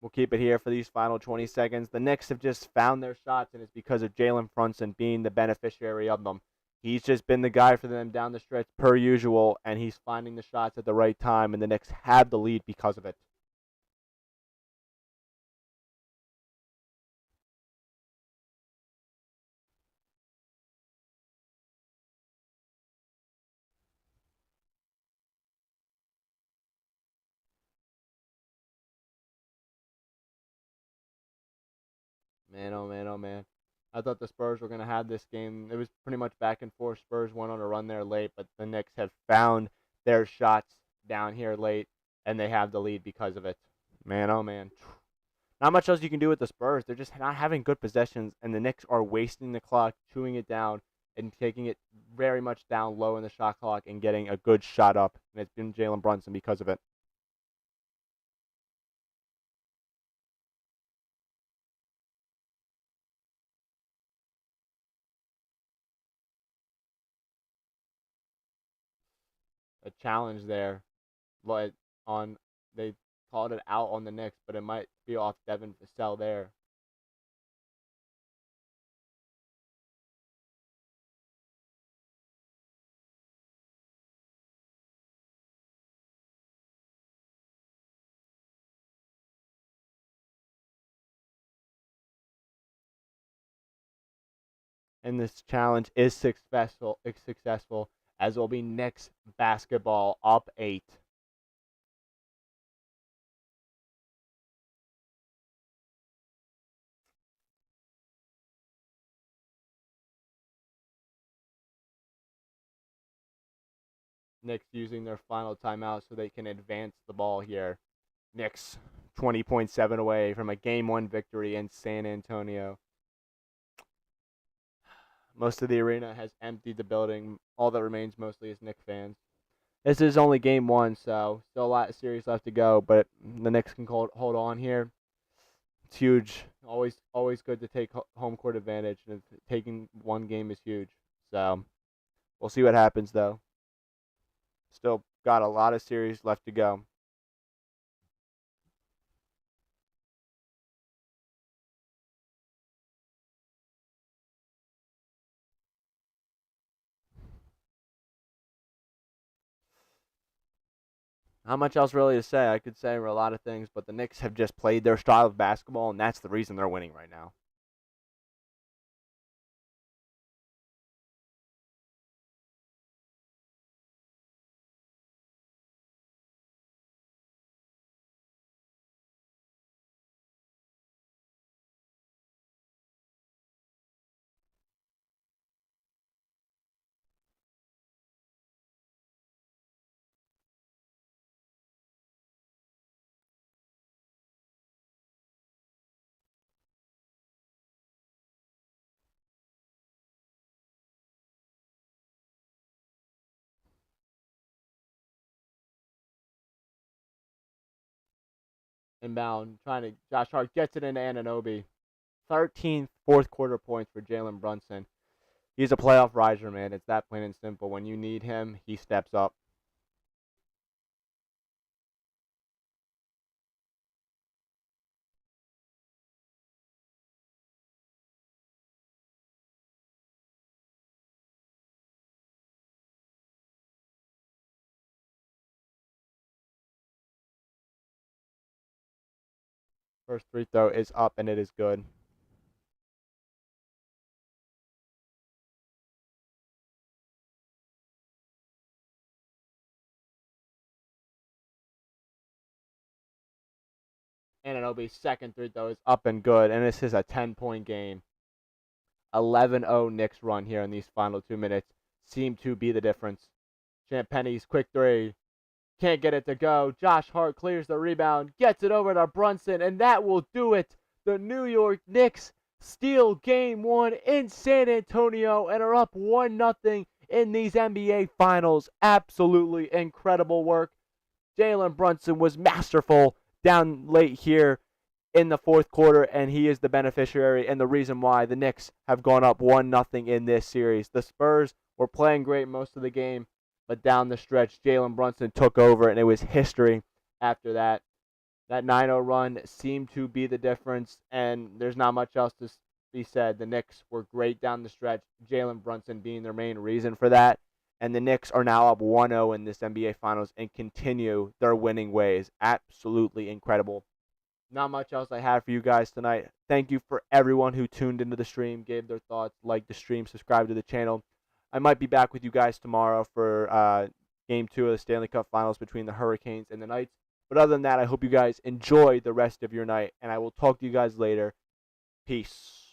Speaker 1: We'll keep it here for these final 20 seconds. The Knicks have just found their shots, and it's because of Jalen Brunson being the beneficiary of them. He's just been the guy for them down the stretch per usual, and he's finding the shots at the right time, and the Knicks have the lead because of it. Man, oh man, oh man. I thought the Spurs were going to have this game. It was pretty much back and forth. Spurs went on a run there late, but the Knicks have found their shots down here late, and they have the lead because of it. Man, oh man. Not much else you can do with the Spurs. They're just not having good possessions, and the Knicks are wasting the clock, chewing it down, and taking it very much down low in the shot clock and getting a good shot up. And it's been Jalen Brunson because of it. A challenge there, but on they called it out on the Knicks, but it might be off Devin Vassell there. And this challenge is successful, as will be Knicks basketball up 8. Knicks using their final timeout so they can advance the ball here. Knicks 20.7 away from a game 1 victory in San Antonio. Most of the arena has emptied the building. All that remains mostly is Knicks fans. This is only game 1, so still a lot of series left to go, but the Knicks can hold on here. It's huge. Always good to take home court advantage, and taking one game is huge. So we'll see what happens, though. Still got a lot of series left to go. Not much else really to say. I could say a lot of things, but the Knicks have just played their style of basketball, and that's the reason they're winning right now. Inbound, trying to Josh Hart gets it into Anunoby. 13 fourth quarter points for Jalen Brunson. He's a playoff riser, man. It's that plain and simple. When you need him, he steps up. First free throw is up, and it is good. Anunoby's second three throw is up and good, and this is a 10-point game. 11-0 Knicks run here in these final 2 minutes seem to be the difference. Champagne's quick three. Can't get it to go. Josh Hart clears the rebound, gets it over to Brunson, and that will do it. The New York Knicks steal game one in San Antonio and are up 1-0 in these NBA Finals. Absolutely incredible work. Jalen Brunson was masterful down late here in the fourth quarter, and he is the beneficiary and the reason why the Knicks have gone up 1-0 in this series. The Spurs were playing great most of the game, but down the stretch, Jalen Brunson took over, and it was history after that. That 9-0 run seemed to be the difference, and there's not much else to be said. The Knicks were great down the stretch, Jalen Brunson being their main reason for that. And the Knicks are now up 1-0 in this NBA Finals and continue their winning ways. Absolutely incredible. Not much else I have for you guys tonight. Thank you for everyone who tuned into the stream, gave their thoughts, liked the stream, subscribed to the channel. I might be back with you guys tomorrow for Game 2 of the Stanley Cup Finals between the Hurricanes and the Knights. But other than that, I hope you guys enjoy the rest of your night, and I will talk to you guys later. Peace.